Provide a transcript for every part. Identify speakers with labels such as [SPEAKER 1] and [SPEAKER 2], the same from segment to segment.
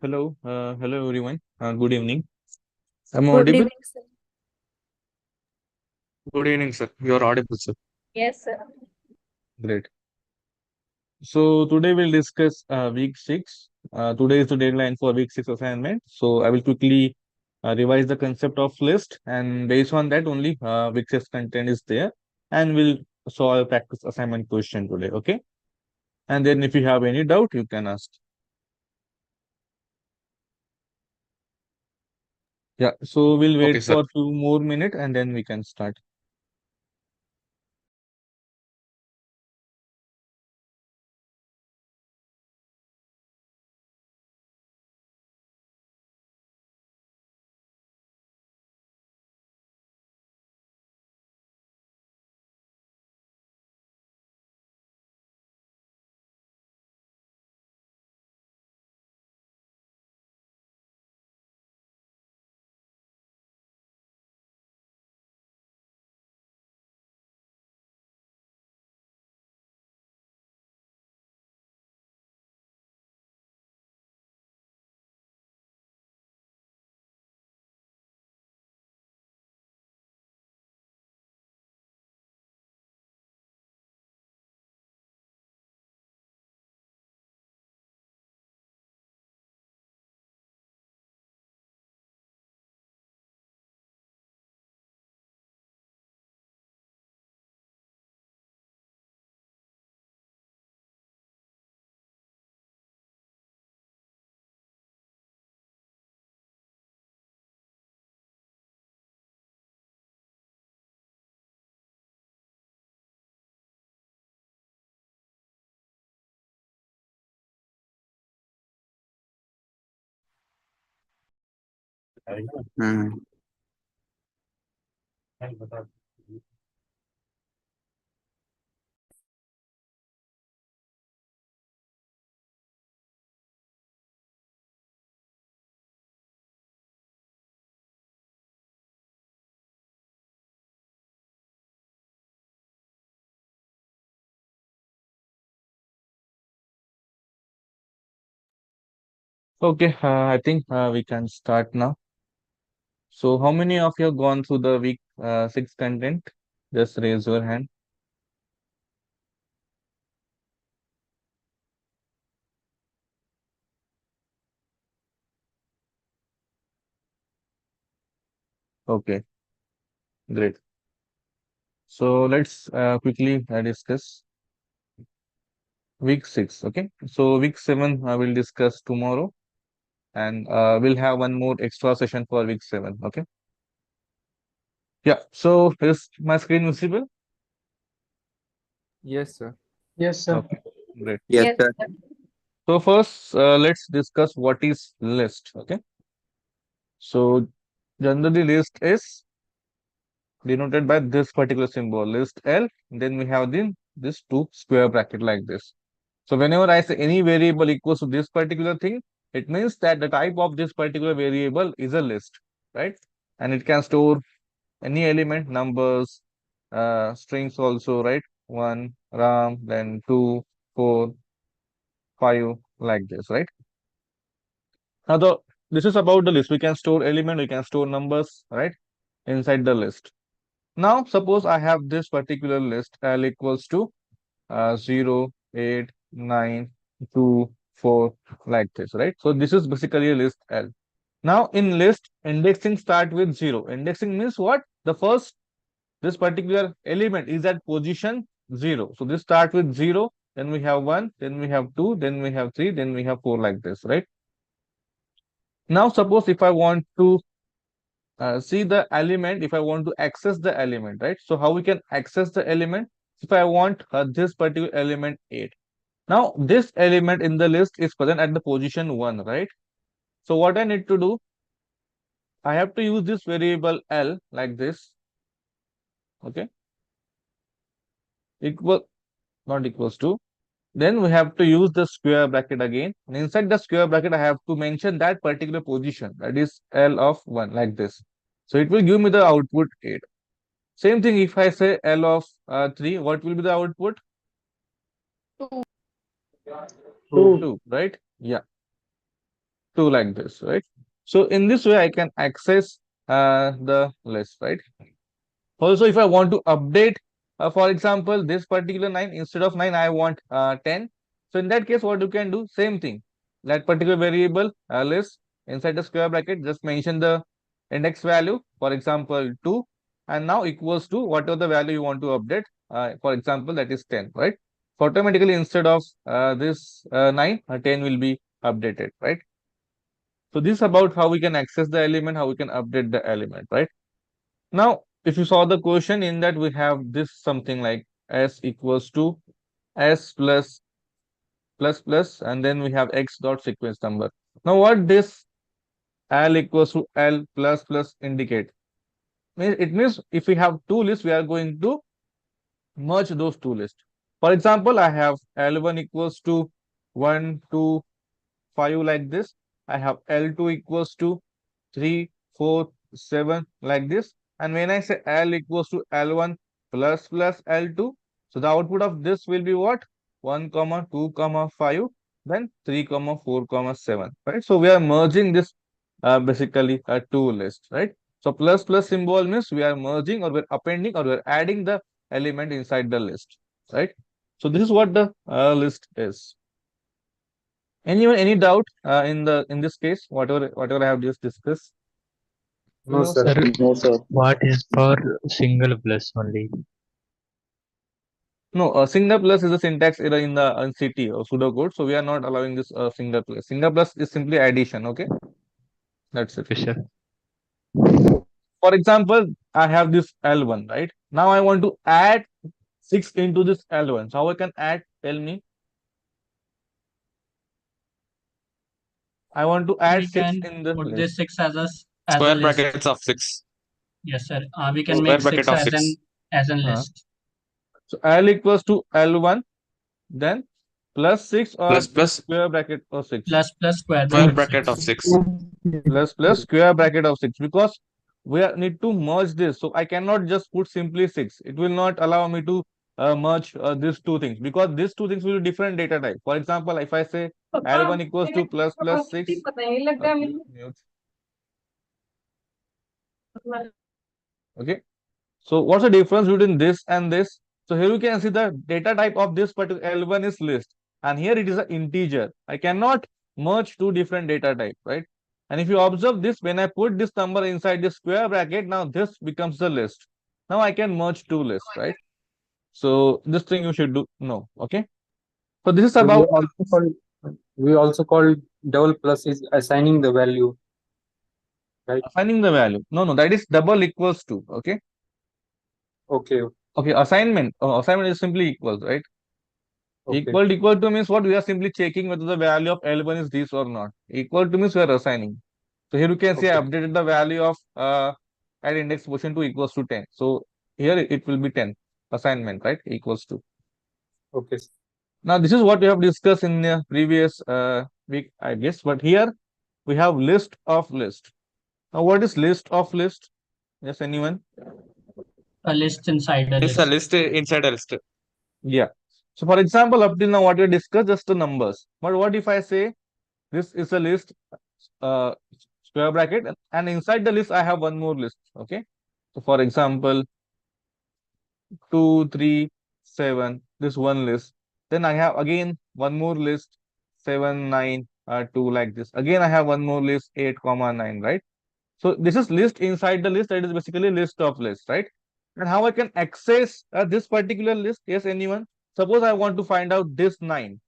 [SPEAKER 1] Hello everyone. Good evening. I'm
[SPEAKER 2] Good
[SPEAKER 1] audible?
[SPEAKER 2] evening, sir.
[SPEAKER 1] Good evening, sir. You're audible, sir.
[SPEAKER 2] Yes, sir.
[SPEAKER 1] Great. So today we'll discuss week six. Today is the deadline for week six assignment. So I will quickly revise the concept of list, and based on that only week six content is there, and we'll solve a practice assignment question today. Okay. And then if you have any doubt, you can ask. Yeah. So we'll
[SPEAKER 3] Okay,
[SPEAKER 1] wait
[SPEAKER 3] sir.
[SPEAKER 1] for a few more minutes and then we can start.
[SPEAKER 3] Hmm.
[SPEAKER 1] Okay. I think we can start now. So, how many of you have gone through the week six content? Just raise your hand. Okay, great. So, let's quickly discuss week six. Okay, so week seven I will discuss tomorrow, and we'll have one more extra session for week seven. Okay, yeah. So, is my screen visible?
[SPEAKER 4] Yes, sir.
[SPEAKER 5] Yes, sir.
[SPEAKER 1] Okay, great.
[SPEAKER 3] Yes,
[SPEAKER 2] Yes,
[SPEAKER 3] sir.
[SPEAKER 2] sir.
[SPEAKER 1] So, first, let's discuss what is list. Okay, so generally, list is denoted by this particular symbol list L. Then we have this two square bracket like this. So whenever I say any variable equals to this particular thing, it means that the type of this particular variable is a list, right? And it can store any element, numbers, strings also, right? One, RAM, then two, four, five, like this, right? Now this is about the list. We can store element, we can store numbers, right? Inside the list. Now, suppose I have this particular list L equals to 0, 8, 9, 2, 4, like this, right? So this is basically a list L. Now, in list, indexing start with 0. Indexing means what? the first, this particular element is at position 0. So this start with 0, then we have 1, then we have 2, then we have 3, then we have 4 like this, right? Now suppose if I want to see the element, if I want to access the element, right? So how we can access the element? If I want this particular element 8. Now this element in the list is present at the position 1, right? So what I need to do, I have to use this variable L like this, okay? Equal, not equals to. Then we have to use the square bracket again. And inside the square bracket, I have to mention that particular position, that is L of 1, like this. So it will give me the output 8. Same thing if I say L of 3, what will be the output?
[SPEAKER 2] 2.
[SPEAKER 1] 2, right? Yeah, 2 like this, right? So in this way, I can access the list, right? Also, if I want to update, for example, this particular 9, instead of 9, I want 10. So in that case, what you can do, same thing. That particular variable list inside the square bracket, just mention the index value, for example, 2, and now equals to whatever the value you want to update. For example, that is 10, right? So automatically, instead of this 9, 10 will be updated, right? So this is about how we can access the element, how we can update the element, right? Now, if you saw the question, in that we have this something like s equals to s plus plus plus, and then we have x dot sequence number. Now, what this l equals to l plus plus indicate? It means if we have two lists, we are going to merge those two lists. For example, I have L1 equals to 1, 2, 5 like this. I have L2 equals to 3, 4, 7 like this. And when I say L equals to L1 plus plus L2, so the output of this will be what? 1 comma 2 comma 5, then 3 comma 4 comma 7, right? So we are merging this basically a two list, right? So plus plus symbol means we are merging, or we're appending, or we're adding the element inside the list, right? So this is what the list is. Anyone, any doubt in this case, whatever I have just discussed?
[SPEAKER 2] No, sir.
[SPEAKER 3] Sir,
[SPEAKER 4] No, sir.
[SPEAKER 3] what is for single plus only?
[SPEAKER 1] No, single plus is a syntax error in the CT or pseudocode, so we are not allowing this single plus. Single plus is simply addition, okay? That's it.
[SPEAKER 3] Okay, sir.
[SPEAKER 1] For example, I have this L1, right? Now I want to add 6 into this L1. So how I can add? Tell me. I want to add
[SPEAKER 5] We
[SPEAKER 1] 6
[SPEAKER 5] can
[SPEAKER 1] in the
[SPEAKER 5] put
[SPEAKER 1] list.
[SPEAKER 5] this 6 as a
[SPEAKER 4] Square
[SPEAKER 5] list.
[SPEAKER 4] brackets of 6.
[SPEAKER 5] Yes, sir. We can
[SPEAKER 4] Square
[SPEAKER 5] make
[SPEAKER 4] bracket
[SPEAKER 5] 6
[SPEAKER 4] of
[SPEAKER 5] as
[SPEAKER 4] 6.
[SPEAKER 5] an
[SPEAKER 1] Uh,
[SPEAKER 5] list.
[SPEAKER 1] so L equals to L1, then plus 6 or
[SPEAKER 4] Plus plus
[SPEAKER 1] square bracket of 6.
[SPEAKER 5] Plus square
[SPEAKER 4] square
[SPEAKER 5] bracket of
[SPEAKER 4] bracket of
[SPEAKER 5] 6.
[SPEAKER 4] 6.
[SPEAKER 1] Plus plus square bracket of 6, because need to merge this. So I cannot just put simply 6. It will not allow me to merge these two things, because these two things will be different data type. For example, if I say L1 equals to plus plus 6, mute. Okay. So what's the difference between this and this? So here you can see the data type of this particular L1 is list, and here it is an integer. I cannot merge two different data type, right? And if you observe this, when I put this number inside the square bracket, now this becomes the list. Now I can merge two lists, right? So this thing you should do no, okay? So this is
[SPEAKER 2] So
[SPEAKER 1] about
[SPEAKER 2] we also call double plus is assigning the value, right?
[SPEAKER 1] assigning the value. No, no, that is double equals to, okay?
[SPEAKER 2] Okay,
[SPEAKER 1] Okay, assignment. Assignment is simply equals, right?
[SPEAKER 2] okay,
[SPEAKER 1] Equal to means what? We are simply checking whether the value of L1 is this or not. Equal to means we are assigning. So here you can see I
[SPEAKER 2] okay,
[SPEAKER 1] updated the value of at index position 2 equals to 10. So here it will be 10 assignment, right? Equals to.
[SPEAKER 2] okay.
[SPEAKER 1] Now this is what we have discussed in the previous week, I guess. But here we have list of list. Now what is list of list? Yes, anyone?
[SPEAKER 5] A list inside a
[SPEAKER 4] It's a
[SPEAKER 5] list.
[SPEAKER 4] list inside a list.
[SPEAKER 1] Yeah. So for example, up till now what we discussed, just the numbers. But what if I say this is a list, uh, square bracket, and inside the list I have one more list, okay? So for example, 2, 3, 7, this one list. Then I have again one more list, 7, 9, 2 like this. Again I have one more list, 8, comma 9, right? So this is list inside the list, that is basically list of lists, right? And how I can access this particular list? Yes, anyone? Suppose I want to find out this 9.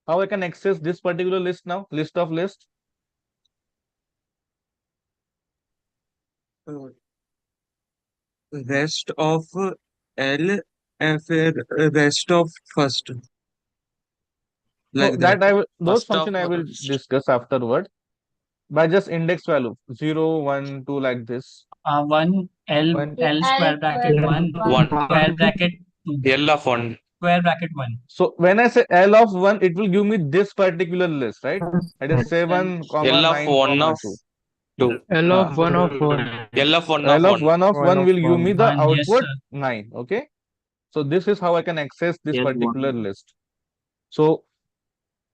[SPEAKER 1] How I can access this particular list now? List of list.
[SPEAKER 4] Rest of L and rest of first.
[SPEAKER 1] No,
[SPEAKER 4] Like
[SPEAKER 1] that
[SPEAKER 4] that.
[SPEAKER 1] I will, those
[SPEAKER 4] First of
[SPEAKER 1] function I will discuss afterward by just index value 0, 1, 2 like this.
[SPEAKER 5] 1 L
[SPEAKER 1] One.
[SPEAKER 5] L square bracket 1 square bracket 2
[SPEAKER 4] L of 1.
[SPEAKER 5] square bracket 1.
[SPEAKER 1] So when I say L of 1, it will give me this particular list, right? That is 7, comma,
[SPEAKER 4] L of
[SPEAKER 1] 9,
[SPEAKER 4] 1
[SPEAKER 1] comma,
[SPEAKER 4] of
[SPEAKER 1] 2.
[SPEAKER 4] 2.
[SPEAKER 3] L of 1 of 1.
[SPEAKER 4] L of 1 of
[SPEAKER 1] L of
[SPEAKER 4] 1.
[SPEAKER 1] 1 of 1 will give me the
[SPEAKER 5] 1, yes,
[SPEAKER 1] output
[SPEAKER 5] sir.
[SPEAKER 1] 9. Okay. So this is how I can access this particular list. So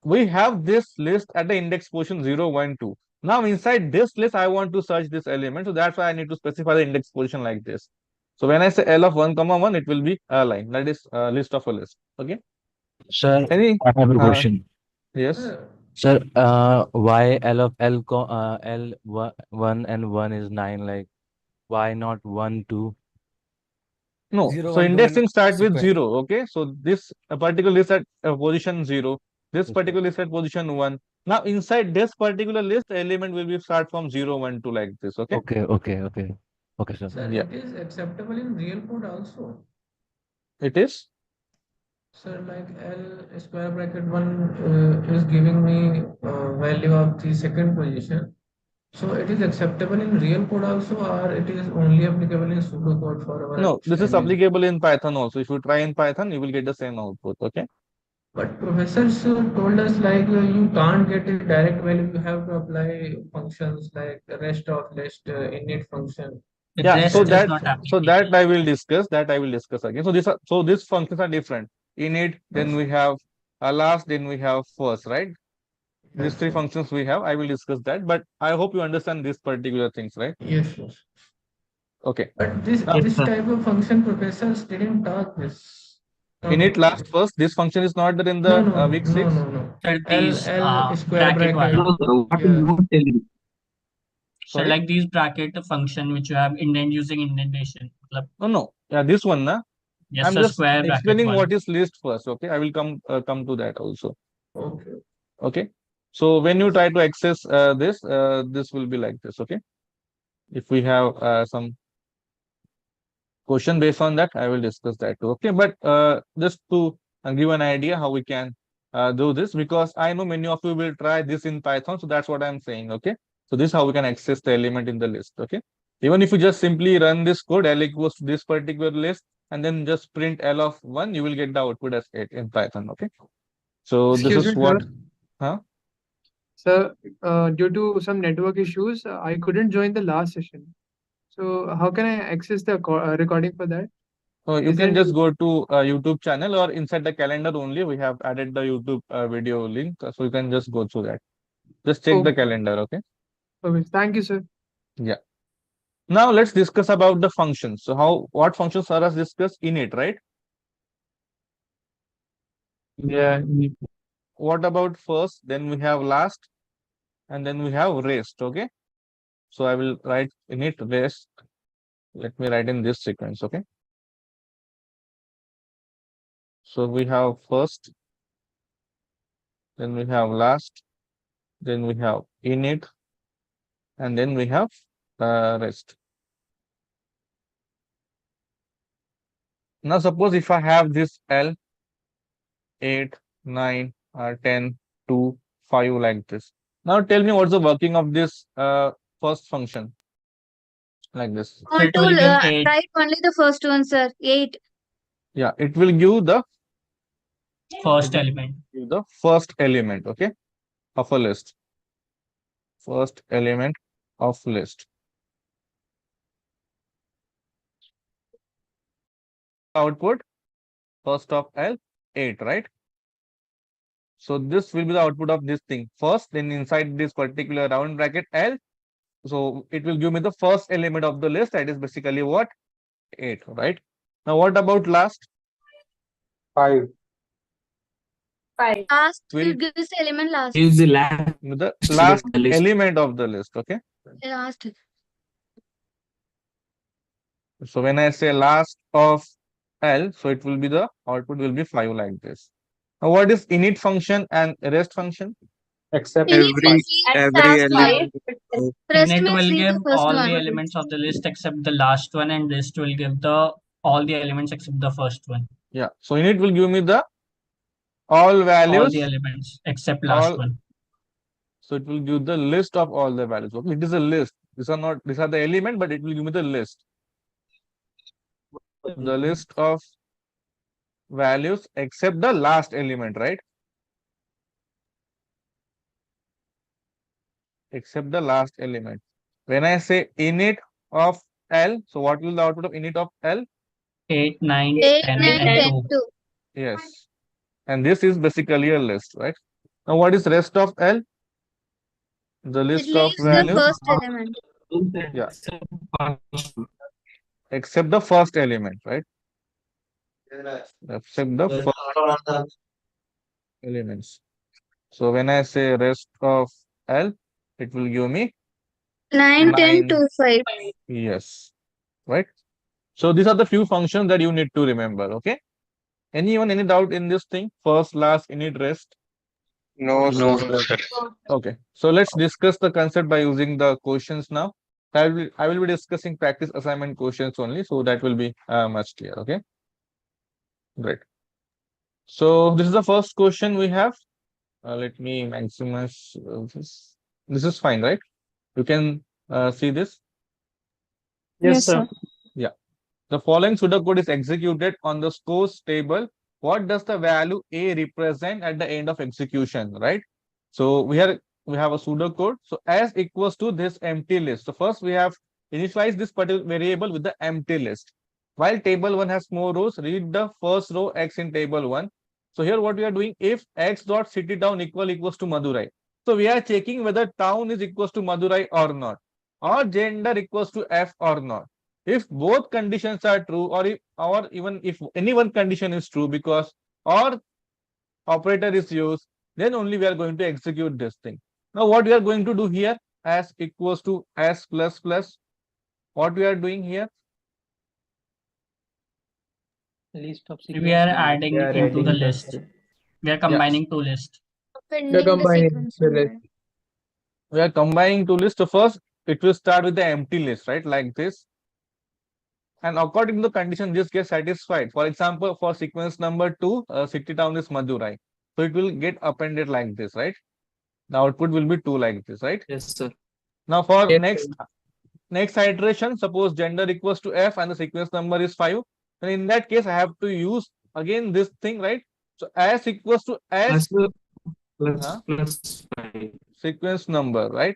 [SPEAKER 1] we have this list at the index position 0, 1, 2. Now inside this list, I want to search this element. So that's why I need to specify the index position like this. So when I say L of 1, comma 1, it will be a line. That is a list of a list. Okay.
[SPEAKER 6] Sir,
[SPEAKER 1] Any?
[SPEAKER 6] I have a question.
[SPEAKER 1] Yes.
[SPEAKER 6] Sir, why L of L 1 and 1 is 9? Like, why not 1, 2?
[SPEAKER 1] No.
[SPEAKER 6] 0,
[SPEAKER 1] So
[SPEAKER 6] 1, 2 and
[SPEAKER 1] indexing starts with
[SPEAKER 6] sequence.
[SPEAKER 1] 0. Okay. So this particular list at position 0. This
[SPEAKER 6] Okay.
[SPEAKER 1] particular list at position 1. Now inside this particular list, the element will be start from 0, 1, 2 like this. Okay.
[SPEAKER 6] Okay, sir.
[SPEAKER 7] Sir,
[SPEAKER 1] Yeah.
[SPEAKER 7] it is acceptable in real code also.
[SPEAKER 1] It is.
[SPEAKER 7] Sir, like L square bracket 1 is giving me value of the second position. So it is acceptable in real code also, or it is only applicable in pseudocode for our
[SPEAKER 1] No, this is
[SPEAKER 7] understanding?
[SPEAKER 1] applicable in Python also. If you try in Python, you will get the same output. Okay.
[SPEAKER 7] But professors told us like you can't get a direct value. You have to apply functions like the rest of list init function.
[SPEAKER 5] The
[SPEAKER 1] Yeah.
[SPEAKER 5] rest
[SPEAKER 1] So
[SPEAKER 5] is
[SPEAKER 1] that
[SPEAKER 5] not
[SPEAKER 1] so
[SPEAKER 5] applicable.
[SPEAKER 1] that I will discuss. That I will discuss again. So these functions are different. Init, then
[SPEAKER 7] Yes.
[SPEAKER 1] we have last, then we have first, right? These
[SPEAKER 7] Yes,
[SPEAKER 1] three
[SPEAKER 7] sir.
[SPEAKER 1] functions we have. I will discuss that. But I hope you understand these particular things, right?
[SPEAKER 7] Yes, yes.
[SPEAKER 1] Okay.
[SPEAKER 7] But this
[SPEAKER 1] Now,
[SPEAKER 7] this type of function professors didn't talk this. No,
[SPEAKER 1] init,
[SPEAKER 7] no.
[SPEAKER 1] last, first. This function is not there in
[SPEAKER 7] No,
[SPEAKER 1] the
[SPEAKER 7] no,
[SPEAKER 1] week
[SPEAKER 7] no,
[SPEAKER 1] 6.
[SPEAKER 7] no, no.
[SPEAKER 5] Sir,
[SPEAKER 7] L
[SPEAKER 5] these
[SPEAKER 7] square
[SPEAKER 5] bracket
[SPEAKER 7] bracket.
[SPEAKER 5] one.
[SPEAKER 7] Yeah.
[SPEAKER 5] So
[SPEAKER 1] Sorry.
[SPEAKER 5] like these bracket function which you have indent using indentation. Matlab,
[SPEAKER 1] No. Yeah, this one, na.
[SPEAKER 5] yes,
[SPEAKER 1] I'm
[SPEAKER 5] sir,
[SPEAKER 1] just
[SPEAKER 5] square bracket
[SPEAKER 1] explaining
[SPEAKER 5] 1.
[SPEAKER 1] what is list first. Okay. I will come to that also.
[SPEAKER 7] Okay.
[SPEAKER 1] Okay. So when you try to access this will be like this. Okay. If we have some question based on that, I will discuss that too. Okay. But just to give an idea how we can do this, because I know many of you will try this in Python. So that's what I'm saying. Okay. So this is how we can access the element in the list. Okay. Even if you just simply run this code, L equals to this particular list, and then just print L of 1, you will get the output as 8 in Python. Okay. So this
[SPEAKER 8] Excuse
[SPEAKER 1] is
[SPEAKER 8] me,
[SPEAKER 1] what,
[SPEAKER 8] sir.
[SPEAKER 1] huh?
[SPEAKER 8] Sir, due to some network issues, I couldn't join the last session. So how can I access the recording for that?
[SPEAKER 1] So you
[SPEAKER 8] Is
[SPEAKER 1] can
[SPEAKER 8] there
[SPEAKER 1] just go to a YouTube channel, or inside the calendar only, we have added the YouTube video link. So you can just go through that. Just check the
[SPEAKER 8] Okay.
[SPEAKER 1] calendar. Okay.
[SPEAKER 8] Okay. Thank you, sir.
[SPEAKER 1] Yeah. Now let's discuss about the functions. So what functions are us discussed? Init, right?
[SPEAKER 8] Yeah.
[SPEAKER 1] What about first? Then we have last, and then we have rest. Okay. So I will write init rest. Let me write in this sequence. Okay. So we have first, then we have last, then we have init, and then we have rest. Now suppose if I have this L 8, 9, 10, 2, 5 like this. Now tell me what's the working of this first function like this.
[SPEAKER 5] So
[SPEAKER 9] Want
[SPEAKER 5] it
[SPEAKER 9] to
[SPEAKER 5] will give 8.
[SPEAKER 9] write only the first one, sir. 8.
[SPEAKER 1] Yeah, it will give the
[SPEAKER 5] First element.
[SPEAKER 1] first element, okay, of a list. First element of list. Output first of L 8, right? So this will be the output of this thing first, then inside this particular round bracket L. So it will give me the first element of the list, that is basically what? 8, right? Now what about last?
[SPEAKER 2] 5.
[SPEAKER 9] Last
[SPEAKER 1] Will
[SPEAKER 9] will give this element last.
[SPEAKER 4] Is the last
[SPEAKER 1] the last element of the list, okay?
[SPEAKER 9] Last.
[SPEAKER 1] So when I say last of L, so it will be the output will be 5 like this. Now what is init function and rest function?
[SPEAKER 2] Except
[SPEAKER 9] Init
[SPEAKER 4] Every
[SPEAKER 9] means at
[SPEAKER 4] every
[SPEAKER 9] last 5.
[SPEAKER 4] element.
[SPEAKER 9] Rest
[SPEAKER 5] Init
[SPEAKER 9] means
[SPEAKER 5] will
[SPEAKER 9] leave
[SPEAKER 5] give
[SPEAKER 9] the first
[SPEAKER 5] all the
[SPEAKER 9] one.
[SPEAKER 5] elements of the list except the last one, and rest will give the all the elements except the first one.
[SPEAKER 1] Yeah. So init will give me the all
[SPEAKER 5] All the
[SPEAKER 1] values,
[SPEAKER 5] elements except last
[SPEAKER 1] all.
[SPEAKER 5] one.
[SPEAKER 1] So it will give the list of all the values. Okay, it is a list. These are the element, but it will give me the list. The list of values except the last element, right? Except the last element. When I say init of L, so what will the output of init of L?
[SPEAKER 5] 8, 9,
[SPEAKER 9] 8,
[SPEAKER 5] 10,
[SPEAKER 9] 9,
[SPEAKER 5] and
[SPEAKER 9] 10,
[SPEAKER 5] 2.
[SPEAKER 9] 2.
[SPEAKER 1] Yes. And this is basically a list, right? Now what is rest of L? The
[SPEAKER 9] It
[SPEAKER 1] list of
[SPEAKER 9] leaves the
[SPEAKER 1] values.
[SPEAKER 9] first element.
[SPEAKER 1] Yeah. Except the first element, right? Except the first elements. So when I say rest of L, it will give me
[SPEAKER 9] 9, 10,
[SPEAKER 1] 9.
[SPEAKER 9] 2, 5.
[SPEAKER 1] Yes. Right? So these are the few functions that you need to remember. Okay. Anyone any doubt in this thing? First, last, init, rest?
[SPEAKER 4] No, sir.
[SPEAKER 1] Okay. So let's discuss the concept by using the questions now. I will be discussing practice assignment questions only, so that will be much clear. Okay. Great. So this is the first question we have. Let me maximize this. This is fine, right? You can see this.
[SPEAKER 8] Yes, sir.
[SPEAKER 1] Yeah. The following pseudocode is executed on the scores table. What does the value A represent at the end of execution, right? So we have a pseudocode. So as equals to this empty list. So first we have initialized this particular variable with the empty list. While table 1 has more rows, read the first row X in table 1. So here what we are doing, if X dot city town equals to Madurai. So we are checking whether town is equals to Madurai or not, or gender equals to F or not. If both conditions are true, or even if any one condition is true, because or operator is used, then only we are going to execute this thing. Now what we are going to do here, as equals to s plus plus, what we are doing here,
[SPEAKER 2] list of
[SPEAKER 5] We are adding into the list. We are combining two lists.
[SPEAKER 9] Appending
[SPEAKER 8] They're
[SPEAKER 9] the
[SPEAKER 8] combining
[SPEAKER 9] sequence
[SPEAKER 8] the
[SPEAKER 9] number.
[SPEAKER 8] list.
[SPEAKER 1] we are combining two lists. So first it will start with the empty list, right, like this, and according to the condition this gets satisfied. For example, for sequence number 2, city town is Madurai, so it will get appended like this, right? The output will be 2 like this, right?
[SPEAKER 2] Yes, sir.
[SPEAKER 1] Now for
[SPEAKER 8] Yes,
[SPEAKER 1] next iteration, suppose gender equals to F and the sequence number is 5, then in that case I have to use again this thing, right? So S equals to S
[SPEAKER 2] Plus 5.
[SPEAKER 1] sequence number, right?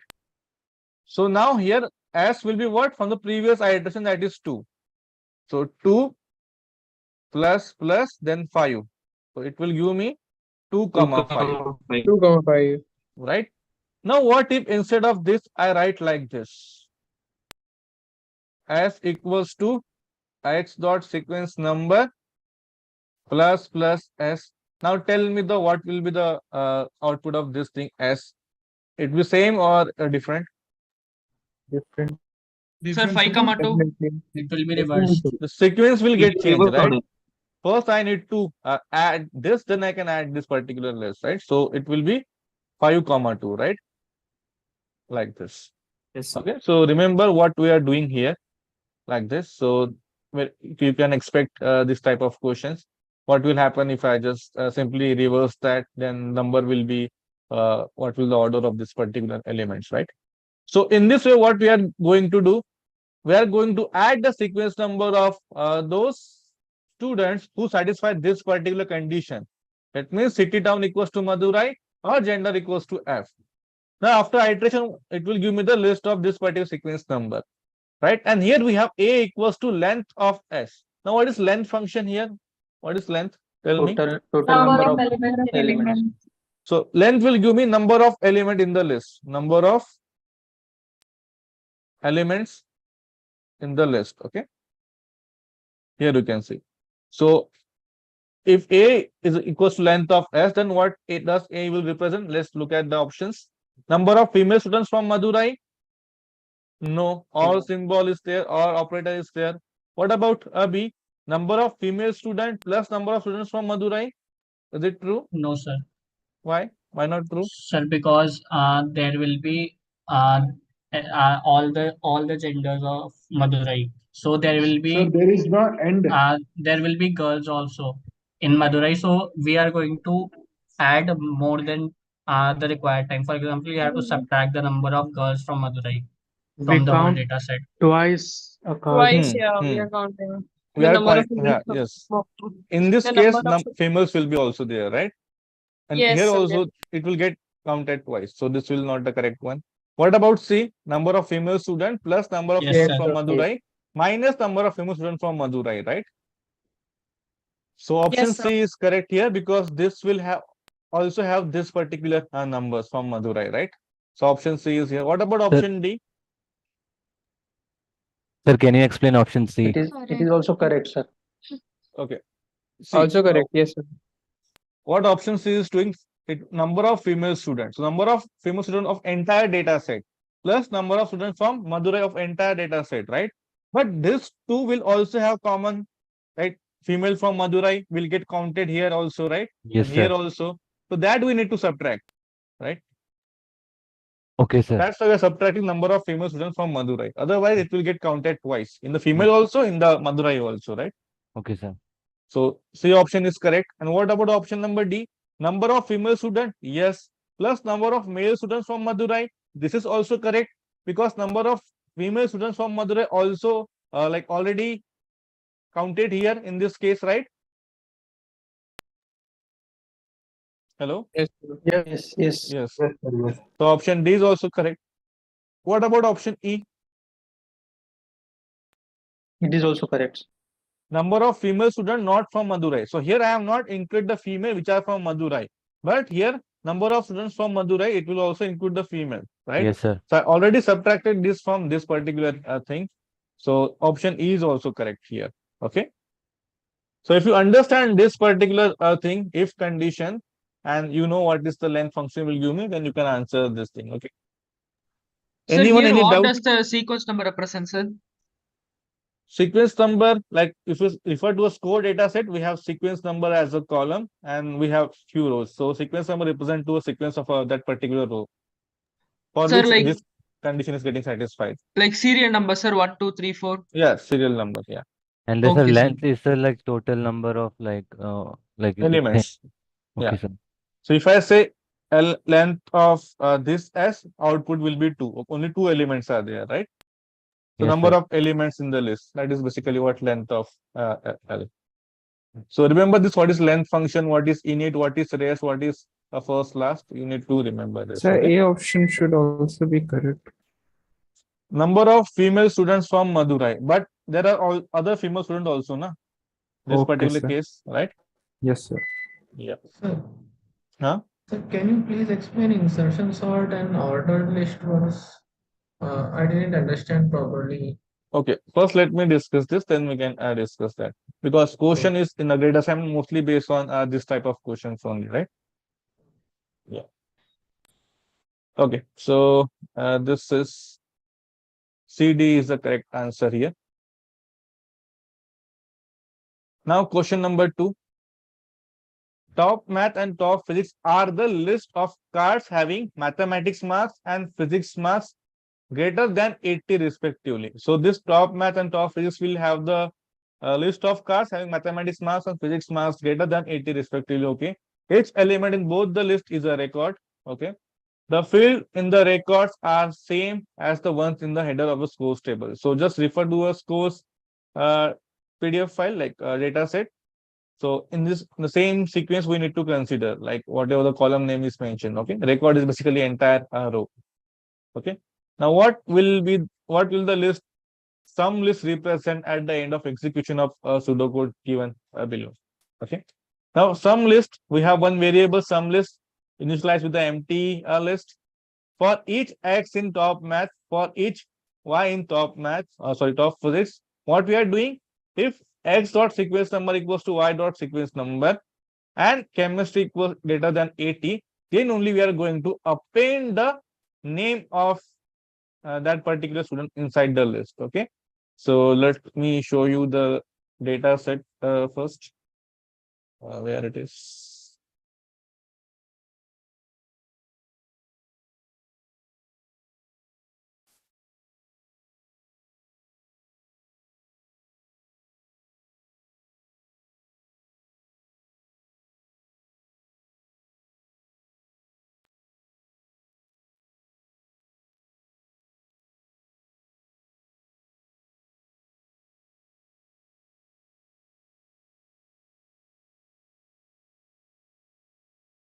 [SPEAKER 1] So now here S will be what from the previous iteration, that is 2. So 2 plus then 5. So it will give me 2 comma 5,
[SPEAKER 8] 2,5.
[SPEAKER 1] right? Now what if instead of this I write like this, S equals to X dot sequence number plus S. Now tell me the what will be the output of this thing S. It will be same or different?
[SPEAKER 8] Different.
[SPEAKER 3] Sir, 5 comma 2.
[SPEAKER 8] Definitely.
[SPEAKER 5] It will be reversed.
[SPEAKER 1] The sequence will get changed, right? First I need to add this, then I can add this particular list, right? So it will be 5 comma 2, right? Like this.
[SPEAKER 2] Yes, sir.
[SPEAKER 1] Okay. So remember what we are doing here, like this. So you can expect this type of questions. What will happen if I just simply reverse that? Then number will be what will the order of this particular elements, right? So in this way, what we are going to do, we are going to add the sequence number of those students who satisfy this particular condition. That means city town equals to Madurai or gender equals to F. Now after iteration, it will give me the list of this particular sequence number, right? And here we have A equals to length of S. Now what is length function here? What is length? Tell me.
[SPEAKER 2] Total number of elements.
[SPEAKER 1] So length will give me number of element in the list, number of elements in the list. Okay. Here you can see. So if A is equals to length of S, then what it does A will represent? Let's look at the options. Number of female students from Madurai. No, or symbol is there, or operator is there. What about B? Number of female students plus number of students from Madurai. Is it true?
[SPEAKER 5] No, sir.
[SPEAKER 1] Why? Why not true?
[SPEAKER 5] Sir, because there will be all the genders of Madurai. So there will be
[SPEAKER 10] there is no end.
[SPEAKER 5] there will be girls also in Madurai. So we are going to add more than the required time. For example, you have to subtract the number of girls from Madurai
[SPEAKER 8] We
[SPEAKER 5] from the whole
[SPEAKER 8] count
[SPEAKER 5] data set.
[SPEAKER 8] twice a card.
[SPEAKER 3] Twice,
[SPEAKER 1] Hmm,
[SPEAKER 3] yeah, we
[SPEAKER 1] hmm.
[SPEAKER 3] are counting.
[SPEAKER 1] We
[SPEAKER 3] The
[SPEAKER 1] are
[SPEAKER 3] number of
[SPEAKER 1] yeah, yes. In this
[SPEAKER 3] the
[SPEAKER 1] case,
[SPEAKER 3] number of
[SPEAKER 1] females will be also there, right? And
[SPEAKER 3] yes,
[SPEAKER 1] here
[SPEAKER 3] sir,
[SPEAKER 1] also it will get counted twice. So this will not the correct one. What about C? Number of female students plus number of
[SPEAKER 5] Yes,
[SPEAKER 1] students
[SPEAKER 5] sir.
[SPEAKER 1] from Madurai minus number of female students from Madurai, right? So option
[SPEAKER 3] Yes, sir.
[SPEAKER 1] C is correct here because this will have also have this particular numbers from Madurai, right? So option C is here. What about option D?
[SPEAKER 6] Sir, can you explain option C?
[SPEAKER 2] It is also correct, sir.
[SPEAKER 1] Okay. C.
[SPEAKER 8] Also correct. Yes, sir.
[SPEAKER 1] What option C is doing? It number of female students. So number of female students of entire data set plus number of students from Madurai of entire data set, right? But this two will also have common, right? Female from Madurai will get counted here also, right?
[SPEAKER 6] Yes,
[SPEAKER 1] And here
[SPEAKER 6] sir.
[SPEAKER 1] also. So that we need to subtract, right?
[SPEAKER 6] Okay, sir.
[SPEAKER 1] That's why we're subtracting number of female students from Madurai. Otherwise, it will get counted twice. In the female also, in the Madurai also, right?
[SPEAKER 6] Okay, sir.
[SPEAKER 1] So C option is correct. And what about option number D? Number of female students? Yes. Plus number of male students from Madurai. This is also correct because number of female students from Madurai also like already counted here in this case, right? Hello?
[SPEAKER 8] Yes, sir.
[SPEAKER 2] Yes, yes.
[SPEAKER 1] Yes.
[SPEAKER 10] Yes, sir, yes.
[SPEAKER 1] So option D is also correct. What about option E?
[SPEAKER 2] It is also correct.
[SPEAKER 1] Number of female students not from Madurai. So here I have not included the female which are from Madurai. But here number of students from Madurai, it will also include the female, right?
[SPEAKER 6] Yes, sir.
[SPEAKER 1] So I already subtracted this from this particular thing. So option E is also correct here. Okay. So if you understand this particular thing, if condition, and you know what is the length function will give me, then you can answer this thing. Okay.
[SPEAKER 3] Sir,
[SPEAKER 1] Anyone
[SPEAKER 3] here
[SPEAKER 1] any
[SPEAKER 3] what
[SPEAKER 1] doubt?
[SPEAKER 3] does the sequence number represent, sir?
[SPEAKER 1] Sequence number, like if you refer to a score data set, we have sequence number as a column and we have few rows. So sequence number represent to a sequence of that particular row for
[SPEAKER 3] Sir,
[SPEAKER 1] which
[SPEAKER 3] like
[SPEAKER 1] this condition is getting satisfied.
[SPEAKER 3] serial number, sir, 1, 2, 3, 4.
[SPEAKER 1] Yeah, serial number. Yeah,
[SPEAKER 6] And there's a
[SPEAKER 3] Okay, sir.
[SPEAKER 6] length is like total number of like
[SPEAKER 1] elements.
[SPEAKER 6] Okay,
[SPEAKER 1] Yeah.
[SPEAKER 6] sir.
[SPEAKER 1] So if I say length of this S, output will be 2. Only 2 elements are there, right? So
[SPEAKER 6] Yes,
[SPEAKER 1] number
[SPEAKER 6] sir.
[SPEAKER 1] of elements in the list. That is basically what length of L. So remember this, what is length function, what is init, what is res, what is first, last. You need to remember this.
[SPEAKER 10] Sir,
[SPEAKER 1] Okay?
[SPEAKER 10] A option should also be correct.
[SPEAKER 1] Number of female students from Madurai. But there are all other female students also, na? This
[SPEAKER 10] Okay,
[SPEAKER 1] particular
[SPEAKER 10] sir.
[SPEAKER 1] case, right?
[SPEAKER 10] Yes, sir.
[SPEAKER 1] Yeah.
[SPEAKER 7] Sir,
[SPEAKER 1] Huh?
[SPEAKER 7] sir, can you please explain insertion sort and ordered list was? I didn't understand properly.
[SPEAKER 1] Okay. First, let me discuss this, then we can discuss that. Because question is in a grade assignment mostly based on this type of questions only, right? Yeah. Okay. So this is CD is the correct answer here. Now, question number 2. Top math and top physics are the list of cards having mathematics marks and physics marks greater than 80 respectively. So this top math and top physics will have the list of cards having mathematics marks and physics marks greater than 80 respectively. Okay. Each element in both the list is a record. Okay. The field in the records are same as the ones in the header of the scores table. So just refer to a scores PDF file like data set. So in the same sequence, we need to consider like whatever the column name is mentioned. Okay, record is basically entire row. Okay. Now what will the list, some list represent at the end of execution of pseudocode given below? Okay. Now sum list, we have one variable sum list initialized with the empty list for each x in top math, for each y in top math, top physics. What we are doing, if x dot sequence number equals to y dot sequence number and chemistry equals greater than 80, then only we are going to append the name of that particular student inside the list. Okay. So let me show you the data set first. Where it is.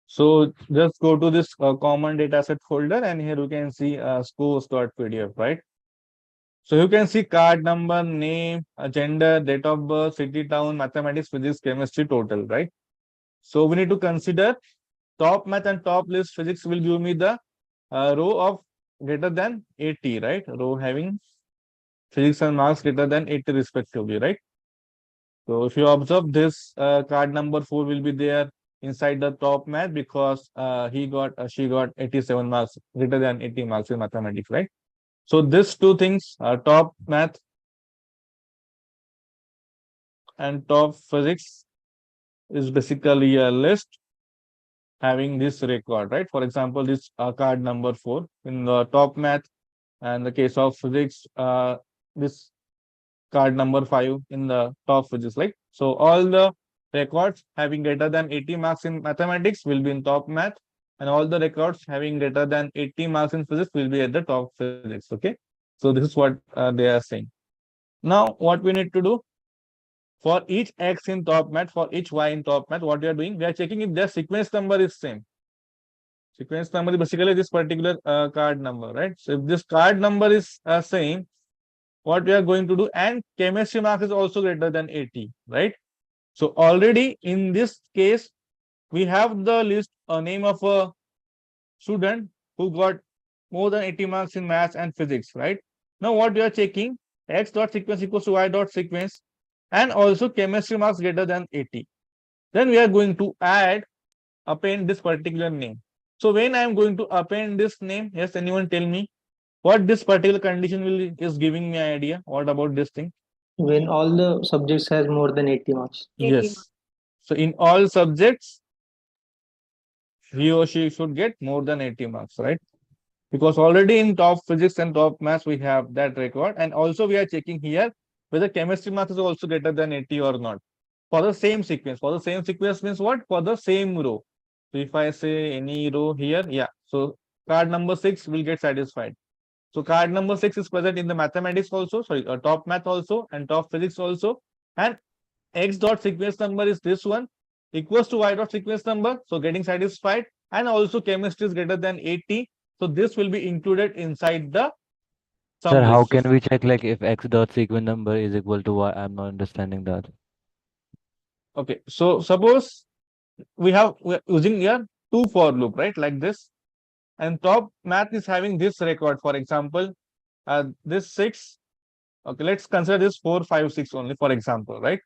[SPEAKER 1] So just go to this common dataset folder, and here you can see scores.pdf, right? So you can see card number, name, gender, date of birth, city, town, mathematics, physics, chemistry, total, right? So we need to consider top math and top list physics will give me the row of greater than 80, right? Row having physics and marks greater than 80 respectively, right? So if you observe this, card number 4 will be there inside the top math because she got 87 marks, greater than 80 marks in mathematics, right? So these two things, top math and top physics, is basically a list having this record, right? For example, this card number 4 in the top math, and the case of physics, this card number 5 in the top physics, like so all the records having greater than 80 marks in mathematics will be in top math, and all the records having greater than 80 marks in physics will be at the top physics. Okay, so this is what they are saying. Now what we need to do, for each x in top math, for each y in top math, what we are doing, we are checking if their sequence number is same. Sequence number is basically this particular card number, right? So if this card number is same, what we are going to do, and chemistry mark is also greater than 80, right? So already in this case, we have the list, a name of a student who got more than 80 marks in maths and physics, right? Now what we are checking, x dot sequence equals to y dot sequence, and also chemistry marks greater than 80. Then we are going to append this particular name. So when I am going to append this name, yes, anyone tell me what this particular condition is giving me an idea? What about this thing?
[SPEAKER 11] When all the subjects has more than 80 marks.
[SPEAKER 1] Yes. So in all subjects, he or she should get more than 80 marks, right? Because already in top physics and top maths, we have that record. And also we are checking here whether chemistry marks is also greater than 80 or not. For the same sequence. For the same sequence means what? For the same row. So if I say any row here, yeah. So card number 6 will get satisfied. So card number 6 is present in the mathematics also, sorry, top math also, and top physics also. And x dot sequence number is this one, equals to y dot sequence number, so getting satisfied. And also chemistry is greater than 80, so this will be included inside the sum
[SPEAKER 6] Sir, how
[SPEAKER 1] list.
[SPEAKER 6] can we check like if x dot sequence number is equal to y? I'm not understanding that.
[SPEAKER 1] Okay, so suppose we're using here two for loop, right? Like this. And top math is having this record, for example, this 6. Okay, let's consider this 4, 5, 6 only, for example, right?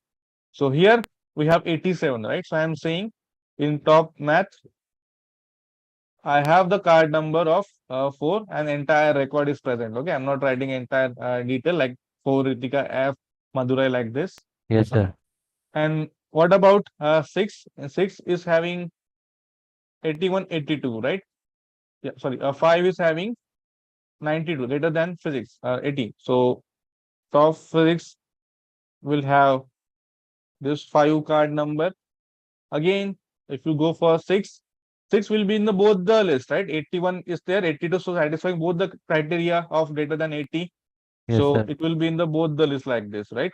[SPEAKER 1] So here we have 87, right? So I am saying in top math, I have the card number of 4, and entire record is present. Okay, I'm not writing entire detail like 4 Ritika F Madurai like this.
[SPEAKER 6] Yes, sir.
[SPEAKER 1] And what about 6? 6 is having 81, 82, right? Yeah, sorry. 5 is having 92, greater than physics, 80. So top physics will have this 5 card number. Again, if you go for 6, 6 will be in the both the list, right? 81 is there, 82, so satisfying both the criteria of greater than 80.
[SPEAKER 6] Yes,
[SPEAKER 1] So
[SPEAKER 6] sir.
[SPEAKER 1] it will be in the both the list like this, right?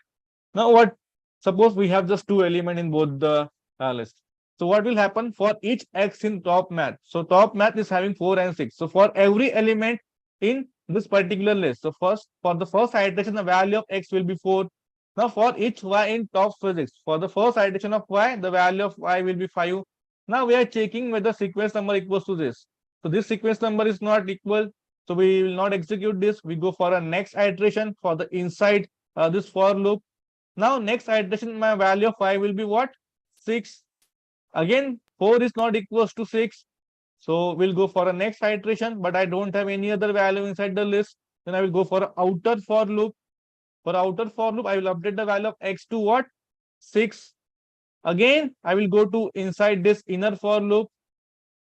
[SPEAKER 1] Now what? Suppose we have just 2 elements in both the list. So what will happen for each x in top math? So top math is having 4 and 6. So for every element in this particular list, so first for the first iteration, the value of x will be 4. Now for each y in top physics, for the first iteration of y, the value of y will be 5. Now we are checking whether sequence number equals to this. So this sequence number is not equal. So we will not execute this. We go for a next iteration for the inside this for loop. Now next iteration, my value of y will be what? 6. Again, 4 is not equals to 6. So we'll go for a next iteration, but I don't have any other value inside the list. Then I will go for an outer for loop. For outer for loop, I will update the value of x to what? 6. Again, I will go to inside this inner for loop.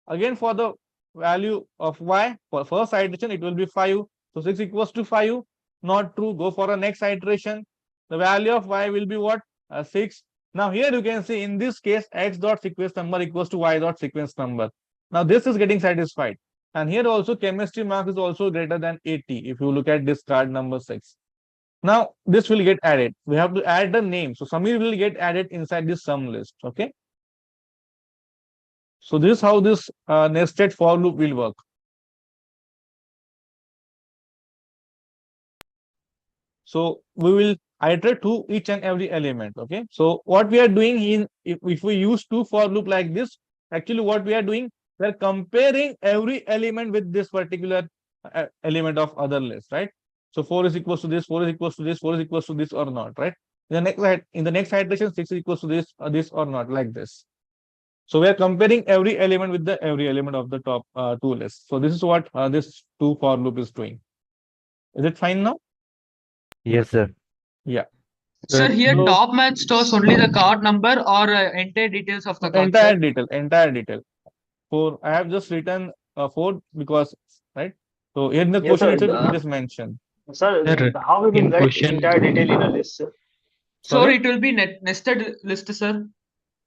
[SPEAKER 1] Again, for the value of y, for first iteration, it will be 5. So 6 equals to 5. Not true. Go for a next iteration. The value of y will be what? 6. Now here you can see in this case, x dot sequence number equals to y dot sequence number. Now this is getting satisfied. And here also chemistry mark is also greater than 80 if you look at this card number 6. Now this will get added. We have to add the name. So Samir will get added inside this sum list. Okay. So this is how this nested for loop will work. So we will iterate to each and every element. Okay. So what we are doing in if we use two for loop like this, actually what we are doing, we are comparing every element with this particular element of other list, right? So 4 is equals to this, 4 is equals to this, 4 is equals to this or not, right? In the next iteration, 6 is equals to this or not, like this. So we are comparing every element with every element of the top two lists. So this is what this two for loop is doing. Is it fine now?
[SPEAKER 6] Yes, sir.
[SPEAKER 1] Yeah.
[SPEAKER 3] Sir, here
[SPEAKER 1] So-
[SPEAKER 3] top match stores only the card number or entire details of the card.
[SPEAKER 1] Entire detail. I have just written 4 because, right? So here in the
[SPEAKER 12] Yes,
[SPEAKER 1] question
[SPEAKER 12] sir.
[SPEAKER 1] itself, it is mentioned.
[SPEAKER 12] Sir,
[SPEAKER 6] Sir,
[SPEAKER 12] how we will
[SPEAKER 6] in
[SPEAKER 12] write
[SPEAKER 6] question-
[SPEAKER 12] entire detail in a list, sir?
[SPEAKER 3] So
[SPEAKER 1] Sorry?
[SPEAKER 3] it will be nested list, sir.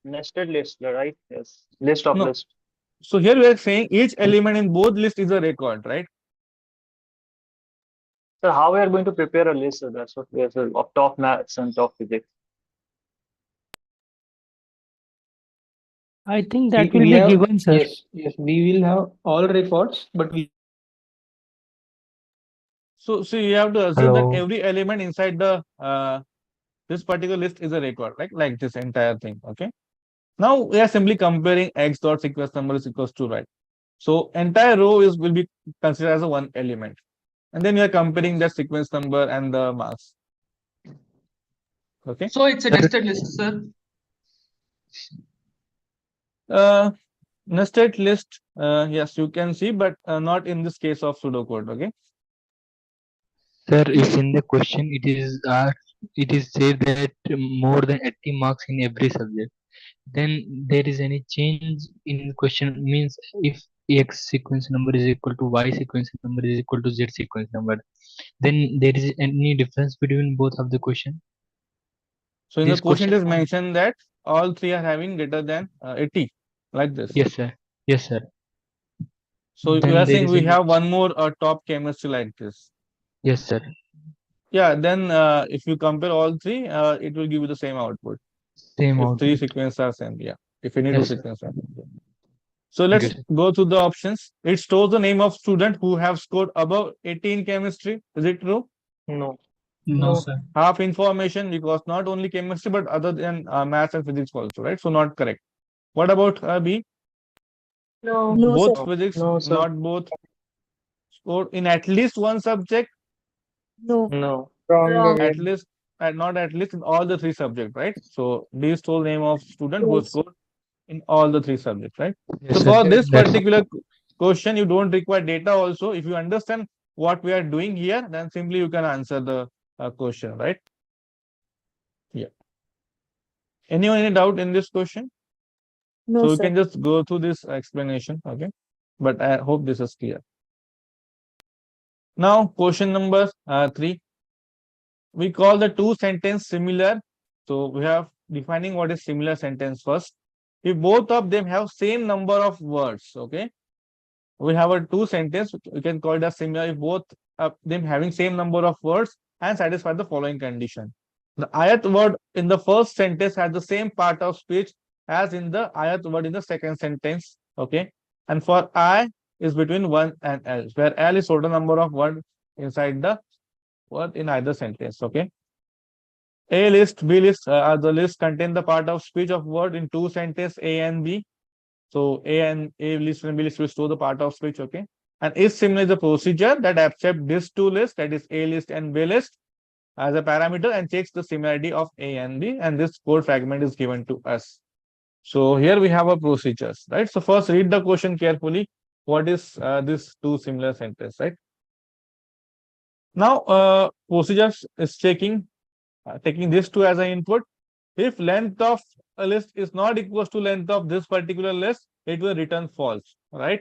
[SPEAKER 12] Nested list, right? Yes. List of
[SPEAKER 1] No.
[SPEAKER 12] list.
[SPEAKER 1] So here we are saying each element in both lists is a record, right?
[SPEAKER 12] Sir, how we are going to prepare a list, sir? That's what we are, sir, of top maths and top physics.
[SPEAKER 11] I think that will
[SPEAKER 2] We
[SPEAKER 11] be
[SPEAKER 2] have-
[SPEAKER 11] given, sir.
[SPEAKER 2] Yes, we will have all records, but we
[SPEAKER 1] So you have to assume that
[SPEAKER 6] Hello.
[SPEAKER 1] every element inside the this particular list is a record, like this entire thing. Okay. Now we are simply comparing x dot sequence number is equals to, right? So entire row will be considered as a one element, and then we are comparing the sequence number and the marks. Okay.
[SPEAKER 3] So it's a nested list, sir.
[SPEAKER 1] Nested list, yes, you can see, but not in this case of pseudocode. Okay.
[SPEAKER 13] Sir, if in the question it is said that more than 80 marks in every subject, then there is any change in question means if x sequence number is equal to y sequence number is equal to z sequence number, then there is any difference between both of the question?
[SPEAKER 1] So in
[SPEAKER 13] This
[SPEAKER 1] the question it is
[SPEAKER 13] question-
[SPEAKER 1] mentioned that all three are having greater than 80, like this.
[SPEAKER 13] Yes, sir. Yes, sir.
[SPEAKER 1] So
[SPEAKER 13] Then
[SPEAKER 1] we are
[SPEAKER 13] there
[SPEAKER 1] saying
[SPEAKER 13] is
[SPEAKER 1] we
[SPEAKER 13] any-
[SPEAKER 1] have one more top chemistry like this.
[SPEAKER 13] Yes, sir.
[SPEAKER 1] Yeah, then if you compare all three, it will give you the same output.
[SPEAKER 13] Same
[SPEAKER 1] If
[SPEAKER 13] output.
[SPEAKER 1] three sequences are same, yeah. If any two
[SPEAKER 13] Yes, sir.
[SPEAKER 1] sequences are same. So let's
[SPEAKER 13] Okay, sir.
[SPEAKER 1] go through the options. It stores the name of student who have scored above 80 in chemistry. Is it true?
[SPEAKER 12] No.
[SPEAKER 5] No, sir.
[SPEAKER 1] Half information because not only chemistry but other than maths and physics also, right? So not correct. What about B?
[SPEAKER 9] No,
[SPEAKER 1] Both
[SPEAKER 9] sir.
[SPEAKER 1] physics,
[SPEAKER 12] No, sir.
[SPEAKER 1] not both. Scored in at least one subject,
[SPEAKER 9] No.
[SPEAKER 12] No.
[SPEAKER 9] Wrong.
[SPEAKER 1] at least, not at least in all the three subjects, right? So D stole name of student who
[SPEAKER 9] Yes.
[SPEAKER 1] scored in all the three subjects, right?
[SPEAKER 13] Yes,
[SPEAKER 1] So
[SPEAKER 13] sir.
[SPEAKER 1] for this
[SPEAKER 13] That's-
[SPEAKER 1] particular question, you don't require data also. If you understand what we are doing here, then simply you can answer the question, right? Yeah. Anyone any doubt in this question?
[SPEAKER 9] No,
[SPEAKER 1] So you
[SPEAKER 9] sir.
[SPEAKER 1] can just go through this explanation, okay? But I hope this is clear. Now, question number 3. We call the two sentence similar. So we have defining what is similar sentence first. If both of them have same number of words, okay? We have a two sentence, we can call it as similar if both of them having same number of words and satisfy the following condition. The ayat word in the first sentence has the same part of speech as in the ayat word in the second sentence, okay? And for I is between 1 and L, where L is total number of words inside the word in either sentence, okay? A list, B list are the list contain the part of speech of word in two sentences A and B. So A list and B list will store the part of speech, okay? And is similar the procedure that accepts these two lists, that is A list and B list, as a parameter and checks the similarity of A and B, and this code fragment is given to us. So here we have a procedures, right? So first read the question carefully. What is this two similar sentence, right? Now procedures is checking taking this two as an input. If length of a list is not equals to length of this particular list, it will return false, right?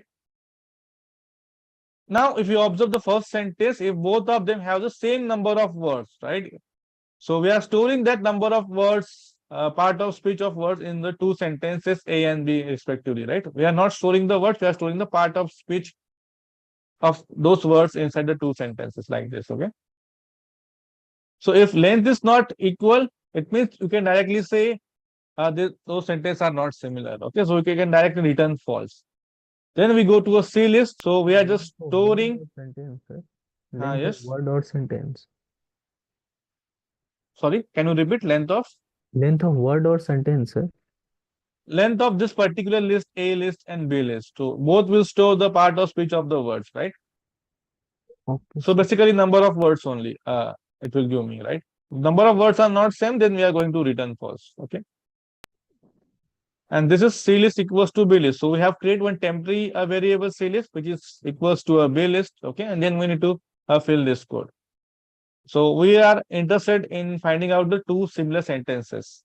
[SPEAKER 1] Now, if you observe the first sentence, if both of them have the same number of words, right? So we are storing that number of words, part of speech of words in the two sentences A and B respectively, right? We are not storing the words, we are storing the part of speech of those words inside the two sentences like this, okay? So if length is not equal, it means you can directly say those sentences are not similar, okay? So we can directly return false. Then we go to a C list. So we are just storing.
[SPEAKER 10] Sentence, sir.
[SPEAKER 1] Yes.
[SPEAKER 10] Word or sentence.
[SPEAKER 1] Sorry, can you repeat length of?
[SPEAKER 10] Length of word or sentence, sir.
[SPEAKER 1] Length of this particular list, A list and B list. So both will store the part of speech of the words, right?
[SPEAKER 10] Okay.
[SPEAKER 1] So basically number of words only it will give me, right? Number of words are not same, then we are going to return false, okay? And this is C list equals to B list. So we have created one temporary variable C list, which is equals to a B list, okay? And then we need to fill this code. So we are interested in finding out the two similar sentences,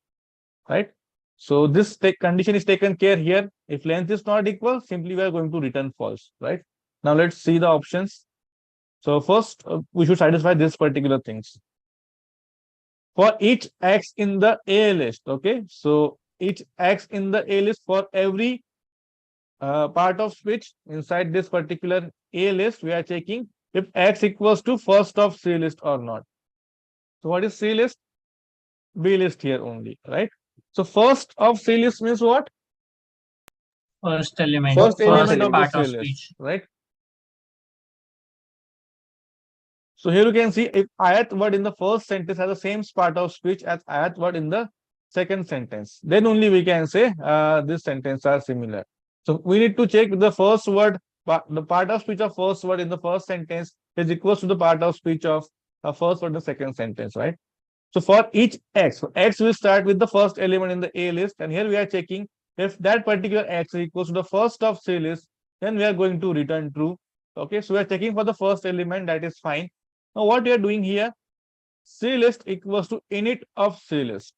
[SPEAKER 1] right? So this condition is taken care here. If length is not equal, simply we are going to return false, right? Now let's see the options. So first, we should satisfy this particular things. For each X in the A list, okay? So each X in the A list, for every part of speech inside this particular A list, we are checking if X equals to first of C list or not. So what is C list? B list here only, right? So first of C list means what?
[SPEAKER 5] First element.
[SPEAKER 1] First element of the
[SPEAKER 5] part
[SPEAKER 1] C
[SPEAKER 5] of
[SPEAKER 1] list,
[SPEAKER 5] speech.
[SPEAKER 1] right? So here you can see if ayat word in the first sentence has the same part of speech as ayat word in the second sentence, then only we can say this sentence are similar. So we need to check the first word, the part of speech of first word in the first sentence is equals to the part of speech of first word in the second sentence, right? So for each X, so X will start with the first element in the A list, and here we are checking if that particular X is equals to the first of C list, then we are going to return true. Okay, so we are checking for the first element, that is fine. Now what we are doing here, C list equals to init of C list.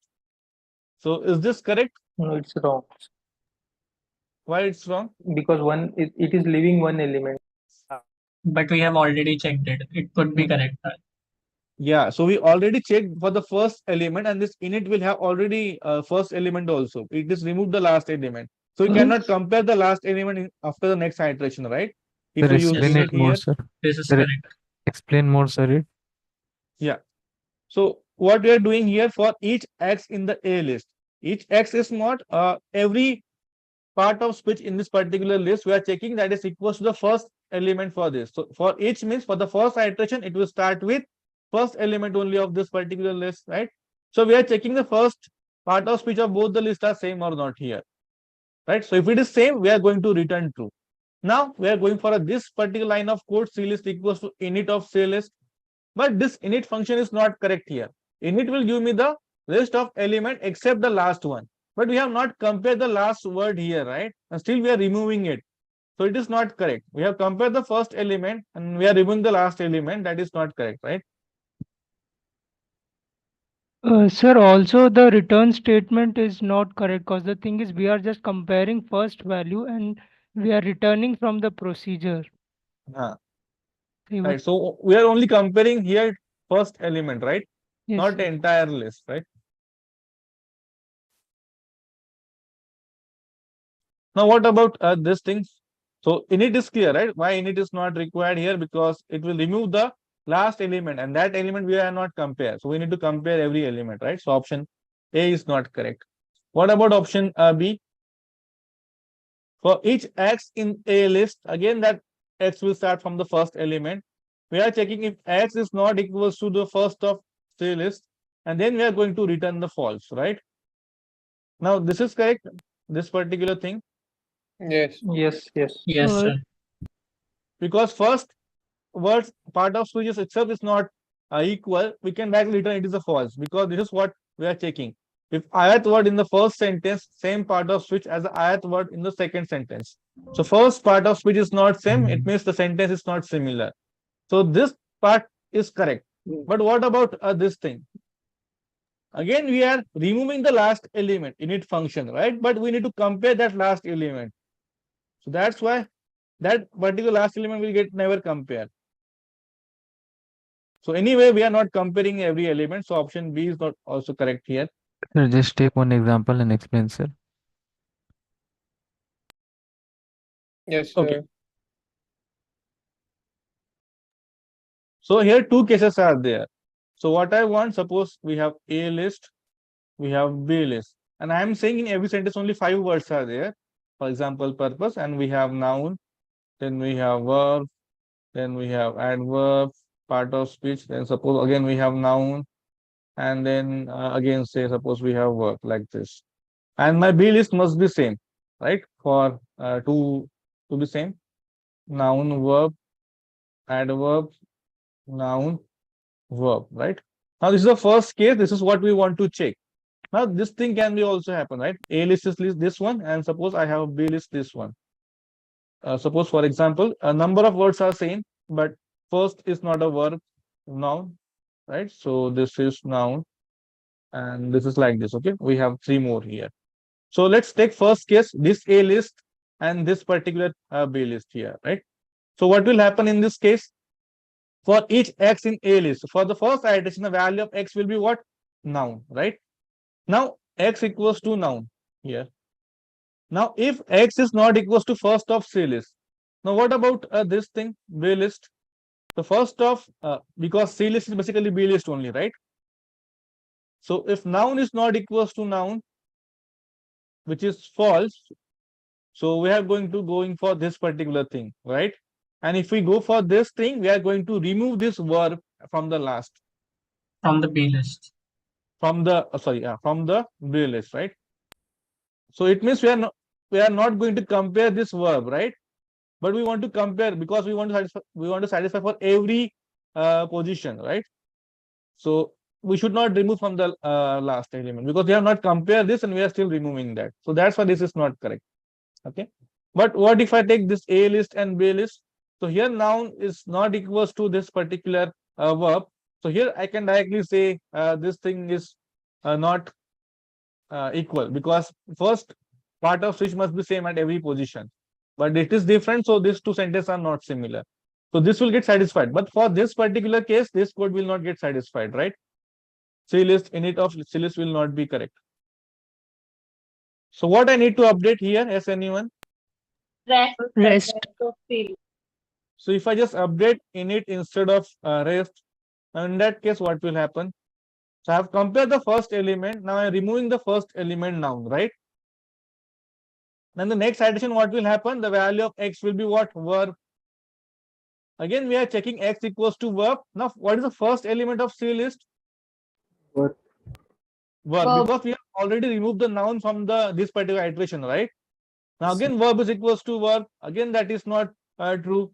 [SPEAKER 1] So is this correct?
[SPEAKER 11] No, it's wrong.
[SPEAKER 1] Why it's wrong?
[SPEAKER 11] Because it is leaving one element.
[SPEAKER 5] But we have already checked it. It could be correct.
[SPEAKER 1] Yeah, so we already checked for the first element, and this init will have already first element also. It is removed the last element. So we cannot compare the last element after the next iteration, right? If
[SPEAKER 10] Sir,
[SPEAKER 1] you use
[SPEAKER 10] explain it more,
[SPEAKER 1] here,
[SPEAKER 10] sir.
[SPEAKER 5] This is
[SPEAKER 10] Sir,
[SPEAKER 5] correct.
[SPEAKER 10] explain more, sir.
[SPEAKER 1] yeah. So what we are doing here for each X in the A list, each X is not every part of speech in this particular list. We are checking that is equals to the first element for this. So for each means for the first iteration, it will start with first element only of this particular list, right? So we are checking the first part of speech of both the lists are same or not here, right? So if it is same, we are going to return true. Now we are going for this particular line of code, C list equals to init of C list, but this init function is not correct here. Init will give me the list of element except the last one, but we have not compared the last word here, right? And still we are removing it. So it is not correct. We have compared the first element and we are removing the last element. That is not correct, right?
[SPEAKER 14] Sir, also the return statement is not correct because the thing is we are just comparing first value and we are returning from the procedure.
[SPEAKER 1] Right. So we are only comparing here first element, right?
[SPEAKER 14] Yes,
[SPEAKER 1] not the entire list, right? Now what about this thing? So init is clear, right? Why init is not required here? Because it will remove the last element, and that element we are not compare. So we need to compare every element, right? So option A is not correct. What about option B? For each X in A list, again that X will start from the first element. We are checking if X is not equals to the first of C list, and then we are going to return the false, right? Now this is correct, this particular thing.
[SPEAKER 2] Yes.
[SPEAKER 11] Yes.
[SPEAKER 5] Yes, sir.
[SPEAKER 1] Because first words part of speech itself is not equal, we can directly return it is a false, because this is what we are checking. If ayat word in the first sentence, same part of speech as the ayat word in the second sentence. So first part of speech is not same, it means the sentence is not similar. So this part is correct. But what about this thing? Again, we are removing the last element init function, right? But we need to compare that last element. So that's why that particular last element will get never compared. So anyway, we are not comparing every element. So option B is not also correct here.
[SPEAKER 10] Sir, just take one example and explain, sir.
[SPEAKER 8] Yes,
[SPEAKER 1] Okay.
[SPEAKER 8] sir.
[SPEAKER 1] So here two cases are there. So what I want, suppose we have A list, we have B list, and I am saying in every sentence only 5 words are there. For example, purpose, and we have noun, then we have verb, then we have adverb, part of speech, then suppose again we have noun, and then again say suppose we have verb like this. And my B list must be same, right? For to be same, noun, verb, adverb, noun, verb, right? Now this is the first case. This is what we want to check. Now this thing can be also happen, right? A list is this one, and suppose I have B list this one. Suppose for example, a number of words are same, but first is not a verb, noun, right? So this is noun, and this is like this. Okay, we have 3 more here. So let's take first case, this A list and this particular B list here, right? So what will happen in this case? For each x in A list, for the first iteration, the value of x will be what? Noun, right? Now x equals to noun here. Now if x is not equals to first of C list, now what about this thing, B list? The first of, because C list is basically B list only, right? So if noun is not equals to noun, which is false, so we are going for this particular thing, right? And if we go for this thing, we are going to remove this verb from the last.
[SPEAKER 5] From the B list.
[SPEAKER 1] From the from the B list, right? So it means we are not going to compare this verb, right? But we want to compare because we want to satisfy for every position, right? So we should not remove from the last element because we have not compared this and we are still removing that. So that's why this is not correct. Okay. But what if I take this A list and B list? So here noun is not equals to this particular verb. So here I can directly say this thing is not equal because first part of switch must be same at every position. But it is different, so these two sentences are not similar. So this will get satisfied. But for this particular case, this code will not get satisfied, right? C list init of C list will not be correct. So what I need to update here, as anyone?
[SPEAKER 9] Rest.
[SPEAKER 1] So if I just update init instead of rest, in that case, what will happen? So I have compared the first element. Now I'm removing the first element noun, right? Then the next iteration, what will happen? The value of x will be what? Verb. Again, we are checking x equals to verb. Now, what is the first element of C list?
[SPEAKER 2] Verb.
[SPEAKER 1] Verb, because we have already removed the noun from this particular iteration, right? Now again, verb is equals to verb. Again, that is not true.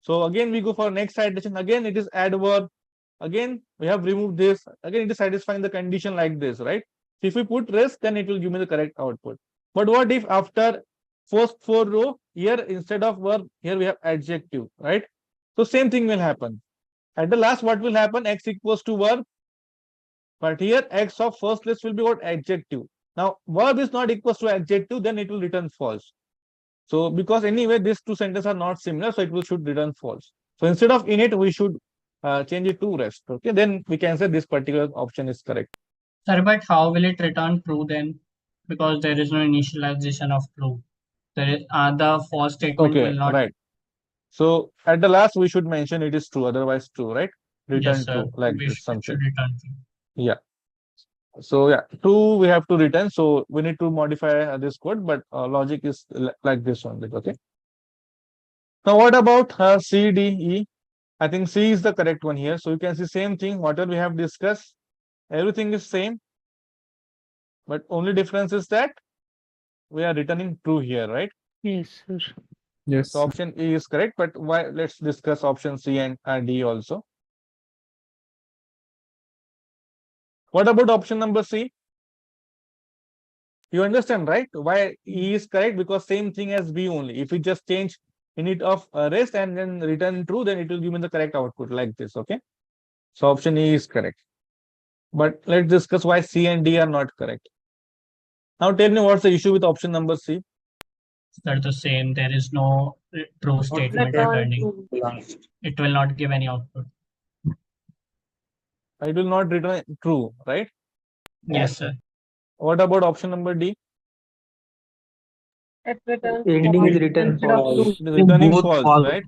[SPEAKER 1] So again, we go for next iteration. Again, it is adverb. Again, we have removed this. Again, it is satisfying the condition like this, right? So if we put rest, then it will give me the correct output. But what if after first 4 row here instead of verb, here we have adjective, right? So same thing will happen. At the last, what will happen? X equals to verb. But here x of first list will be what? Adjective. Now verb is not equals to adjective, then it will return false. So because anyway these two sentences are not similar, so it should return false. So instead of init, we should change it to rest. Okay, then we can say this particular option is correct.
[SPEAKER 5] Sir, but how will it return true then? Because there is no initialization of true. There is the false statement
[SPEAKER 1] Okay,
[SPEAKER 5] will not.
[SPEAKER 1] right. So at the last we should mention it is true, otherwise true, right? Return
[SPEAKER 5] Yes, sir.
[SPEAKER 1] true like
[SPEAKER 5] We
[SPEAKER 1] this
[SPEAKER 5] should
[SPEAKER 1] something.
[SPEAKER 5] return true.
[SPEAKER 1] Yeah. So yeah, true we have to return. So we need to modify this code, but logic is like this one. Okay. Now what about C, D, E? I think C is the correct one here. So you can see same thing. Whatever we have discussed, everything is same. But only difference is that we are returning true here, right?
[SPEAKER 14] Yes, sir.
[SPEAKER 10] Yes.
[SPEAKER 1] So option E is correct. But why? Let's discuss option C and D also. What about option number C? You understand, right? Why E is correct? Because same thing as B only. If we just change init of rest and then return true, then it will give me the correct output like this. Okay. So option E is correct. But let's discuss why C and D are not correct. Now tell me what's the issue with option number C?
[SPEAKER 5] They're the same. There is no true statement returning. It will not give any output.
[SPEAKER 1] It will not return true, right?
[SPEAKER 5] Yes, sir.
[SPEAKER 1] What about option number D?
[SPEAKER 11] Ending is written false.
[SPEAKER 1] It is returning
[SPEAKER 4] Both
[SPEAKER 1] false,
[SPEAKER 4] false.
[SPEAKER 1] right?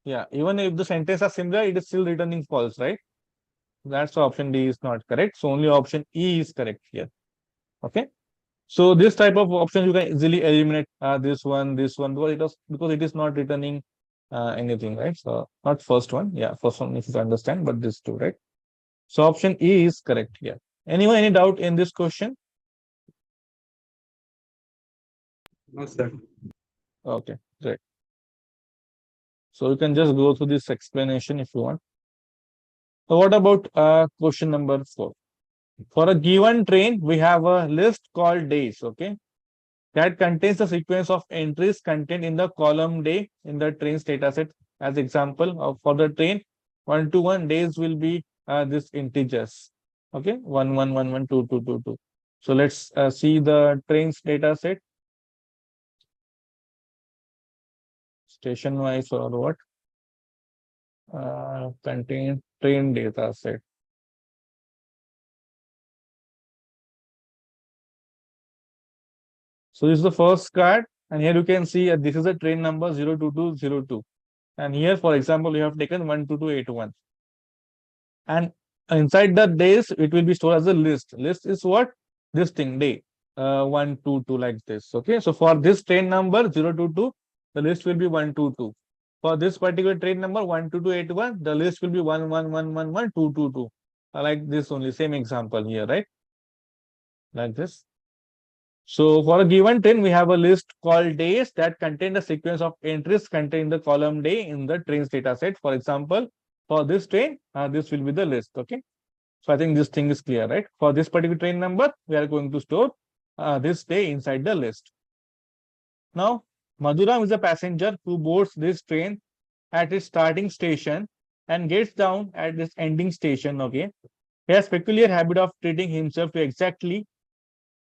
[SPEAKER 1] Yeah, even if the sentence are similar, it is still returning false, right? That's why option D is not correct. So only option E is correct here. Okay. So this type of options you can easily eliminate this one, because it is not returning anything, right? So not first one. Yeah, first one if you understand, but this two, right? So option E is correct here. Anyone, any doubt in this question?
[SPEAKER 4] No, sir.
[SPEAKER 1] Okay, great. So you can just go through this explanation if you want. So what about question number 4? For a given train, we have a list called days, okay? That contains the sequence of entries contained in the column day in the train's dataset. As example, for the train, 1 to 1 days will be this integers, okay? 1, 1, 1, 1, 2, 2, 2, 2. So let's see the train's dataset. Station wise or what? Contain train dataset. So this is the first card, and here you can see this is a train number 02202. And here, for example, you have taken 12281. And inside the days, it will be stored as a list. List is what? This thing, day. 122 like this. Okay. So for this train number 022, the list will be 122. For this particular train number 12281, the list will be 11111 Like this only, same example here, right? Like this. So for a given train, we have a list called days that contain a sequence of entries contained in the column day in the train's data set. For example, for this train, this will be the list. Okay. So I think this thing is clear, right? For this particular train number, we are going to store this day inside the list. Now, Madhuram is a passenger who boards this train at its starting station and gets down at its ending station. Okay. He has peculiar habit of treating himself to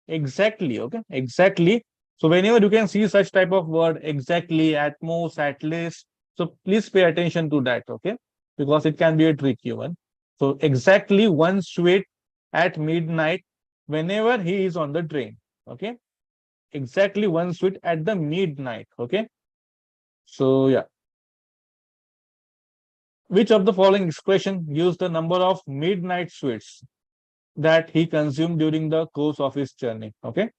[SPEAKER 1] exactly, okay, exactly. So whenever you can see such type of word, exactly, at most, at least, so please pay attention to that, okay, because it can be a tricky one. So exactly 1 sweet at midnight whenever he is on the train, okay, exactly 1 sweet at the midnight, okay. So yeah, which of the following expression gives the number of midnight sweets that he consumed during the course of his journey? Okay.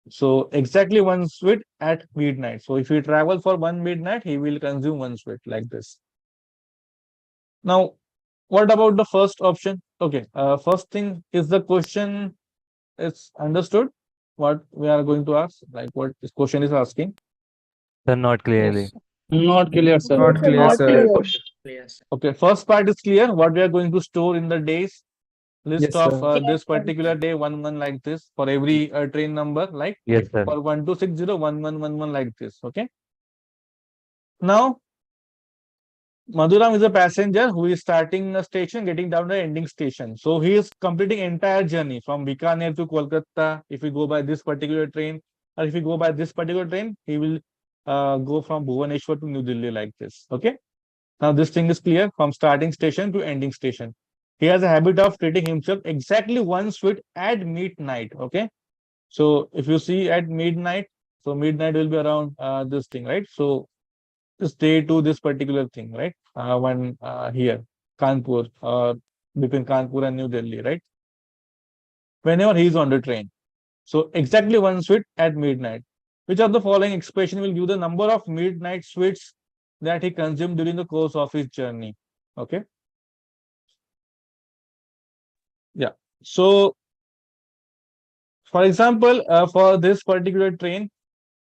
[SPEAKER 1] So exactly 1 sweet at midnight. So if he travel for 1 midnight, he will consume 1 sweet like this. Now, what about the first option? Okay, first thing is the question is understood. What we are going to ask, like what this question is asking.
[SPEAKER 6] Sir, not clearly.
[SPEAKER 2] Not clear, sir.
[SPEAKER 10] Not clear, sir.
[SPEAKER 1] Okay, first part is clear. What we are going to store in the days list
[SPEAKER 10] Yes,
[SPEAKER 1] of
[SPEAKER 10] sir.
[SPEAKER 1] this particular day, 1 like this for every train number, like
[SPEAKER 6] Yes, sir.
[SPEAKER 1] for 1260 1111 like this. Okay. Now, Madhuram is a passenger who is starting a station, getting down the ending station. So he is completing entire journey from Bikaner to Kolkata. If we go by this particular train, or if we go by this particular train, he will go from Bhubaneswar to New Delhi like this. Okay. Now this thing is clear from starting station to ending station. He has a habit of treating himself exactly 1 sweet at midnight. Okay. So if you see at midnight, so midnight will be around this thing, right? So stay to this particular thing, right? One here, Kanpur, between Kanpur and New Delhi, right? Whenever he is on the train. So exactly 1 sweet at midnight. Which of the following expression will give the number of midnight sweets that he consumed during the course of his journey? Okay. Yeah. So, for example, for this particular train,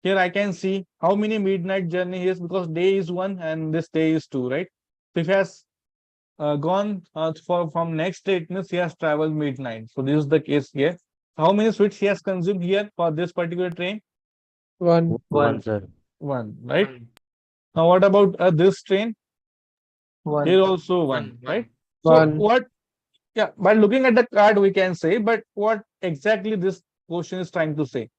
[SPEAKER 1] here I can see how many midnight journey is, because day is 1 and this day is 2, right? So if he has gone from next day, it means he has traveled midnight. So this is the case here. How many sweets he has consumed here for this particular train?
[SPEAKER 8] One.
[SPEAKER 6] One, sir.
[SPEAKER 1] 1, right? Now what about this train?
[SPEAKER 11] One.
[SPEAKER 1] Here also 1, right? So
[SPEAKER 8] One.
[SPEAKER 1] what Yeah, by looking at the card, we can say, but what exactly this question is trying to say?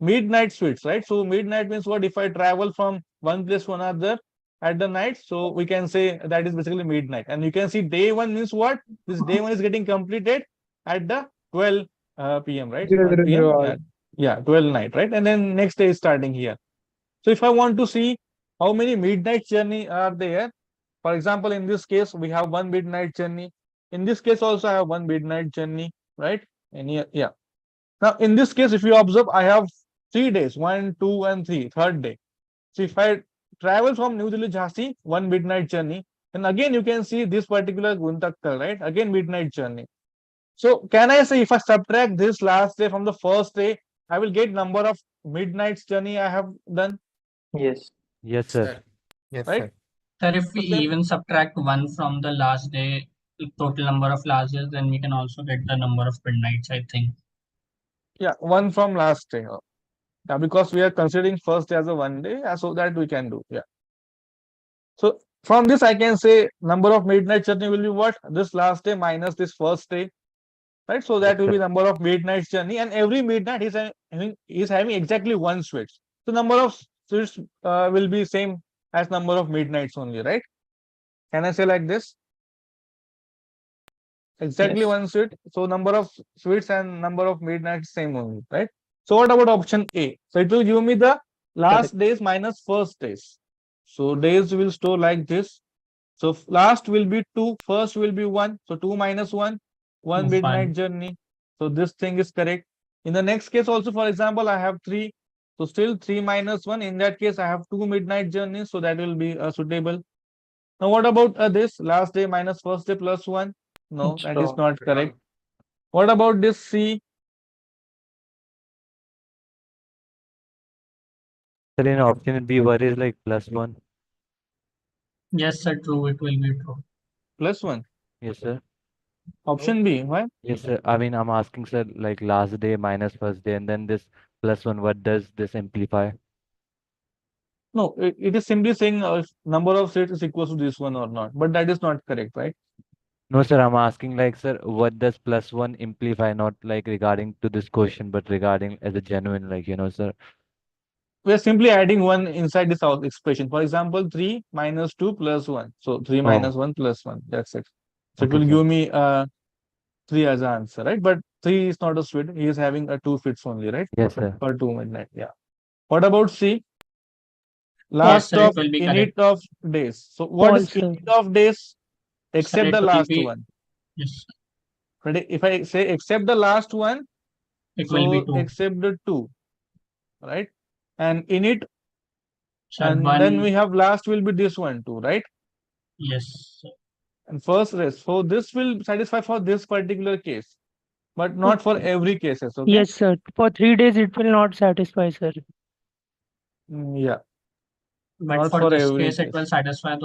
[SPEAKER 1] Midnight suites, right? So midnight means what? If I travel from one place to another at the night, so we can say that is basically midnight. And you can see day one means what? This day one is getting completed at the 12 p.m., right? 12 p.m.
[SPEAKER 8] hours.
[SPEAKER 1] Yeah, 12 night, right? And then next day is starting here. So if I want to see how many midnight journey are there, for example, in this case, we have one midnight journey. In this case, also I have one midnight journey, right? And here, yeah. Now, in this case, if you observe, I have 3 days, 1, 2, and 3, third day. So if I travel from New Delhi Jhansi, one midnight journey, and again you can see this particular Guntakkal, right? Again midnight journey. So can I say if I subtract this last day from the first day, I will get number of midnights journey I have done,
[SPEAKER 11] Yes.
[SPEAKER 6] Yes, sir.
[SPEAKER 10] Yes,
[SPEAKER 1] right?
[SPEAKER 10] sir.
[SPEAKER 5] Sir, if we
[SPEAKER 1] So same,
[SPEAKER 5] even subtract one from the last day, total number of last days, then we can also get the number of midnights, I think.
[SPEAKER 1] yeah, one from last day. Yeah, because we are considering first day as a one day, so that we can do. Yeah. So from this, I can say number of midnight journey will be what? This last day minus this first day, right? So that
[SPEAKER 6] Yes,
[SPEAKER 1] will be
[SPEAKER 6] sir.
[SPEAKER 1] number of midnight journey, and every midnight is having exactly one switch. So number of switch will be same as number of midnights only, right? Can I say like this? Exactly
[SPEAKER 11] Yes.
[SPEAKER 1] one switch. So number of switches and number of midnights same only, right? So what about option A? So it will give me the
[SPEAKER 11] Correct.
[SPEAKER 1] last days minus first days. So days will store like this. So last will be 2, first will be 1. So 2 minus 1, 1 midnight
[SPEAKER 5] Fine.
[SPEAKER 1] journey. So this thing is correct. In the next case also, for example, I have 3. So still 3 minus 1. In that case, I have 2 midnight journeys. So that will be suitable. Now what about this last day minus first day plus 1? No,
[SPEAKER 11] It's
[SPEAKER 1] that is
[SPEAKER 11] wrong.
[SPEAKER 1] not correct. What about this C?
[SPEAKER 6] Sir, in option B, what is like +1?
[SPEAKER 5] Yes, sir, true. It will be true.
[SPEAKER 1] Plus 1.
[SPEAKER 6] Yes, sir.
[SPEAKER 1] Option B. Why?
[SPEAKER 6] Yes, sir. I mean, I'm asking, sir, like last day minus first day, and then this +1. What does this imply?
[SPEAKER 1] No, it is simply saying number of states is equal to this one or not. But that is not correct, right?
[SPEAKER 6] No, sir. I'm asking, like, sir, what does +1 imply? Not like regarding to this question, but regarding as a genuine, like, sir.
[SPEAKER 1] We are simply adding 1 inside this expression. For example, 3 minus 2 plus 1. So 3 minus
[SPEAKER 6] Oh,
[SPEAKER 1] 1 plus 1. That's it. So it
[SPEAKER 6] okay,
[SPEAKER 1] will
[SPEAKER 6] sir.
[SPEAKER 1] give me 3 as an answer, right? But 3 is not a suite. He is having a 2 fits only, right?
[SPEAKER 6] Yes, sir.
[SPEAKER 1] For 2 midnight. Yeah. What about C?
[SPEAKER 5] Yes,
[SPEAKER 1] Last
[SPEAKER 5] sir, it
[SPEAKER 1] of
[SPEAKER 5] will be correct.
[SPEAKER 1] init of days. So what is
[SPEAKER 14] False, sir.
[SPEAKER 1] init of days?
[SPEAKER 5] Sir,
[SPEAKER 1] Except
[SPEAKER 5] it
[SPEAKER 1] the
[SPEAKER 5] will
[SPEAKER 1] last
[SPEAKER 5] be,
[SPEAKER 1] one.
[SPEAKER 5] yes,
[SPEAKER 1] Right? If I say except the last one,
[SPEAKER 5] it will be
[SPEAKER 1] so
[SPEAKER 5] 2.
[SPEAKER 1] except the 2, right? And init,
[SPEAKER 5] Sir,
[SPEAKER 1] and then
[SPEAKER 5] 1,
[SPEAKER 1] we have last will be this one too, right?
[SPEAKER 5] yes, sir.
[SPEAKER 1] And first rest. So this will satisfy for this particular case, but not for every cases. Okay.
[SPEAKER 14] Yes, sir. For 3 days, it will not satisfy, sir.
[SPEAKER 1] Yeah,
[SPEAKER 5] But
[SPEAKER 1] not
[SPEAKER 5] for
[SPEAKER 1] for
[SPEAKER 5] this
[SPEAKER 1] every
[SPEAKER 5] case, it will
[SPEAKER 1] case.
[SPEAKER 5] satisfy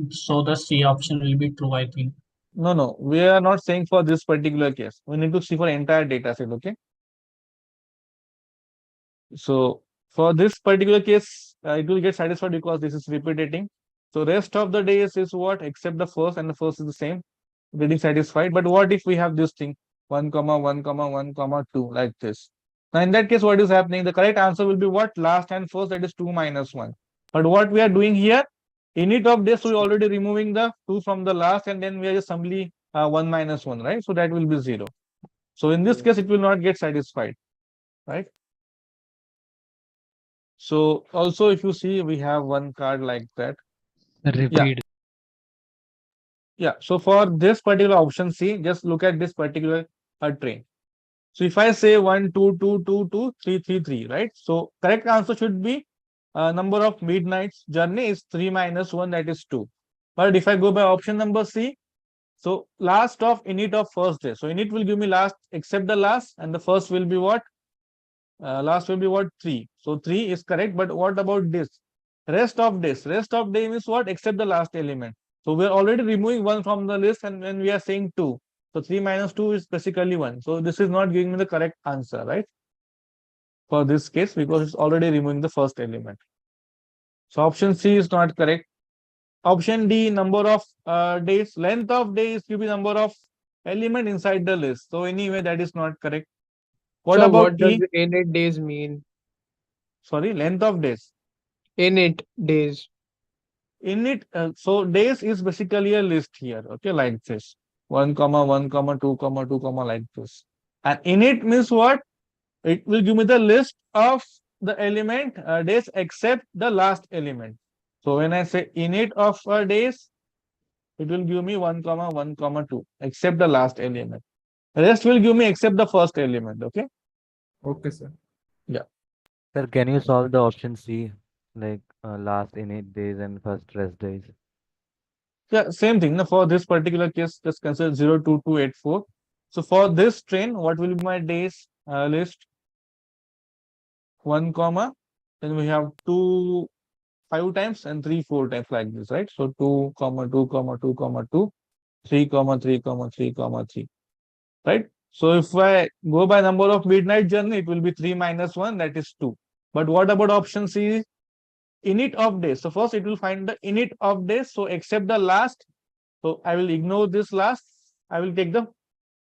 [SPEAKER 5] so the C option will be true, I think.
[SPEAKER 1] No, no, we are not saying for this particular case. We need to see for entire data set. Okay. So for this particular case, it will get satisfied because this is repeating. So rest of the days is what? Except the first, and the first is the same, getting satisfied. But what if we have this thing 1 comma 1 comma 1 comma 2 like this? Now in that case, what is happening? The correct answer will be what? Last and first, that is 2 minus 1. But what we are doing here, init of this, we already removing the 2 from the last, and then we are just simply 1 minus 1, right? So that will be 0. So in this case, it will not get satisfied, right? So also, if you see, we have one card like that.
[SPEAKER 13] Repeat.
[SPEAKER 1] Yeah. So for this particular option C, just look at this particular train. So if I say 1, 2, 2, 2, 2, 3, 3, 3, right? So correct answer should be number of midnights journey is 3 minus 1, that is 2. But if I go by option number C, so last of init of first day. So init will give me last except the last, and the first will be what? Last will be what? 3. So 3 is correct. But what about this? Rest of this. Rest of day is what? Except the last element. So we are already removing 1 from the list, and when we are saying 2. So 3 minus 2 is basically 1. So this is not giving me the correct answer, right? For this case, because it's already removing the first element. So option C is not correct. Option D, number of days. Length of days will be number of element inside the list. So anyway, that is not correct. What
[SPEAKER 8] So
[SPEAKER 1] about
[SPEAKER 8] what does
[SPEAKER 1] E?
[SPEAKER 8] init days mean?
[SPEAKER 1] Sorry, length of days.
[SPEAKER 8] Init days.
[SPEAKER 1] Init, so days is basically a list here, okay, like this. 1, comma 1, comma 2, comma 2, comma like this. And init means what? It will give me the list of the element days except the last element. So when I say init of days, it will give me 1, comma 1, comma 2, except the last element. Rest will give me except the first element, okay?
[SPEAKER 10] Okay, sir.
[SPEAKER 1] Yeah.
[SPEAKER 6] Sir, can you solve the option C, like last init days and first rest days?
[SPEAKER 1] Yeah, same thing. Now, for this particular case, just consider 02284. So for this train, what will be my days list? 1, comma, then we have 2 5 times and 3 4 times like this, right? So 2, comma 2, comma 2, comma 2, 3, comma 3, comma 3, comma 3, right? So if I go by number of midnight journey, it will be 3 minus 1, that is 2. But what about option C? Init of days. So first it will find the init of days. So except the last, so I will ignore this last. I will take the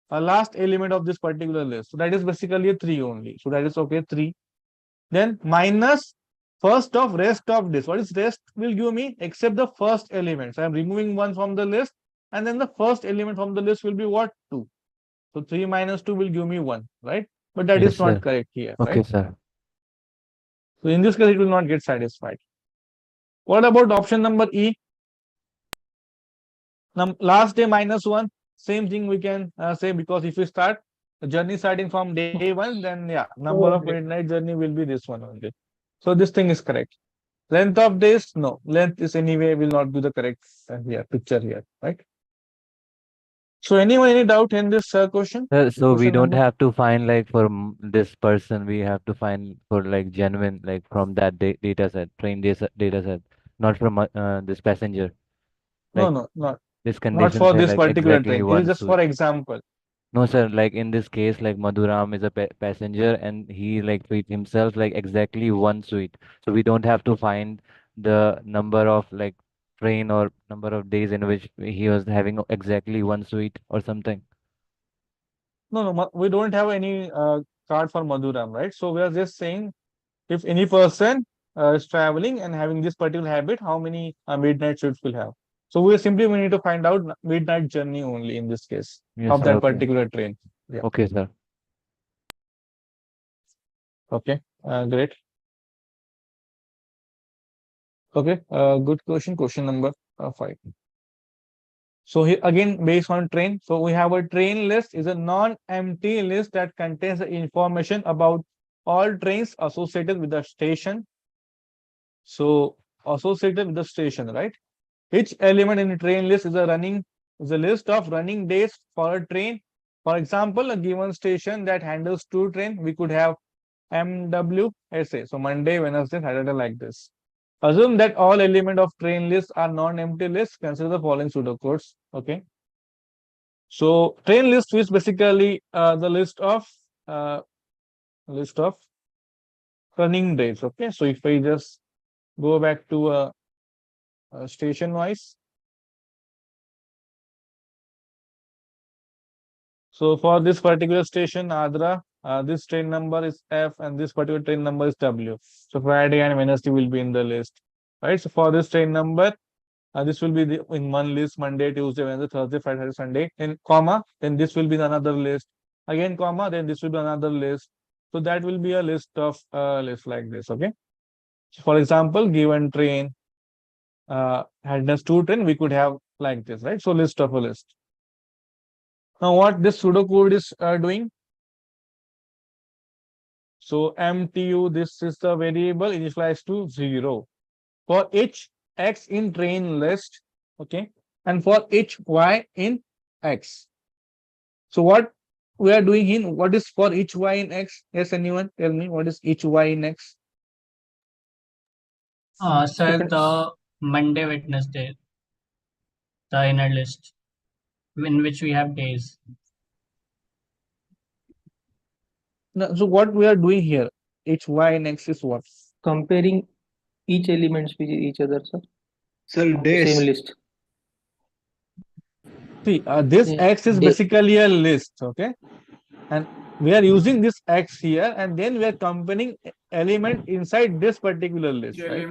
[SPEAKER 1] last element of this particular list. So that is basically a 3 only. So that is okay, 3. Then minus first of rest of this. What is rest will give me except the first element. So I am removing 1 from the list, and then the first element from the list will be what? 2. So 3 minus 2 will give me 1, right? But that
[SPEAKER 6] Yes,
[SPEAKER 1] is not
[SPEAKER 6] sir.
[SPEAKER 1] correct here,
[SPEAKER 6] Okay,
[SPEAKER 1] right?
[SPEAKER 6] sir.
[SPEAKER 1] So in this case, it will not get satisfied. What about option number E? Last day minus 1. Same thing we can say, because if we start the journey starting from day 1, then yeah, number of midnight journey will be this one only. So this thing is correct. Length of days, no. Length is anyway will not be the correct here picture here, right? So anyone, any doubt in this question?
[SPEAKER 6] Sir, so we
[SPEAKER 1] Question
[SPEAKER 6] don't
[SPEAKER 1] number?
[SPEAKER 6] have to find like for this person, we have to find for like genuine, like from that data set, data set, not from this passenger.
[SPEAKER 1] No,
[SPEAKER 6] Like
[SPEAKER 1] no,
[SPEAKER 6] this
[SPEAKER 1] not
[SPEAKER 6] condition
[SPEAKER 1] for
[SPEAKER 6] say
[SPEAKER 1] this
[SPEAKER 6] like
[SPEAKER 1] particular
[SPEAKER 6] exactly
[SPEAKER 1] train. It is
[SPEAKER 6] one
[SPEAKER 1] just
[SPEAKER 6] suit.
[SPEAKER 1] for example.
[SPEAKER 6] No, sir, like in this case, like Madhuram is a passenger and he like treat himself like exactly one suite. So we don't have to find the number of like train or number of days in which he was having exactly one suite or something.
[SPEAKER 1] No, no, we don't have any card for Madhuram, right? So we are just saying if any person is traveling and having this particular habit, how many midnight shifts will have. So we need to find out midnight journey only in this case
[SPEAKER 6] Yes,
[SPEAKER 1] of
[SPEAKER 6] sir.
[SPEAKER 1] that
[SPEAKER 6] Okay.
[SPEAKER 1] particular train. Yeah.
[SPEAKER 6] Okay, sir.
[SPEAKER 1] Okay. Great. Okay. Good question. Question number 5. So here again, based on train. So we have a train list is a non-empty list that contains the information about all trains associated with the station. So associated with the station, right? Each element in the train list is a list of running days for a train. For example, a given station that handles 2 trains, we could have MWSA. So Monday, Wednesday, Saturday, like this. Assume that all element of train lists are non-empty lists. Consider the following pseudocodes. Okay. So train list is basically the list of running days. Okay. So if I just go back to station wise. So for this particular station, Adra, this train number is F and this particular train number is W. So Friday and Wednesday will be in the list, right? So for this train number, this will be in one list: Monday, Tuesday, Wednesday, Thursday, Friday, Saturday, Sunday. In comma, then this will be another list. Again, comma, then this will be another list. So that will be a list of list like this. Okay. So for example, given train has 2 train, we could have like this, right? So list of a list. Now what this pseudocode is doing? So MTU, this is the variable initialized to 0 for each X in train list, okay, and for each Y in X. So what we are doing in, what is for each Y in X? Yes, anyone tell me what is each Y in X?
[SPEAKER 5] Sir, the Monday, Wednesday, the inner list in which we have days.
[SPEAKER 1] No, so what we are doing here, each Y in X is what?
[SPEAKER 11] Comparing each elements with each other, sir.
[SPEAKER 4] Sir,
[SPEAKER 11] Of the
[SPEAKER 4] days.
[SPEAKER 11] same list.
[SPEAKER 1] See, this X is basically a list, okay? And we are using this X here, and then we are comparing element inside this particular list, right?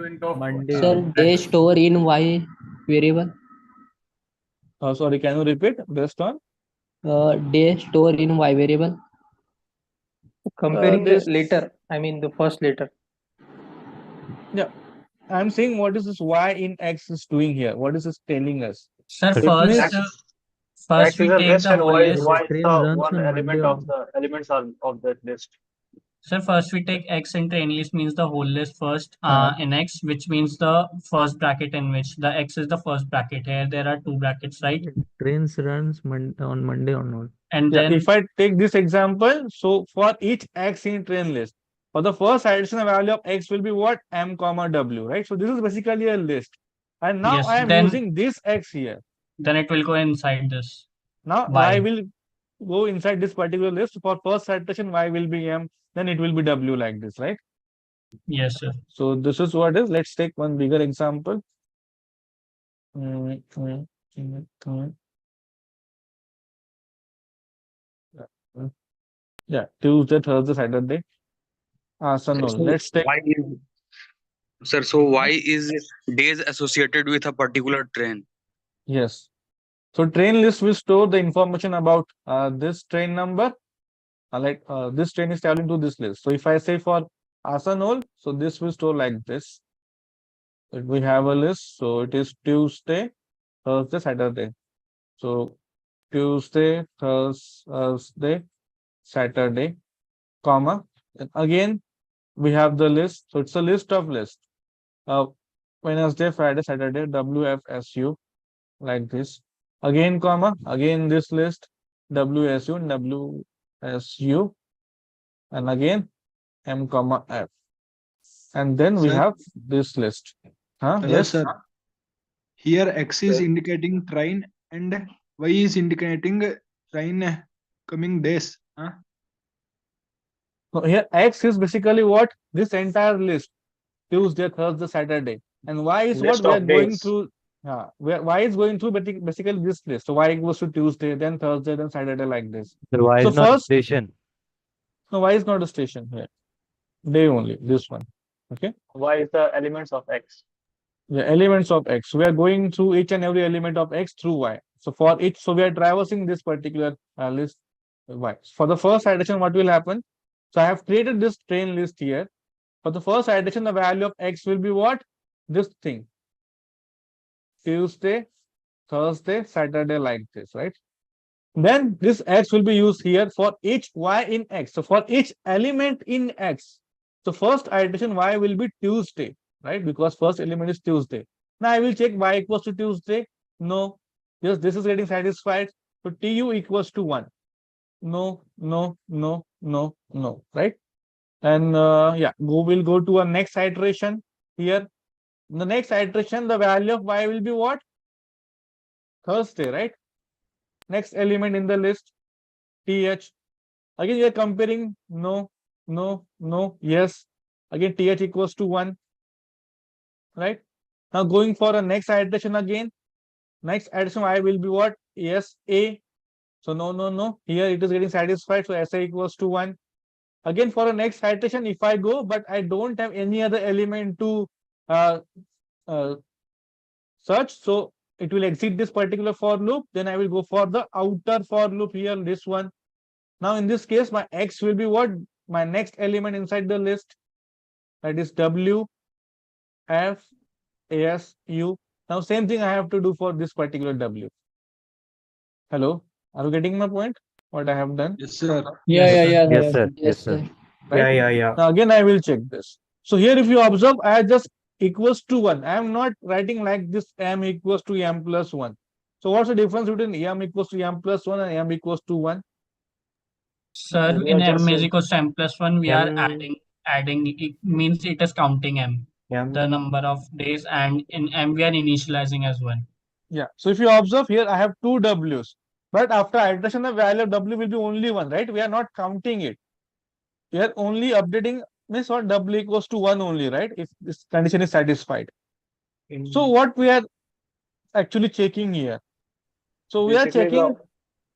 [SPEAKER 15] Sir, they store in Y variable.
[SPEAKER 1] Sorry, can you repeat? Based on?
[SPEAKER 15] They store in Y variable.
[SPEAKER 11] Comparing the
[SPEAKER 1] this
[SPEAKER 11] letter, I mean the first letter.
[SPEAKER 1] Yeah, I'm saying what is this Y in X is doing here? What is this telling us?
[SPEAKER 5] Sir,
[SPEAKER 1] It
[SPEAKER 5] first,
[SPEAKER 1] means
[SPEAKER 5] first
[SPEAKER 12] X
[SPEAKER 5] we
[SPEAKER 12] is a
[SPEAKER 5] take
[SPEAKER 12] list
[SPEAKER 5] the
[SPEAKER 12] and
[SPEAKER 5] whole
[SPEAKER 12] Y,
[SPEAKER 5] list.
[SPEAKER 12] Y is the one element of the elements are of that list.
[SPEAKER 5] Sir, first we take X in train list means the whole list first
[SPEAKER 1] Uh-huh.
[SPEAKER 5] in X, which means the first bracket in which the X is the first bracket. Here there are two brackets, right?
[SPEAKER 10] Trains runs on Monday or not?
[SPEAKER 5] And
[SPEAKER 1] yeah,
[SPEAKER 5] then
[SPEAKER 1] if I take this example, so for each X in train list, for the first additional value of X will be what? M comma W, right? So this is basically a list. And now
[SPEAKER 5] yes,
[SPEAKER 1] I am
[SPEAKER 5] then
[SPEAKER 1] using this X here.
[SPEAKER 5] it will go inside this.
[SPEAKER 1] Now
[SPEAKER 5] Y.
[SPEAKER 1] Y will go inside this particular list. For first iteration, Y will be M, then it will be W like this, right?
[SPEAKER 5] Yes, sir.
[SPEAKER 1] So this is what is. Let's take one bigger example. Yeah, Tuesday, Thursday, Saturday. So no,
[SPEAKER 16] So
[SPEAKER 1] let's take.
[SPEAKER 16] why is sir? So why is days associated with a particular train?
[SPEAKER 1] Yes. So train list will store the information about this train number. This train is traveling to this list. So if I say for Asanol, so this will store like this. We have a list. So it is Tuesday, Thursday, Saturday. So Tuesday, Thursday, Saturday, comma. And again, we have the list. So it's a list of lists. Wednesday, Friday, Saturday, WFSU, like this. Again, comma, again this list, WSU, WSU, and again M comma F. And then we
[SPEAKER 17] Sir?
[SPEAKER 1] have this list.
[SPEAKER 17] Hello,
[SPEAKER 1] Yes.
[SPEAKER 17] sir. Here X is indicating train and Y is indicating train coming days. Huh?
[SPEAKER 1] So here X is basically what? This entire list. Tuesday, Thursday, Saturday. And Y is
[SPEAKER 12] List
[SPEAKER 1] what we are
[SPEAKER 12] of
[SPEAKER 1] going
[SPEAKER 12] days.
[SPEAKER 1] through. Y is going through basically this list. So Y equals to Tuesday, then Thursday, then Saturday, like this.
[SPEAKER 6] So why
[SPEAKER 1] So
[SPEAKER 6] is not a
[SPEAKER 1] first,
[SPEAKER 6] station?
[SPEAKER 1] no, Y is not a station here. Day only, this one. Okay.
[SPEAKER 12] Y is the elements of X.
[SPEAKER 1] The elements of X. We are going through each and every element of X through Y. So for each, so we are traversing this particular list Y. For the first iteration, what will happen? So I have created this train list here. For the first iteration, the value of X will be what? This thing. Tuesday, Thursday, Saturday, like this, right? Then this X will be used here for each Y in X. So for each element in X, so first iteration Y will be Tuesday, right? Because first element is Tuesday. Now I will check Y equals to Tuesday. No. Yes, this is getting satisfied. So TU equals to 1. No, no, no, no, no, right? And yeah, we'll go to a next iteration here. In the next iteration, the value of Y will be what? Thursday, right? Next element in the list, TH. Again, you are comparing. No, no, no, yes. Again, TH equals to 1. Right? Now going for a next iteration again. Next iteration Y will be what? Yes, A. So no, no, no. Here it is getting satisfied. So SA equals to 1. Again, for a next iteration, if I go, but I don't have any other element to search, so it will exit this particular for loop. Then I will go for the outer for loop here, this one. Now in this case, my X will be what? My next element inside the list. That is W, F, S, U. Now same thing I have to do for this particular W. Hello, are you getting my point? What I have done?
[SPEAKER 17] Yes, sir.
[SPEAKER 6] Yes, sir. Yes, sir.
[SPEAKER 1] Right? Now again, I will check this. So here, if you observe, I just equals to 1. I am not writing like this M equals to M plus 1. So what's the difference between M equals to M plus 1 and M equals to 1?
[SPEAKER 5] Sir,
[SPEAKER 12] We
[SPEAKER 5] in
[SPEAKER 12] are just
[SPEAKER 5] M is
[SPEAKER 12] saying
[SPEAKER 5] equals to M plus 1, we are
[SPEAKER 6] M,
[SPEAKER 5] adding, it means it is counting M, the number of days, and in M we are initializing as 1.
[SPEAKER 1] Yeah. So if you observe here, I have two W's. But after iteration, the value of W will be only 1, right? We are not counting it. We are only updating, means what? W equals to 1 only, right? If this condition is satisfied. So what we are actually checking here? So we are
[SPEAKER 12] Basically,
[SPEAKER 1] checking.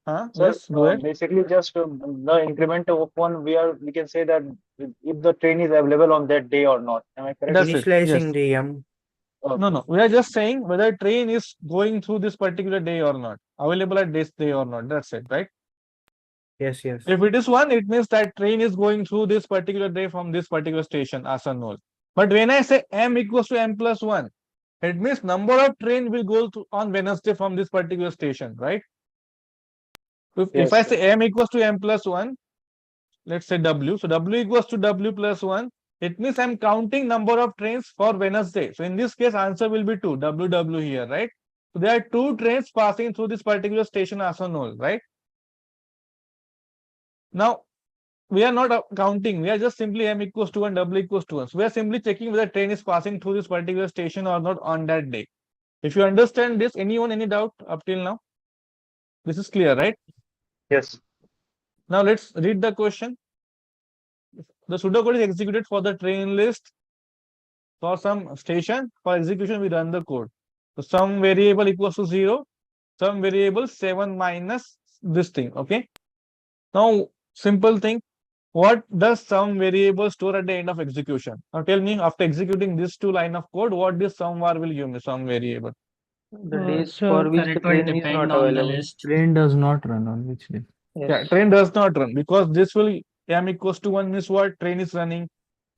[SPEAKER 12] sir,
[SPEAKER 1] Yes, go ahead.
[SPEAKER 12] basically just the increment of one, we can say that if the train is available on that day or not. Am I correct?
[SPEAKER 1] That's it. Yes.
[SPEAKER 18] Initializing the M.
[SPEAKER 1] No, no. We are just saying whether train is going through this particular day or not, available at this day or not. That's it, right?
[SPEAKER 18] Yes, yes.
[SPEAKER 1] If it is one, it means that train is going through this particular day from this particular station, as a null. But when I say M equals to M plus 1, it means number of train will go to on Wednesday from this particular station, right? If I say M equals to M plus 1, let's say W. So W equals to W plus 1. It means I'm counting number of trains for Wednesday. So in this case, answer will be 2, WW here, right? So there are 2 trains passing through this particular station as a null, right? Now, we are not counting. We are just simply M equals to 1, W equals to 1. So we are simply checking whether train is passing through this particular station or not on that day. If you understand this, anyone, any doubt up till now? This is clear, right?
[SPEAKER 12] Yes.
[SPEAKER 1] Now let's read the question. The pseudocode is executed for the train list for some station. For execution, we run the code. So some variable equals to 0, some variable 7 minus this thing. Okay. Now, simple thing. What does some variable store at the end of execution? Now tell me, after executing this 2 line of code, what this some var will give me, some variable?
[SPEAKER 11] The days
[SPEAKER 14] So
[SPEAKER 11] for which
[SPEAKER 5] Sir,
[SPEAKER 11] the
[SPEAKER 5] it will
[SPEAKER 11] train is
[SPEAKER 5] depend
[SPEAKER 11] not
[SPEAKER 5] on the
[SPEAKER 11] available.
[SPEAKER 5] list.
[SPEAKER 10] Train does not run on which day?
[SPEAKER 1] Yeah,
[SPEAKER 11] Yes.
[SPEAKER 1] train does not run because this will M equals to 1 means what? Train is running.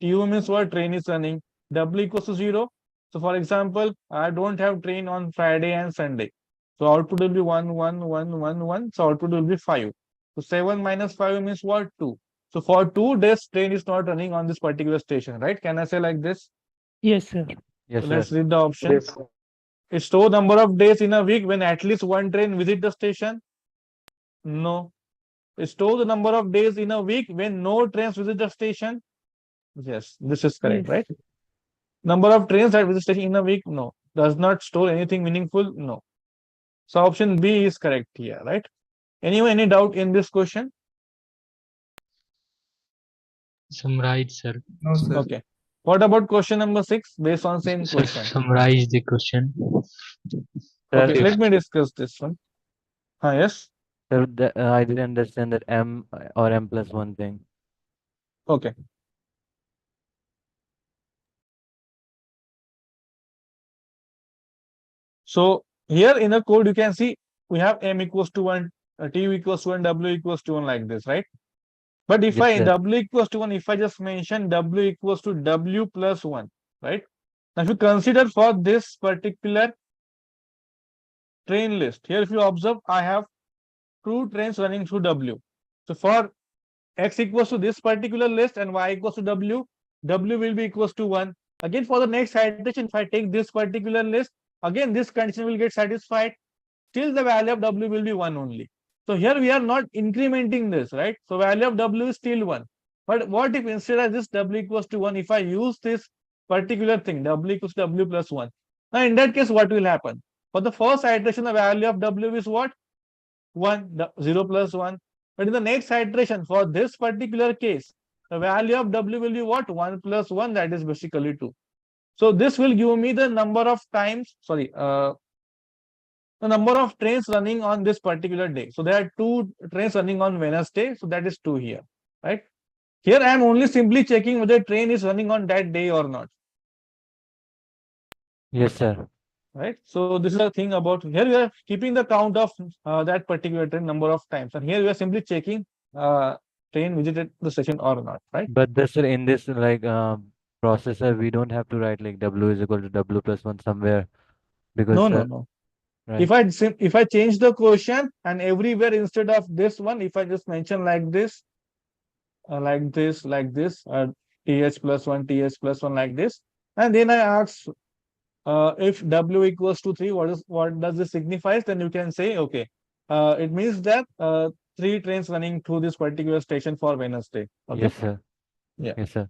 [SPEAKER 1] TU means what? Train is running. W equals to 0. So for example, I don't have train on Friday and Sunday. So output will be 1, 1, 1, 1, 1. So output will be 5. So 7 minus 5 means what? 2. So for 2 days, train is not running on this particular station, right? Can I say like this?
[SPEAKER 14] yes, sir.
[SPEAKER 6] Yes,
[SPEAKER 1] So
[SPEAKER 6] sir.
[SPEAKER 1] let's read the option.
[SPEAKER 12] Yes.
[SPEAKER 1] It store number of days in a week when at least one train visit the station? No. It store the number of days in a week when no trains visit the station? Yes, this is correct,
[SPEAKER 14] Yes.
[SPEAKER 1] right? Number of trains that visit station in a week? No. Does not store anything meaningful? No. So option B is correct here, right? Anyone, any doubt in this question?
[SPEAKER 13] Summarize, sir.
[SPEAKER 2] No, sir.
[SPEAKER 1] Okay. What about question number 6 based on same
[SPEAKER 13] Sir,
[SPEAKER 1] question?
[SPEAKER 13] summarize the question.
[SPEAKER 6] Sir,
[SPEAKER 1] Okay,
[SPEAKER 6] if
[SPEAKER 1] let me discuss this one. Yes.
[SPEAKER 6] sir, I didn't understand that M or M plus 1 thing.
[SPEAKER 1] Okay. So here in the code, you can see we have M equals to 1, T equals to 1, W equals to 1 like this, right? But if
[SPEAKER 6] Yes,
[SPEAKER 1] I
[SPEAKER 6] sir.
[SPEAKER 1] W equals to 1, if I just mention W equals to W plus 1, right? Now, if you consider for this particular train list, here if you observe, I have 2 trains running through W. So for X equals to this particular list and Y equals to W, W will be equals to 1. Again, for the next iteration, if I take this particular list, again, this condition will get satisfied. Still the value of W will be 1 only. So here we are not incrementing this, right? So value of W is still 1. But what if instead of this W equals to 1, if I use this particular thing, W equals to W plus 1. Now in that case, what will happen? For the first iteration, the value of W is what? 1, 0 plus 1. But in the next iteration, for this particular case, the value of W will be what? 1 plus 1, that is basically 2. So this will give me the number of times, the number of trains running on this particular day. So there are 2 trains running on Wednesday. So that is 2 here, right? Here I am only simply checking whether train is running on that day or not.
[SPEAKER 6] Yes, sir.
[SPEAKER 1] Right. So this is the thing about here we are keeping the count of that particular train number of times. And here we are simply checking train visited the station or not, right?
[SPEAKER 6] But this, sir, in this like processor, we don't have to write like W is equal to W plus 1 somewhere because
[SPEAKER 1] No.
[SPEAKER 6] right.
[SPEAKER 1] If I change the question and everywhere instead of this one, if I just mention like this, TH plus 1, TH plus 1 like this, and then I ask if W equals to 3, what does this signifies? Then you can say, okay, it means that 3 trains running through this particular station for Wednesday. Okay.
[SPEAKER 6] Yes, sir.
[SPEAKER 1] Yeah.
[SPEAKER 6] Yes, sir.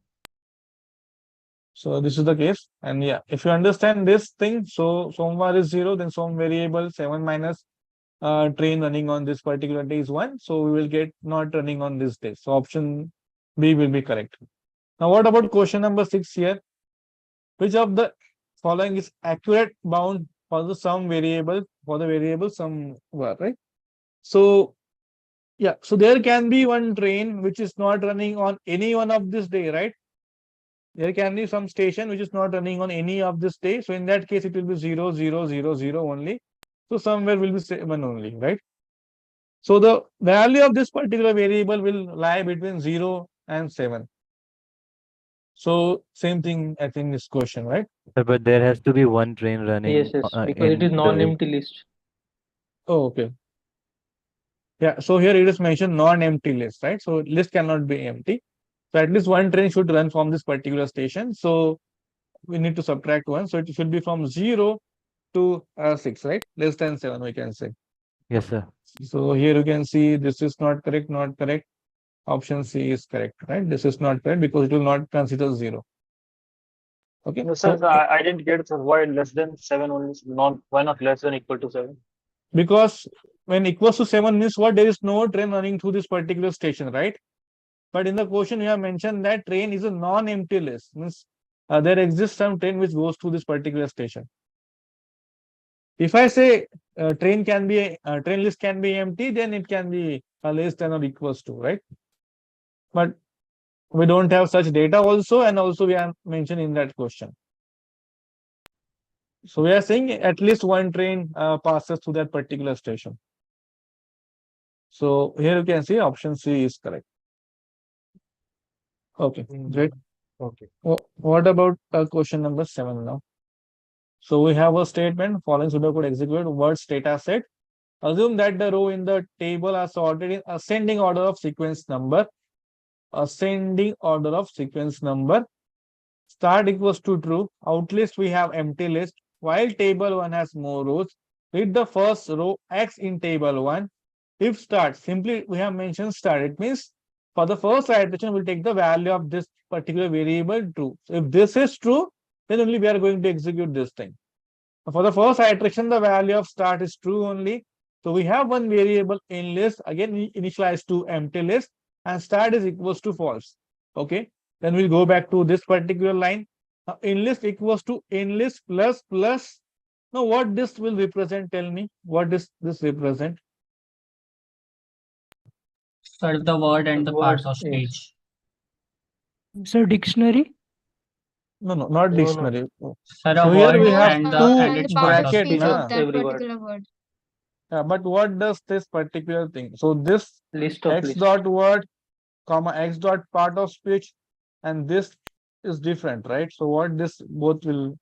[SPEAKER 1] So this is the case, and yeah, if you understand this thing, so somvar is 0, then some variable 7 minus train running on this particular day is 1, so we will get not running on this day. So option B will be correct. Now what about question number 6 here? Which of the following is accurate bound for the sum variable, for the variable sum var, right? So yeah, so there can be one train which is not running on any one of this day, right? There can be some station which is not running on any of this day. So in that case, it will be 0, 0, 0, 0 only. So somewhere will be 7 only, right? So the value of this particular variable will lie between 0 and 7. So same thing I think this question, right?
[SPEAKER 6] But there has to be one train running
[SPEAKER 11] Yes, yes, because it
[SPEAKER 6] in
[SPEAKER 11] is
[SPEAKER 6] the
[SPEAKER 11] non-empty list.
[SPEAKER 1] Oh, okay. Yeah, so here it is mentioned non-empty list, right? So list cannot be empty. So at least one train should run from this particular station. So we need to subtract one. So it should be from 0 to 6, right? Less than 7, we can say.
[SPEAKER 6] Yes, sir.
[SPEAKER 1] So here you can see this is not correct, not correct. Option C is correct, right? This is not correct because it will not consider 0. Okay.
[SPEAKER 12] No, sir, I didn't get, sir, why less than 7 only, not, why not less than equal to 7?
[SPEAKER 1] Because when equals to 7 means what? There is no train running through this particular station, right? But in the question, you have mentioned that train is a non-empty list. Means there exists some train which goes to this particular station. If I say train list can be empty, then it can be less than or equals to, right? But we don't have such data also, and also we are mentioned in that question. So we are saying at least one train passes through that particular station. So here you can see option C is correct. Okay, great.
[SPEAKER 12] Okay.
[SPEAKER 1] What about question number 7 now? So we have a statement following pseudocode execute words data set. Assume that the row in the table are sorted in ascending order of sequence number. Ascending order of sequence number. Start equals to true. Out list we have empty list. While table 1 has more rows, read the first row X in table 1. If start, simply we have mentioned start. It means for the first iteration, we'll take the value of this particular variable true. So if this is true, then only we are going to execute this thing. For the first iteration, the value of start is true only. So we have one variable in list, again initialized to empty list, and start is equals to false. Okay, then we'll go back to this particular line. In list equals to in list plus plus. Now what this will represent? Tell me what does this represent?
[SPEAKER 5] Sir, the word and the part
[SPEAKER 11] Words,
[SPEAKER 5] of
[SPEAKER 11] yes.
[SPEAKER 5] speech.
[SPEAKER 14] So dictionary?
[SPEAKER 1] No, not
[SPEAKER 11] No,
[SPEAKER 1] dictionary.
[SPEAKER 5] Sir,
[SPEAKER 1] So
[SPEAKER 5] a
[SPEAKER 1] here we
[SPEAKER 5] word
[SPEAKER 1] have
[SPEAKER 5] and
[SPEAKER 1] two
[SPEAKER 5] its part of
[SPEAKER 1] bracket,
[SPEAKER 5] speech.
[SPEAKER 1] na?
[SPEAKER 11] Every word.
[SPEAKER 1] Yeah, but what does this particular thing? So this
[SPEAKER 11] List of
[SPEAKER 1] X
[SPEAKER 11] list.
[SPEAKER 1] dot word, comma X dot part of speech, and this is different, right? So what this both will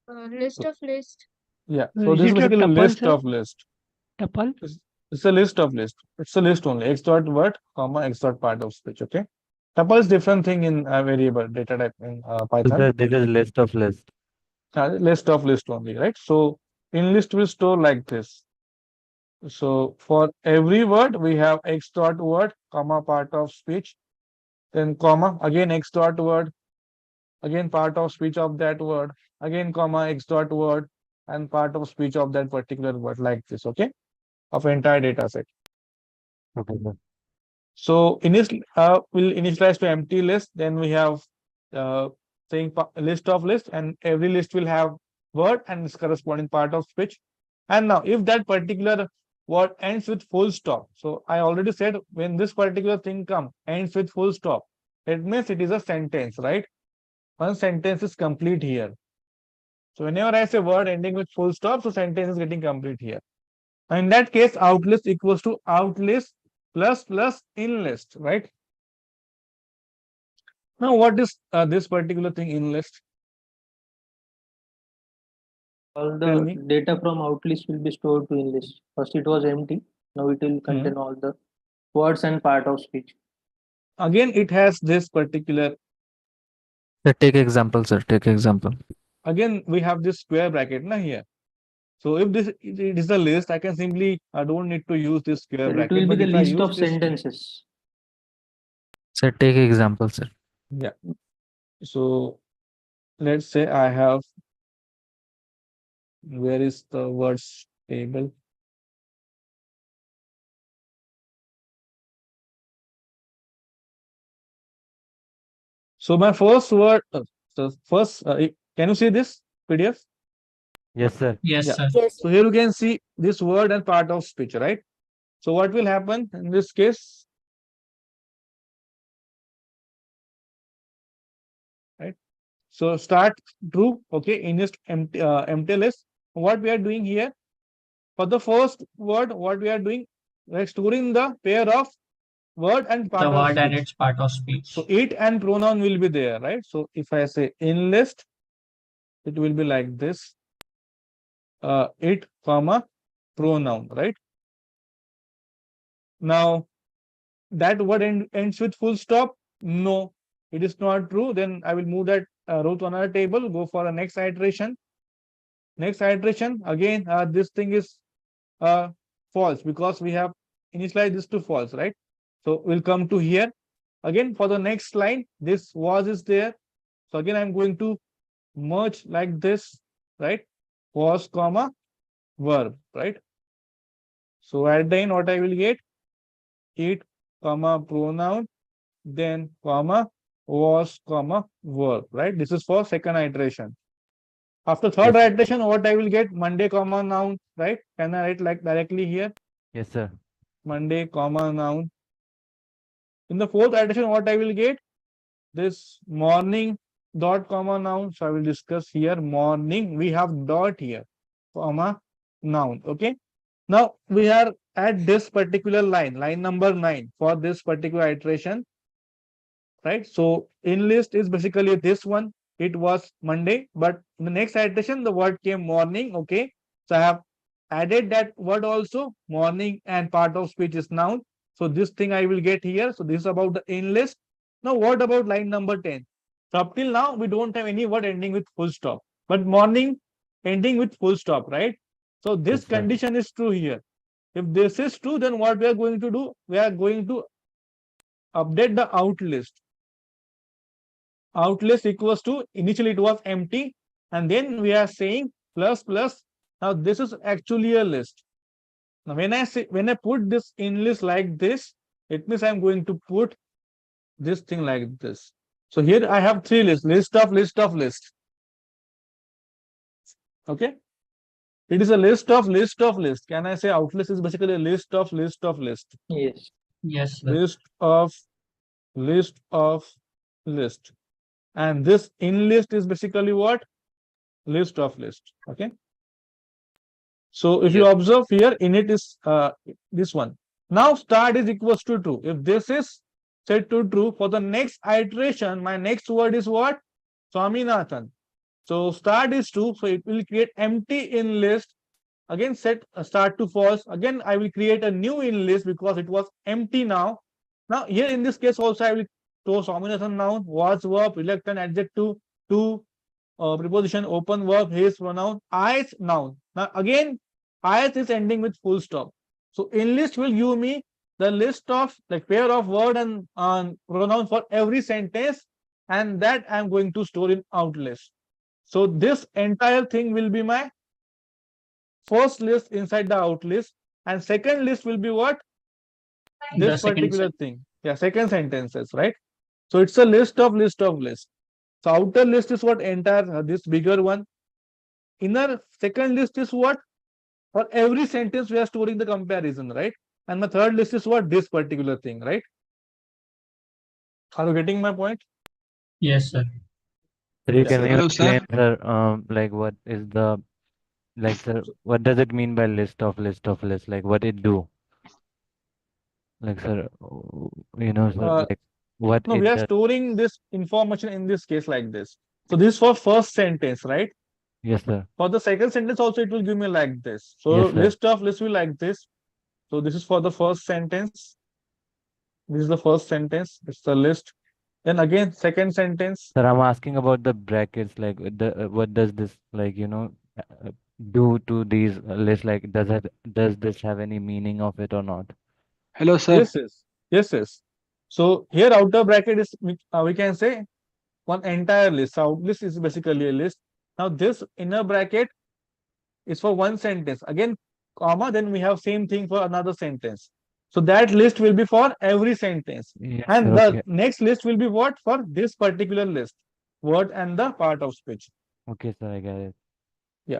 [SPEAKER 9] List of list.
[SPEAKER 1] yeah.
[SPEAKER 14] So
[SPEAKER 1] So
[SPEAKER 14] is
[SPEAKER 1] this is
[SPEAKER 14] it a
[SPEAKER 1] basically a
[SPEAKER 14] tuple,
[SPEAKER 1] list
[SPEAKER 14] sir?
[SPEAKER 1] of list.
[SPEAKER 14] Tuple?
[SPEAKER 1] It's a list of list. It's a list only. X dot word, comma X dot part of speech. Okay. Tuple is different thing in variable data type in Python.
[SPEAKER 6] This is list of list.
[SPEAKER 1] List of list only, right? So in list will store like this. So for every word we have X dot word, comma part of speech, then comma again X dot word, again part of speech of that word, again comma X dot word, and part of speech of that particular word, like this. Okay, of entire data set.
[SPEAKER 6] Okay, sir.
[SPEAKER 1] So will initialize to empty list. Then we have saying list of list, and every list will have word and its corresponding part of speech. And now if that particular word ends with full stop, so I already said when this particular thing ends with full stop, it means it is a sentence, right? One sentence is complete here. So whenever I say word ending with full stop, so sentence is getting complete here. In that case, outlist equals to outlist plus plus in list, right? Now, what is this particular thing in list?
[SPEAKER 11] All
[SPEAKER 1] Tell
[SPEAKER 11] the
[SPEAKER 1] me.
[SPEAKER 11] data from outlist will be stored to in list. First it was empty. Now it will contain all the words and part of speech.
[SPEAKER 1] Again, it has this particular.
[SPEAKER 10] Sir, take example, sir. Take example.
[SPEAKER 1] Again, we have this square bracket na here. So if it is a list, I can simply I don't need to use this square
[SPEAKER 11] It
[SPEAKER 1] bracket.
[SPEAKER 11] will be
[SPEAKER 1] But
[SPEAKER 11] the
[SPEAKER 1] if I
[SPEAKER 11] list
[SPEAKER 1] use
[SPEAKER 11] of
[SPEAKER 1] this,
[SPEAKER 11] sentences.
[SPEAKER 10] Sir, take example, sir.
[SPEAKER 1] yeah. So let's say I have, where is the words table? So my first word, can you see this PDF?
[SPEAKER 6] Yes, sir.
[SPEAKER 5] Yes,
[SPEAKER 1] Yeah.
[SPEAKER 5] sir.
[SPEAKER 1] So here you can see this word and part of speech, right? So what will happen in this case? Right. So start true. Okay. In just empty list. What we are doing here for the first word, what we are doing, we're storing the pair of word and part
[SPEAKER 5] The
[SPEAKER 1] of
[SPEAKER 5] word and
[SPEAKER 1] speech.
[SPEAKER 5] its part of speech.
[SPEAKER 1] So it and pronoun will be there, right? So if I say in list, it will be like this. It comma pronoun, right? Now that word ends with full stop. No, it is not true. Then I will move that row to another table, go for the next iteration. Next iteration, again, this thing is false because we have initialized this to false, right? So we'll come to here. Again, for the next line, this was is there. So again, I'm going to merge like this, right? Was, comma, verb, right? So at the end, what I will get? It, comma, pronoun, then comma, was, comma, verb, right? This is for second iteration. After third iteration, what I will get? Monday, comma, noun, right? Can I write like directly here?
[SPEAKER 6] Yes, sir.
[SPEAKER 1] Monday, comma, noun. In the fourth iteration, what I will get? This morning, dot, comma, noun. So I will discuss here morning. We have dot here, comma, noun. Okay. Now we are at this particular line number 9 for this particular iteration, right? So in list is basically this one. It was Monday, but in the next iteration, the word came morning. Okay. So I have added that word also, morning, and part of speech is noun. So this thing I will get here. So this is about the in list. Now what about line number 10? So up till now, we don't have any word ending with full stop, but morning ending with full stop, right? So this condition is true here. If this is true, then what we are going to do? We are going to update the out list. Out list equals to, initially it was empty, and then we are saying plus plus. Now this is actually a list. Now when I put this in list like this, it means I'm going to put this thing like this. So here I have three lists: list of list of list. Okay. It is a list of list of list. Can I say out list is basically a list of list of list?
[SPEAKER 11] Yes.
[SPEAKER 5] Yes, sir.
[SPEAKER 1] List of list of list. And this in list is basically what? List of list. Okay. So if you observe here, init is this one. Now start is equals to true. If this is set to true, for the next iteration, my next word is what? Swaminathan. So start is true, so it will create empty in list. Again, set start to false. Again, I will create a new in list because it was empty now. Now here in this case also I will throw Swaminathan noun, was verb, reluctant adjective, to preposition, open verb, his pronoun, is noun. Now again, is is ending with full stop. So in list will give me the list of like pair of word and pronoun for every sentence, and that I'm going to store in out list. So this entire thing will be my first list inside the out list, and second list will be what? This particular thing. Yeah, second sentences, right? So it's a list of list of list. So outer list is what? Entire this bigger one. Inner second list is what? For every sentence we are storing the comparison, right? And my third list is what? This particular thing, right? Are you getting my point?
[SPEAKER 5] Yes, sir.
[SPEAKER 6] Sir, you
[SPEAKER 1] Yeah.
[SPEAKER 6] can you
[SPEAKER 17] Hello,
[SPEAKER 6] explain,
[SPEAKER 17] sir.
[SPEAKER 6] sir, like what is the, like, sir, what does it mean by list of list of list? Like what it do? Like, sir, sir, like what
[SPEAKER 1] No, we
[SPEAKER 6] it
[SPEAKER 1] are
[SPEAKER 6] does.
[SPEAKER 1] storing this information in this case like this. So this for first sentence, right?
[SPEAKER 6] Yes, sir.
[SPEAKER 1] For the second sentence also it will give me like this. So
[SPEAKER 6] Yes, sir.
[SPEAKER 1] list of list will like this. So this is for the first sentence. This is the first sentence. It's the list. Then again, second sentence.
[SPEAKER 6] Sir, I'm asking about the brackets. Like what does this like do to these lists? Like does this have any meaning of it or not?
[SPEAKER 17] Hello, sir.
[SPEAKER 1] Yes, yes, yes, yes. So here outer bracket is we can say one entire list. So out list is basically a list. Now this inner bracket is for one sentence. Again, comma, then we have same thing for another sentence. So that list will be for every sentence.
[SPEAKER 6] Yes, sir.
[SPEAKER 1] And the
[SPEAKER 6] Okay.
[SPEAKER 1] next list will be what? For this particular list, word and the part of speech.
[SPEAKER 6] Okay, sir, I get it.
[SPEAKER 1] Yeah.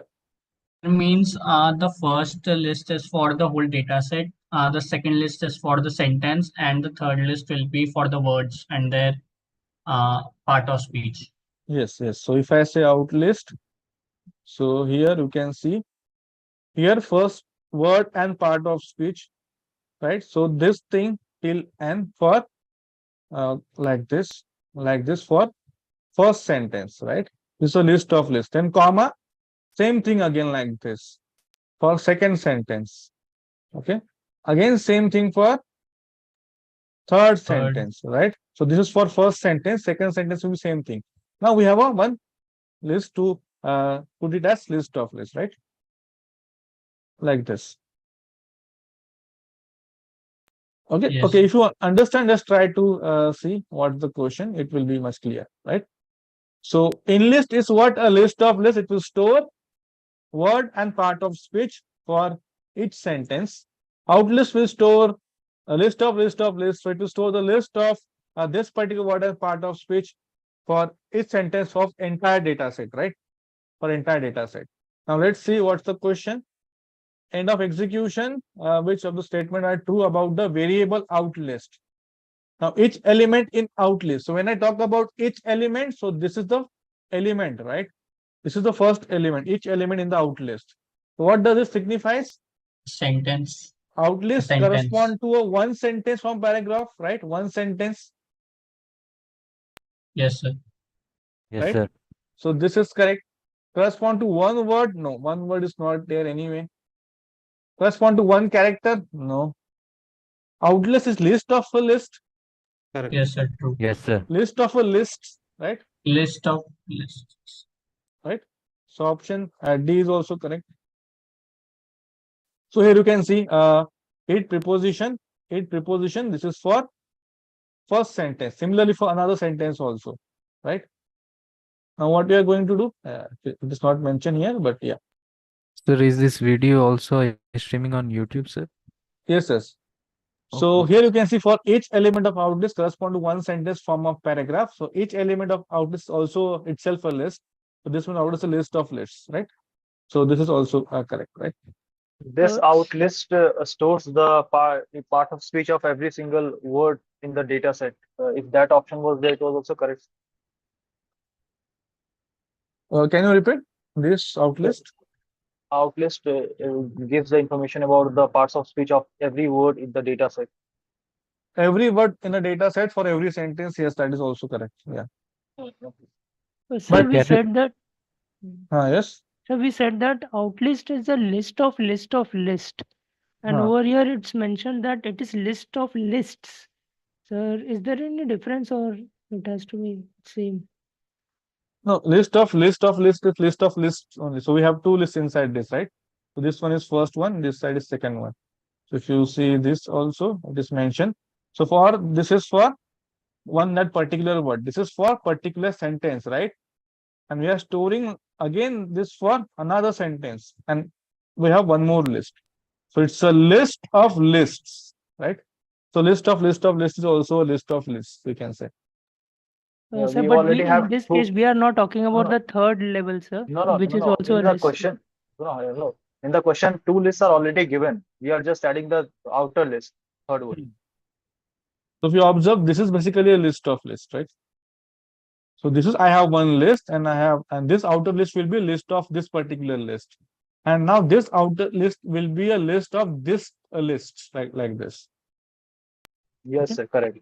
[SPEAKER 5] Means the first list is for the whole data set, the second list is for the sentence, and the third list will be for the words and their part of speech.
[SPEAKER 1] Yes, yes. So if I say out list, so here you can see here first word and part of speech, right? So this thing till n for like this for first sentence, right? This is a list of list. Then comma, same thing again like this for second sentence. Okay. Again, same thing for third sentence, right? So this is for first sentence, second sentence will be same thing. Now we have a one list to put it as list of list, right? Like this. Okay,
[SPEAKER 5] Yes.
[SPEAKER 1] okay. If you understand, just try to see what's the question. It will be much clear, right? So in list is what? A list of list. It will store word and part of speech for each sentence. Outlist will store a list of list. So it will store the list of this particular word and part of speech for each sentence of entire data set, right? For entire data set. Now let's see what's the question. End of execution, which of the statement are true about the variable out list? Now each element in out list. So when I talk about each element, so this is the element, right? This is the first element, each element in the out list. So what does it signifies?
[SPEAKER 5] Sentence.
[SPEAKER 1] Out list
[SPEAKER 5] Sentence.
[SPEAKER 1] correspond to a one sentence from paragraph, right? One sentence.
[SPEAKER 5] Yes, sir.
[SPEAKER 6] Yes,
[SPEAKER 1] right?
[SPEAKER 6] sir.
[SPEAKER 1] So this is correct. Correspond to one word? No, one word is not there anyway. Correspond to one character? No. Outlist is list of a list.
[SPEAKER 18] Correct.
[SPEAKER 5] Yes, sir. True.
[SPEAKER 6] Yes, sir.
[SPEAKER 1] List of a list, right?
[SPEAKER 5] List of lists.
[SPEAKER 1] Right. So option D is also correct. So here you can see eight preposition. This is for first sentence. Similarly for another sentence also, right? Now what we are going to do? It is not mentioned here, but yeah.
[SPEAKER 10] Sir, is this video also streaming on YouTube, sir?
[SPEAKER 1] Yes, yes. So
[SPEAKER 10] Okay.
[SPEAKER 1] here you can see for each element of outlist correspond to one sentence form of paragraph. So each element of outlist also itself a list. So this one out is a list of lists, right? So this is also correct, right?
[SPEAKER 12] This out list stores the part of speech of every single word in the data set. If that option was there, it was also correct.
[SPEAKER 1] Can you repeat this outlist?
[SPEAKER 12] Outlist gives the information about the parts of speech of every word in the data set.
[SPEAKER 1] Every word in a data set for every sentence, yes, that is also correct. Yeah.
[SPEAKER 14] Sir,
[SPEAKER 1] But
[SPEAKER 14] we said that.
[SPEAKER 1] yes.
[SPEAKER 14] So we said that outlist is a list of list, and over here it's mentioned that it is list of lists. Sir, is there any difference or it has to be same?
[SPEAKER 1] No, list of list is list of lists only. So we have two lists inside this, right? So this one is first one, this side is second one. So if you see this also, it is mentioned. So for this is for one that particular word. This is for particular sentence, right? And we are storing again this for another sentence, and we have one more list. So it's a list of lists, right? So list of lists is also a list of lists, we can say.
[SPEAKER 14] Sir,
[SPEAKER 12] We
[SPEAKER 14] but
[SPEAKER 12] already
[SPEAKER 14] in
[SPEAKER 12] have
[SPEAKER 14] this
[SPEAKER 12] two.
[SPEAKER 14] case, we are not talking about
[SPEAKER 12] No.
[SPEAKER 14] the third level, sir, which is
[SPEAKER 12] No.
[SPEAKER 14] also a
[SPEAKER 12] In the
[SPEAKER 14] list.
[SPEAKER 12] question, no. In the question, two lists are already given. We are just adding the outer list, third one.
[SPEAKER 1] So if you observe, this is basically a list of lists, right? So this is, I have one list and this outer list will be a list of this particular list. And now this outer list will be a list of this list, like this.
[SPEAKER 12] Yes, sir, correct.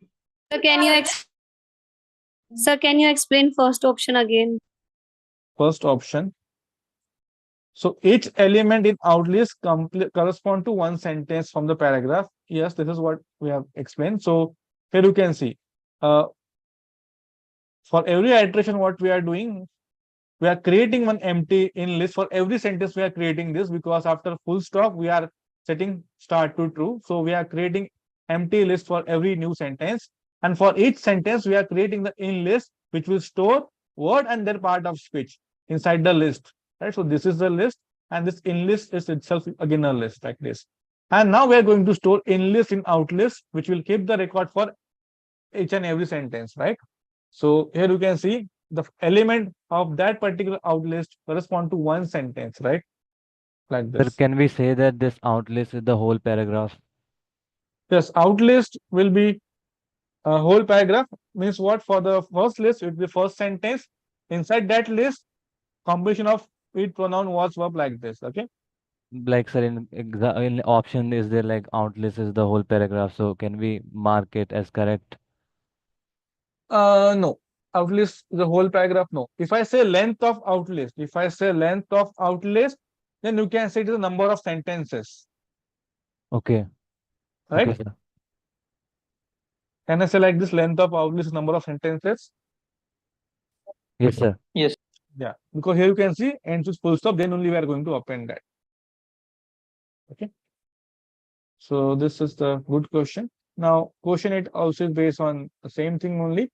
[SPEAKER 9] Sir, can you explain first option again?
[SPEAKER 1] First option. So each element in outlist correspond to one sentence from the paragraph. Yes, this is what we have explained. So here you can see, for every iteration, what we are doing, we are creating one empty in list for every sentence. We are creating this because after full stop, we are setting start to true. So we are creating empty list for every new sentence. And for each sentence, we are creating the in list, which will store word and their part of speech inside the list, right? So this is the list, and this in list is itself again a list like this. And now we are going to store in list in out list, which will keep the record for each and every sentence, right? So here you can see the element of that particular out list correspond to one sentence, right? like
[SPEAKER 6] Sir,
[SPEAKER 1] this.
[SPEAKER 6] can we say that this outlist is the whole paragraph?
[SPEAKER 1] Yes, outlist will be a whole paragraph. Means what? For the first list, it will be first sentence. Inside that list, combination of it, pronoun, was, verb, like this. Okay.
[SPEAKER 6] Like, sir, in option is there like outlist is the whole paragraph? So can we mark it as correct?
[SPEAKER 1] No. Outlist the whole paragraph. No. If I say length of outlist, then you can say it is the number of sentences.
[SPEAKER 6] Okay.
[SPEAKER 1] Right?
[SPEAKER 6] Okay, sir.
[SPEAKER 1] Can I say like this? Length of outlist, number of sentences.
[SPEAKER 6] Yes, sir.
[SPEAKER 11] Yes.
[SPEAKER 1] Yeah. Because here you can see ends with full stop. Then only we are going to append that. Okay. So this is the good question. Now, question it also is based on the same thing only.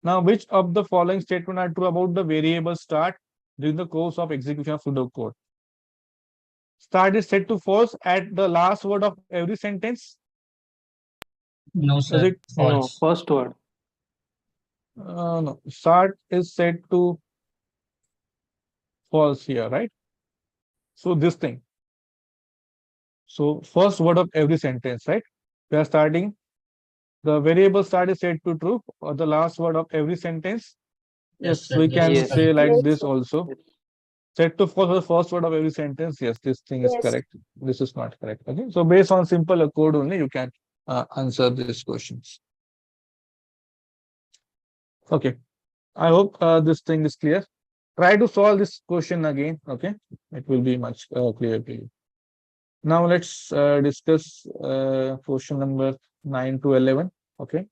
[SPEAKER 1] Now, which of the following statement are true about the variable start during the course of execution of pseudocode? Start is set to false at the last word of every sentence.
[SPEAKER 5] No,
[SPEAKER 1] Is
[SPEAKER 5] sir.
[SPEAKER 1] it?
[SPEAKER 11] No,
[SPEAKER 5] False.
[SPEAKER 11] first word.
[SPEAKER 1] No. Start is set to false here, right? So this thing. So first word of every sentence, right? We are starting. The variable start is set to true or the last word of every sentence.
[SPEAKER 5] Yes,
[SPEAKER 1] Yes,
[SPEAKER 5] sir.
[SPEAKER 1] we
[SPEAKER 5] This
[SPEAKER 1] can
[SPEAKER 5] is
[SPEAKER 1] say
[SPEAKER 5] correct.
[SPEAKER 1] like
[SPEAKER 9] Yes,
[SPEAKER 1] this
[SPEAKER 9] sir.
[SPEAKER 1] also. Set to false the first word of every sentence. Yes, this thing is
[SPEAKER 9] Yes.
[SPEAKER 1] correct. This is not correct. Okay. So based on simple code only, you can answer these questions. Okay. I hope this thing is clear. Try to solve this question again. Okay. It will be much clearer to you. Now let's discuss question number 9 to 11. Okay.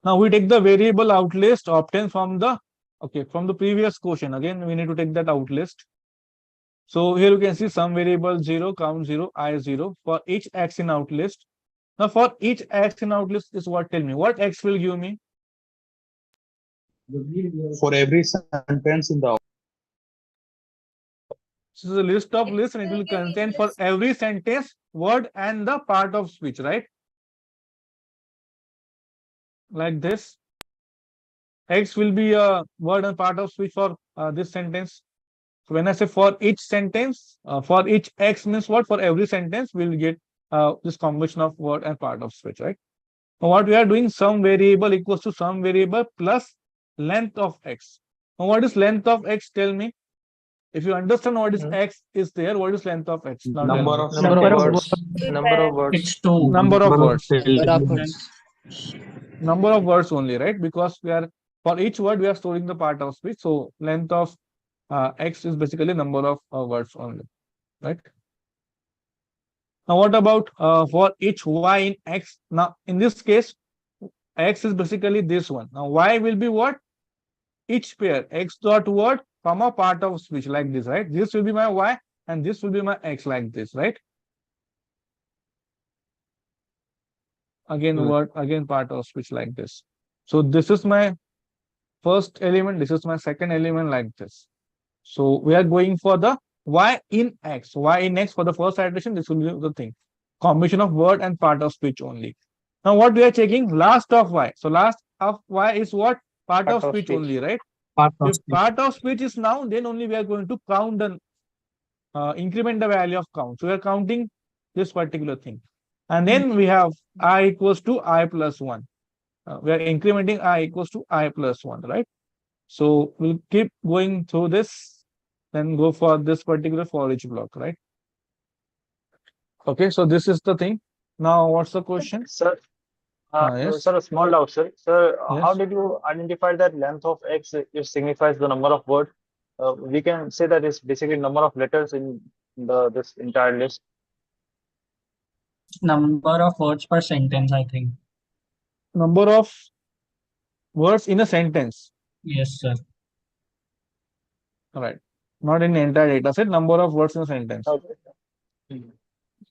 [SPEAKER 1] Now we take the variable outlist obtained from the previous question. Again, we need to take that outlist. So here you can see some variable 0, count 0, I 0 for each x in outlist. Now for each x in outlist is what? Tell me what x will give me?
[SPEAKER 17] For every sentence in the
[SPEAKER 1] This is a list of lists and it will contain for every sentence word and the part of speech, right? Like this. X will be a word and part of speech for this sentence. So when I say for each sentence, for each x means what? For every sentence, we'll get this combination of word and part of speech, right? Now what we are doing, some variable equals to some variable plus length of x. Now what is length of x? Tell me. If you understand what is x is there, what is length of x? Now tell
[SPEAKER 17] number
[SPEAKER 1] me.
[SPEAKER 17] of
[SPEAKER 11] Number of
[SPEAKER 17] sentences.
[SPEAKER 11] words. Number of words.
[SPEAKER 5] It's 2.
[SPEAKER 1] Number of words.
[SPEAKER 15] Number of words.
[SPEAKER 1] Number of words only, right? Because we are for each word we are storing the part of speech. So length of x is basically number of words only, right? Now what about for each y in x? Now in this case, x is basically this one. Now y will be what? Each pair x dot word comma part of speech like this, right? This will be my y and this will be my x like this, right? Again word, again part of speech like this. So this is my first element, this is my second element like this. So we are going for the y in x. Y in x for the first iteration, this will be the thing. Combination of word and part of speech only. Now what we are checking? Last of y. So last of y is what? Part of speech only, right? If part of speech is noun, then only we are going to count the increment the value of count. So we are counting this particular thing. And then we have I equals to I plus 1. We are incrementing I equals to I plus 1, right? So we'll keep going through this, then go for this particular for each block, right? Okay, so this is the thing. Now, what's the question?
[SPEAKER 12] Sir,
[SPEAKER 1] Yes.
[SPEAKER 12] sir, a small doubt, sir. Sir, how
[SPEAKER 1] Yes.
[SPEAKER 12] did you identify that length of x it signifies the number of words? We can say that it's basically number of letters in this entire list.
[SPEAKER 5] Number of words per sentence, I think.
[SPEAKER 1] Number of words in a sentence.
[SPEAKER 5] Yes, sir.
[SPEAKER 1] All right. Not in the entire data set, number of words in a sentence.
[SPEAKER 12] Okay.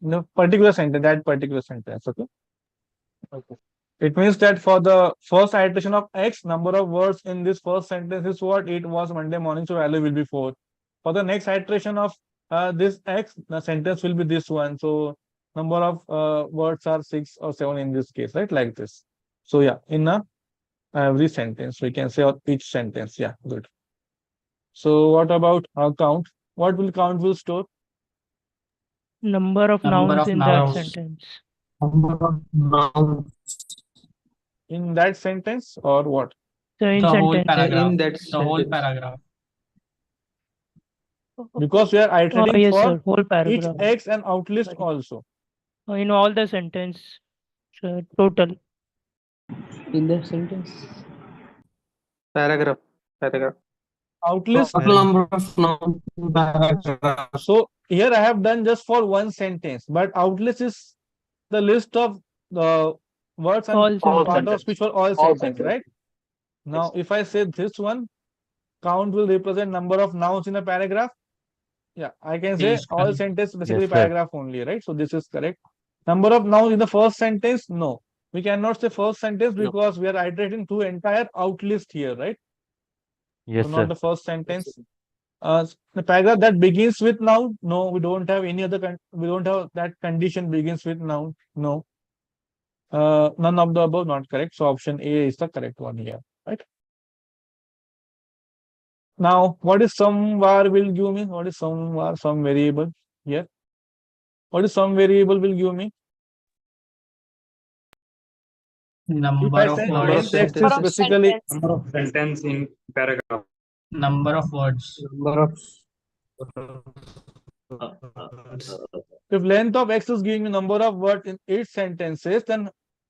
[SPEAKER 1] In a particular sentence, that particular sentence. Okay.
[SPEAKER 12] Okay.
[SPEAKER 1] It means that for the first iteration of x, number of words in this first sentence is what? It was Monday morning, so value will be 4. For the next iteration of this x, the sentence will be this one. So number of words are 6 or 7 in this case, right? Like this. So yeah, in every sentence, we can say each sentence. Yeah, good. So what about count? what will count will store?
[SPEAKER 14] Number of
[SPEAKER 5] Number
[SPEAKER 14] nouns
[SPEAKER 5] of
[SPEAKER 14] in that
[SPEAKER 5] nouns.
[SPEAKER 14] sentence.
[SPEAKER 2] Number of nouns
[SPEAKER 1] In that sentence or what?
[SPEAKER 14] So in
[SPEAKER 5] The whole
[SPEAKER 14] sentence.
[SPEAKER 5] paragraph.
[SPEAKER 2] in that
[SPEAKER 5] The whole
[SPEAKER 2] sentence.
[SPEAKER 5] paragraph.
[SPEAKER 1] Because we are
[SPEAKER 14] Oh,
[SPEAKER 1] iterating
[SPEAKER 14] yes,
[SPEAKER 1] for
[SPEAKER 14] sir. Whole
[SPEAKER 1] each
[SPEAKER 14] paragraph.
[SPEAKER 1] X and outlist also.
[SPEAKER 14] In all the sentence, sir, total.
[SPEAKER 15] In that sentence.
[SPEAKER 2] Paragraph.
[SPEAKER 1] Outlist.
[SPEAKER 2] Total number of nouns in paragraph.
[SPEAKER 1] So here I have done just for one sentence, but outlist is the list of the words and
[SPEAKER 14] All
[SPEAKER 1] part of
[SPEAKER 14] sentence.
[SPEAKER 1] speech for all sentences, right? Now, if I say this one, count will represent number of nouns in a paragraph. Yeah, I can say
[SPEAKER 5] Yes,
[SPEAKER 1] all
[SPEAKER 5] correct.
[SPEAKER 1] sentence basically
[SPEAKER 6] Yes, sir.
[SPEAKER 1] paragraph only, right? So this is correct. Number of nouns in the first sentence, no. We cannot say first sentence because we are iterating to entire outlist here, right?
[SPEAKER 6] Yes,
[SPEAKER 1] So not
[SPEAKER 6] sir.
[SPEAKER 1] the first sentence. The paragraph that begins with noun, no, we don't have any other. We don't have that condition begins with noun, no. None of the above, not correct. So option A is the correct one here, right? Now, what is some var will give me? What is some var, some variable here? What is some variable will give me? If
[SPEAKER 5] Number
[SPEAKER 1] I
[SPEAKER 5] of
[SPEAKER 1] say
[SPEAKER 2] Number of
[SPEAKER 5] words.
[SPEAKER 1] len text is
[SPEAKER 2] sentences.
[SPEAKER 1] basically
[SPEAKER 2] Number of sentence in paragraph.
[SPEAKER 5] Number of words.
[SPEAKER 2] Number of
[SPEAKER 1] if length of x is giving me number of words in 8 sentences, then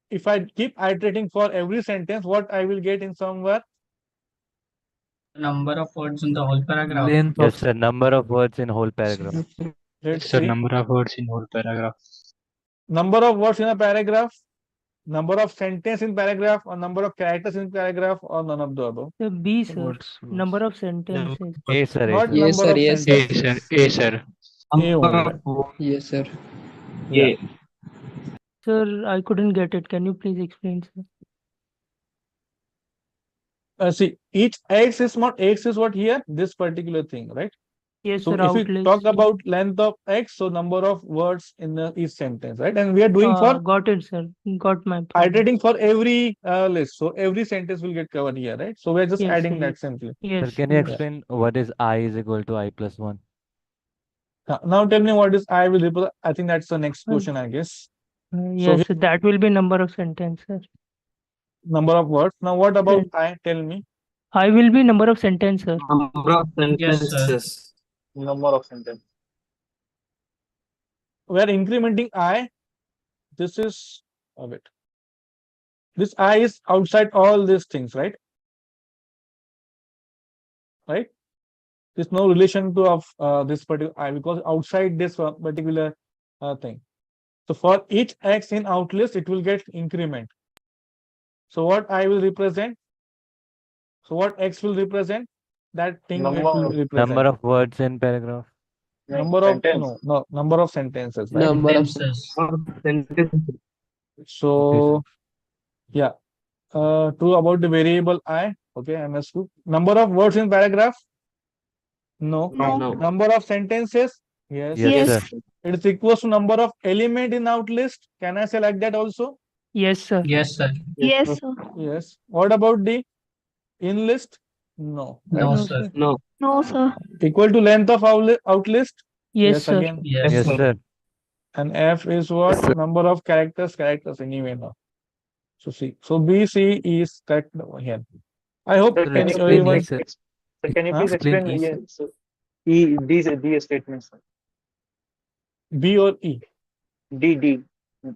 [SPEAKER 1] if I keep iterating for every sentence, what I will get in somewhere?
[SPEAKER 5] Number of words in the whole paragraph.
[SPEAKER 10] Length
[SPEAKER 6] Yes,
[SPEAKER 10] of
[SPEAKER 6] sir. Number of words in whole paragraph.
[SPEAKER 1] Let's
[SPEAKER 13] Sir,
[SPEAKER 1] see.
[SPEAKER 13] number of words in whole paragraph.
[SPEAKER 1] Number of words in a paragraph, number of sentence in paragraph, or number of characters in paragraph, or none of the above.
[SPEAKER 14] So B, sir.
[SPEAKER 10] words.
[SPEAKER 14] Number of sentences.
[SPEAKER 6] A, sir. A,
[SPEAKER 1] Not
[SPEAKER 6] sir.
[SPEAKER 15] Yes,
[SPEAKER 1] number
[SPEAKER 15] sir.
[SPEAKER 1] of
[SPEAKER 15] Yes,
[SPEAKER 13] A,
[SPEAKER 15] sir.
[SPEAKER 1] sentences.
[SPEAKER 13] sir. A, sir.
[SPEAKER 1] A
[SPEAKER 2] number
[SPEAKER 1] only.
[SPEAKER 2] of words.
[SPEAKER 15] Yes, sir.
[SPEAKER 1] Yeah.
[SPEAKER 14] Sir, I couldn't get it. Can you please explain, sir?
[SPEAKER 1] See, each x is not x is what here? This particular thing, right?
[SPEAKER 14] Yes,
[SPEAKER 1] So
[SPEAKER 14] sir.
[SPEAKER 1] if we
[SPEAKER 14] Outlist.
[SPEAKER 1] talk about length of x, so number of words in each sentence, right? And we are doing for
[SPEAKER 14] Got it, sir. Got my point.
[SPEAKER 1] iterating for every list. So every sentence will get covered here, right? So we're just
[SPEAKER 14] Yes,
[SPEAKER 1] adding
[SPEAKER 14] sir.
[SPEAKER 1] that simply.
[SPEAKER 14] Yes.
[SPEAKER 6] Sir, can you
[SPEAKER 14] yes.
[SPEAKER 6] explain what is I is equal to I plus 1?
[SPEAKER 1] Now tell me what is I will represent. I think that's the next
[SPEAKER 14] Hmm.
[SPEAKER 1] question, I guess.
[SPEAKER 14] Yes, so that will be number of sentences.
[SPEAKER 1] Number of words. Now what about I? Tell me.
[SPEAKER 14] I will be number of sentences.
[SPEAKER 2] Number of
[SPEAKER 5] Yes, sir.
[SPEAKER 2] sentences.
[SPEAKER 12] Number of sentences.
[SPEAKER 1] We are incrementing I. This is of it. This I is outside all these things, right? Right? There's no relation to of this particular I because outside this particular thing. So for each X in outlist, it will get increment. So what I will represent? So what X will represent? That thing it will represent.
[SPEAKER 6] Number of words in paragraph.
[SPEAKER 1] Number of no number of sentences, right?
[SPEAKER 15] Number of
[SPEAKER 5] Sentences.
[SPEAKER 1] So yeah, true about the variable I. Okay, MS2. Number of words in paragraph. No.
[SPEAKER 2] No.
[SPEAKER 1] Number of sentences. Yes.
[SPEAKER 6] Yes, sir.
[SPEAKER 1] It is equals to number of element in outlist. Can I say like that also?
[SPEAKER 14] Yes, sir.
[SPEAKER 5] Yes, sir.
[SPEAKER 9] Yes, sir.
[SPEAKER 1] Yes. What about the in list? No. Right?
[SPEAKER 5] No,
[SPEAKER 14] No,
[SPEAKER 5] sir.
[SPEAKER 14] sir.
[SPEAKER 2] No.
[SPEAKER 9] No, sir.
[SPEAKER 1] Equal to length of outlist?
[SPEAKER 14] Yes, sir.
[SPEAKER 1] Again.
[SPEAKER 5] Yes,
[SPEAKER 6] Yes, sir.
[SPEAKER 1] And F is what? Number of characters anyway now. So C. So B, C is correct over here. I hope
[SPEAKER 12] Sir, can you
[SPEAKER 1] everyone.
[SPEAKER 12] please, sir, can you please
[SPEAKER 10] Explain
[SPEAKER 12] explain
[SPEAKER 10] E,
[SPEAKER 12] yes, E these statements? Sir.
[SPEAKER 1] B or E?
[SPEAKER 12] D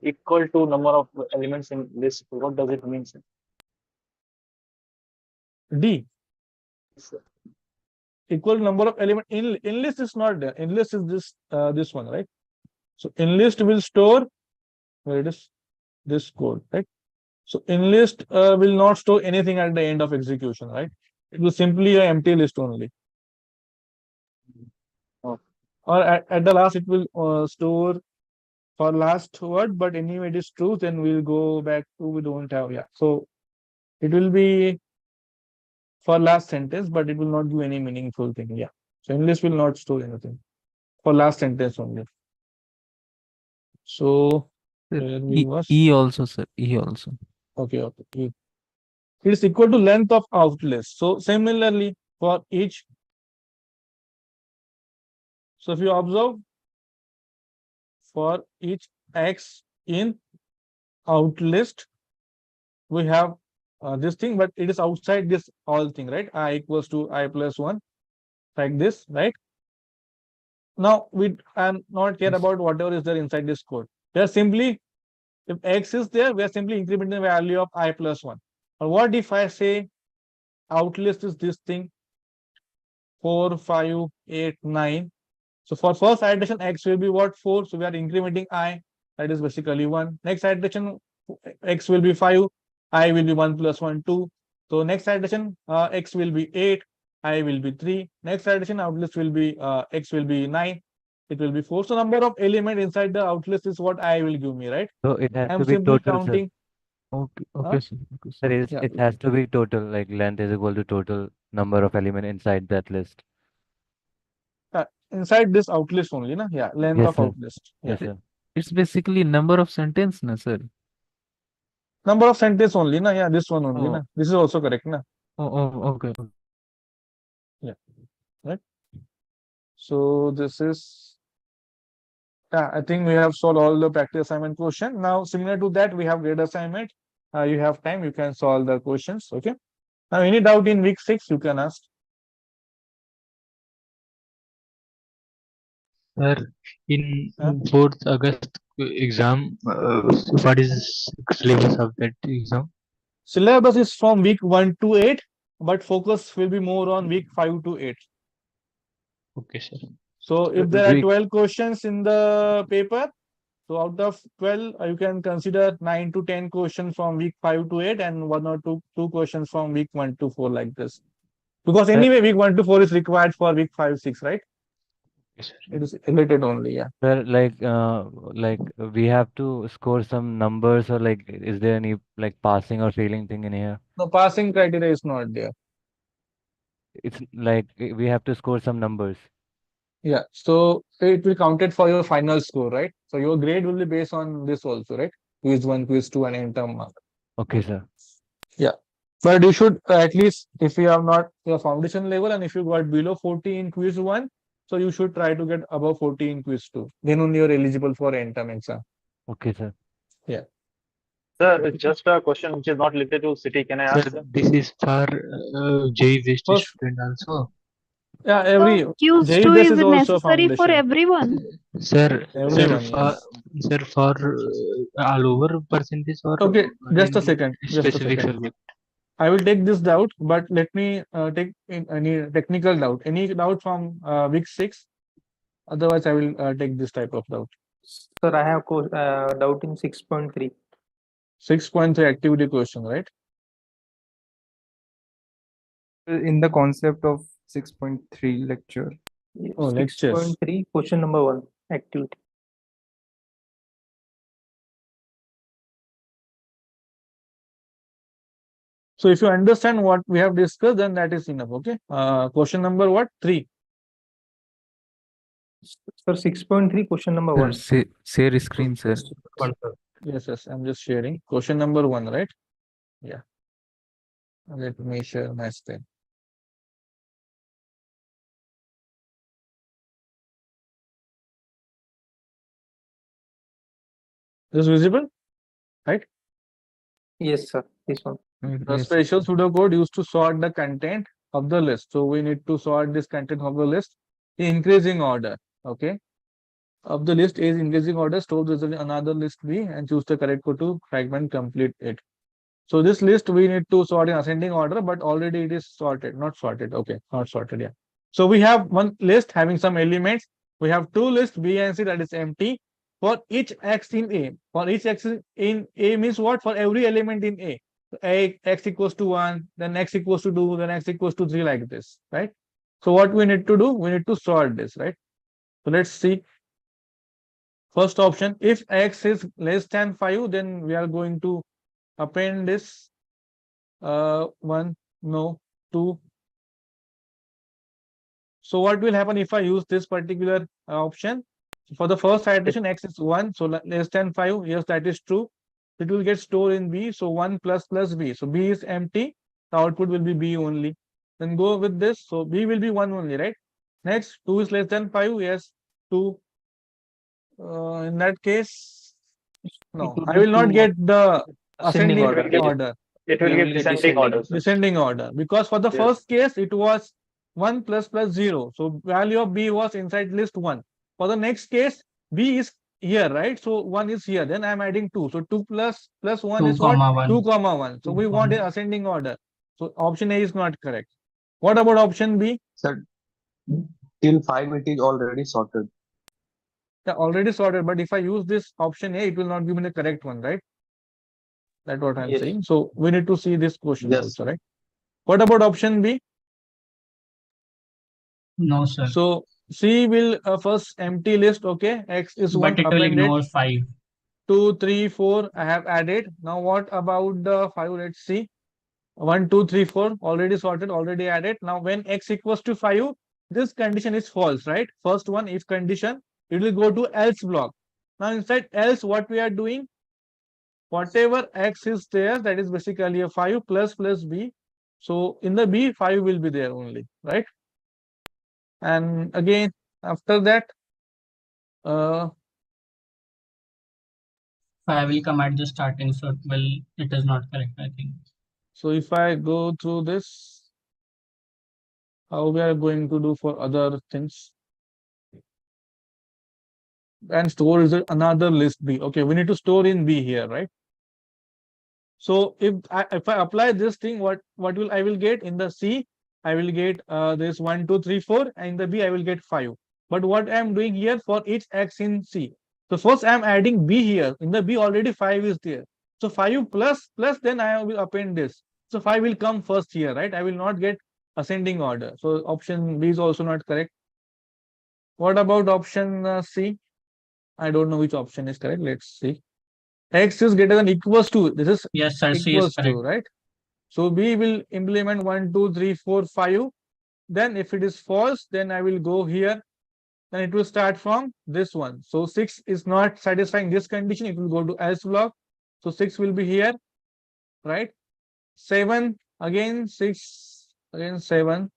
[SPEAKER 12] equal to number of elements in list. What does it mean, sir?
[SPEAKER 1] D.
[SPEAKER 12] Sir.
[SPEAKER 1] Equal number of element in list is not there. In list is this one, right? So in list will store where it is this code, right? So in list will not store anything at the end of execution, right? It will simply an empty list only.
[SPEAKER 12] Okay.
[SPEAKER 1] Or at the last it will store for last word, but anyway it is true, then we'll go back to we don't have, yeah. So it will be for last sentence, but it will not do any meaningful thing, yeah. So in list will not store anything for last sentence only. So where we was?
[SPEAKER 10] E also, sir. E also.
[SPEAKER 1] Okay. E. It is equal to length of outlist. So similarly for each So if you observe, for each X in out list, we have this thing, but it is outside this all thing, right? I equals to I plus 1, like this, right? Now we are not care about whatever is there inside this code. We are simply, if X is there, we are simply incrementing the value of I plus 1. Or what if I say out list is this thing 4, 5, 8, 9. So for first iteration, X will be what? 4. So we are incrementing I, that is basically 1. Next iteration, X will be 5, I will be 1 plus 1, 2. So next iteration, X will be 8, I will be 3. Next iteration, outlist will be X will be 9, it will be 4. So number of element inside the outlist is what I will give me, right?
[SPEAKER 6] So it has
[SPEAKER 1] I'm
[SPEAKER 6] to be
[SPEAKER 1] simply
[SPEAKER 6] total, sir.
[SPEAKER 1] counting.
[SPEAKER 10] Okay,
[SPEAKER 1] Huh?
[SPEAKER 10] okay, sir. Okay,
[SPEAKER 6] Sir,
[SPEAKER 10] sir.
[SPEAKER 1] Yeah.
[SPEAKER 6] it has to be total, like length is equal to total number of element inside that list.
[SPEAKER 1] Inside this outlist only, na? Yeah, length
[SPEAKER 6] Yes,
[SPEAKER 1] of
[SPEAKER 6] sir.
[SPEAKER 1] outlist. Yeah.
[SPEAKER 6] Yes, sir.
[SPEAKER 10] It's basically number of sentence, na, sir.
[SPEAKER 1] Number of sentence only, na? Yeah, this one only, na?
[SPEAKER 10] Oh,
[SPEAKER 1] This is also correct, na?
[SPEAKER 10] okay.
[SPEAKER 1] Yeah, right. So this is, yeah, I think we have solved all the practice assignment question. Now, similar to that, we have grade assignment. You have time, you can solve the questions. Okay. Now, any doubt in week 6, you can ask.
[SPEAKER 13] Sir, in 4th August exam, what is syllabus of that exam?
[SPEAKER 1] Syllabus is from week 1 to 8, but focus will be more on week 5 to 8.
[SPEAKER 13] Okay, sir.
[SPEAKER 1] So if there are 12 questions in the paper, so out of 12, you can consider 9 to 10 questions from week 5 to 8 and 1 or 2 questions from week 1 to 4, like this. Because anyway, week 1 to 4 is required for week 5, 6, right?
[SPEAKER 13] Yes, sir.
[SPEAKER 1] It is related only, yeah.
[SPEAKER 6] Sir, like we have to score some numbers, or like is there any like passing or failing thing in here?
[SPEAKER 1] No, passing criteria is not there.
[SPEAKER 6] It's like we have to score some numbers.
[SPEAKER 1] Yeah, so it will count it for your final score, right? So your grade will be based on this also, right? Quiz 1, quiz 2, and interim mark.
[SPEAKER 6] Okay, sir.
[SPEAKER 1] Yeah, but you should at least, if you have not your foundation level and if you got below 40 in quiz 1, so you should try to get above 40 in quiz 2. Then only you're eligible for interim exam.
[SPEAKER 6] Okay, sir.
[SPEAKER 1] Yeah.
[SPEAKER 12] Sir, just a question which is not related to city. Can I ask?
[SPEAKER 13] Sir, this is for JEE West
[SPEAKER 1] First-
[SPEAKER 13] student also.
[SPEAKER 1] Yeah, every
[SPEAKER 9] Use
[SPEAKER 1] JEE
[SPEAKER 9] 2
[SPEAKER 1] base
[SPEAKER 9] is
[SPEAKER 1] is also
[SPEAKER 9] necessary for
[SPEAKER 1] foundation.
[SPEAKER 9] everyone.
[SPEAKER 13] Sir,
[SPEAKER 1] Everyone,
[SPEAKER 13] for all over percentage or
[SPEAKER 1] Okay, just a
[SPEAKER 13] in
[SPEAKER 1] second. Just a
[SPEAKER 13] specific
[SPEAKER 1] second.
[SPEAKER 13] subject?
[SPEAKER 1] I will take this doubt, but let me take in any technical doubt. Any doubt from week 6? Otherwise, I will take this type of doubt.
[SPEAKER 11] Sir, I have doubt in 6.3.
[SPEAKER 1] 6.3 activity question, right?
[SPEAKER 19] In the concept of 6.3 lecture.
[SPEAKER 1] Oh, lectures.
[SPEAKER 11] 6.3, question number 1, activity.
[SPEAKER 1] So if you understand what we have discussed, then that is enough. Okay. Question number what? 3.
[SPEAKER 11] Sir, 6.3, question number 1.
[SPEAKER 10] Share screen, sir.
[SPEAKER 1] Yes, yes. I'm just sharing. Question number 1, right? Yeah. Let me share my screen. Is visible? Right?
[SPEAKER 11] Yes, sir. This one.
[SPEAKER 1] The special pseudocode used to sort the content of the list. So we need to sort this content of the list in increasing order. Okay. Of the list is increasing order, store result in another list B and choose the correct code to fragment complete it. So this list we need to sort in ascending order, but already it is sorted, not sorted. Okay, not sorted. Yeah. So we have one list having some elements. We have 2 lists B and C that is empty. For each X in A. For each X in A means what? For every element in A. So A X equals to 1, then X equals to 2, then X equals to 3, like this, right? So what we need to do? We need to sort this, right? So let's see. First option, if X is less than 5, then we are going to append this 1, no, 2. So what will happen if I use this particular option? For the first iteration, X is 1, so less than 5, yes, that is true. It will get stored in B, so 1 plus B. So B is empty, the output will be B only. Then go with this, so B will be 1 only, right? Next, 2 is less than 5. Yes, 2. In that case, no,
[SPEAKER 11] It would
[SPEAKER 1] I
[SPEAKER 11] be
[SPEAKER 1] will not
[SPEAKER 11] 2
[SPEAKER 1] get the
[SPEAKER 11] ascending
[SPEAKER 1] ascending
[SPEAKER 11] order.
[SPEAKER 1] order.
[SPEAKER 12] It will
[SPEAKER 11] You
[SPEAKER 12] give
[SPEAKER 11] will get
[SPEAKER 12] descending order, sir.
[SPEAKER 1] Descending order, because for the
[SPEAKER 12] Yes.
[SPEAKER 1] first case it was 1 plus 0, so value of b was inside list 1. For the next case, b is here, right? So 1 is here, then I'm adding 2, so 2 plus 1
[SPEAKER 5] 2
[SPEAKER 1] is what?
[SPEAKER 5] comma 1.
[SPEAKER 1] 2 comma 1. So
[SPEAKER 5] 2
[SPEAKER 1] we want
[SPEAKER 5] comma.
[SPEAKER 1] an ascending order, so option A is not correct. What about option B?
[SPEAKER 20] Sir, till 5 it is already sorted.
[SPEAKER 1] Yeah, already sorted, but if I use this option A, it will not give me the correct one, right? That's what I'm
[SPEAKER 11] Yes.
[SPEAKER 1] saying. So we need to see this question
[SPEAKER 20] Yes.
[SPEAKER 1] also, right? What about option B?
[SPEAKER 5] No, sir.
[SPEAKER 1] So C will first empty list. Okay, X is one
[SPEAKER 5] But it will
[SPEAKER 1] appended.
[SPEAKER 5] ignore 5.
[SPEAKER 1] 2, 3, 4. I have added. Now what about the 5? Let's see. 1, 2, 3, 4. Already sorted. Already added. Now when X equals to 5, this condition is false, right? First one, if condition, it will go to else block. Now inside else, what we are doing? Whatever X is there, that is basically a 5 plus B. So in the B, 5 will be there only, right? And again, after that,
[SPEAKER 5] 5 will come at the starting, so it is not correct, I think.
[SPEAKER 1] so if I go through this, how we are going to do for other things? And store is another list B. Okay, we need to store in B here, right? So if I apply this thing, what will I will get in the C? I will get this 1, 2, 3, 4, and in the B I will get 5. But what I am doing here for each X in C. So first I am adding B here. In the B already 5 is there. So 5 plus then I will append this. So 5 will come first here, right? I will not get ascending order. So option B is also not correct. What about option C? I don't know which option is correct. Let's see. X is greater than equals to. This is
[SPEAKER 5] Yes, sir. C is
[SPEAKER 1] equals to,
[SPEAKER 5] correct.
[SPEAKER 1] right? So B will implement 1, 2, 3, 4, 5. Then if it is false, then I will go here. Then it will start from this one. So 6 is not satisfying this condition. It will go to else block. So 6 will be here, right? 7 again, 6 again, 7.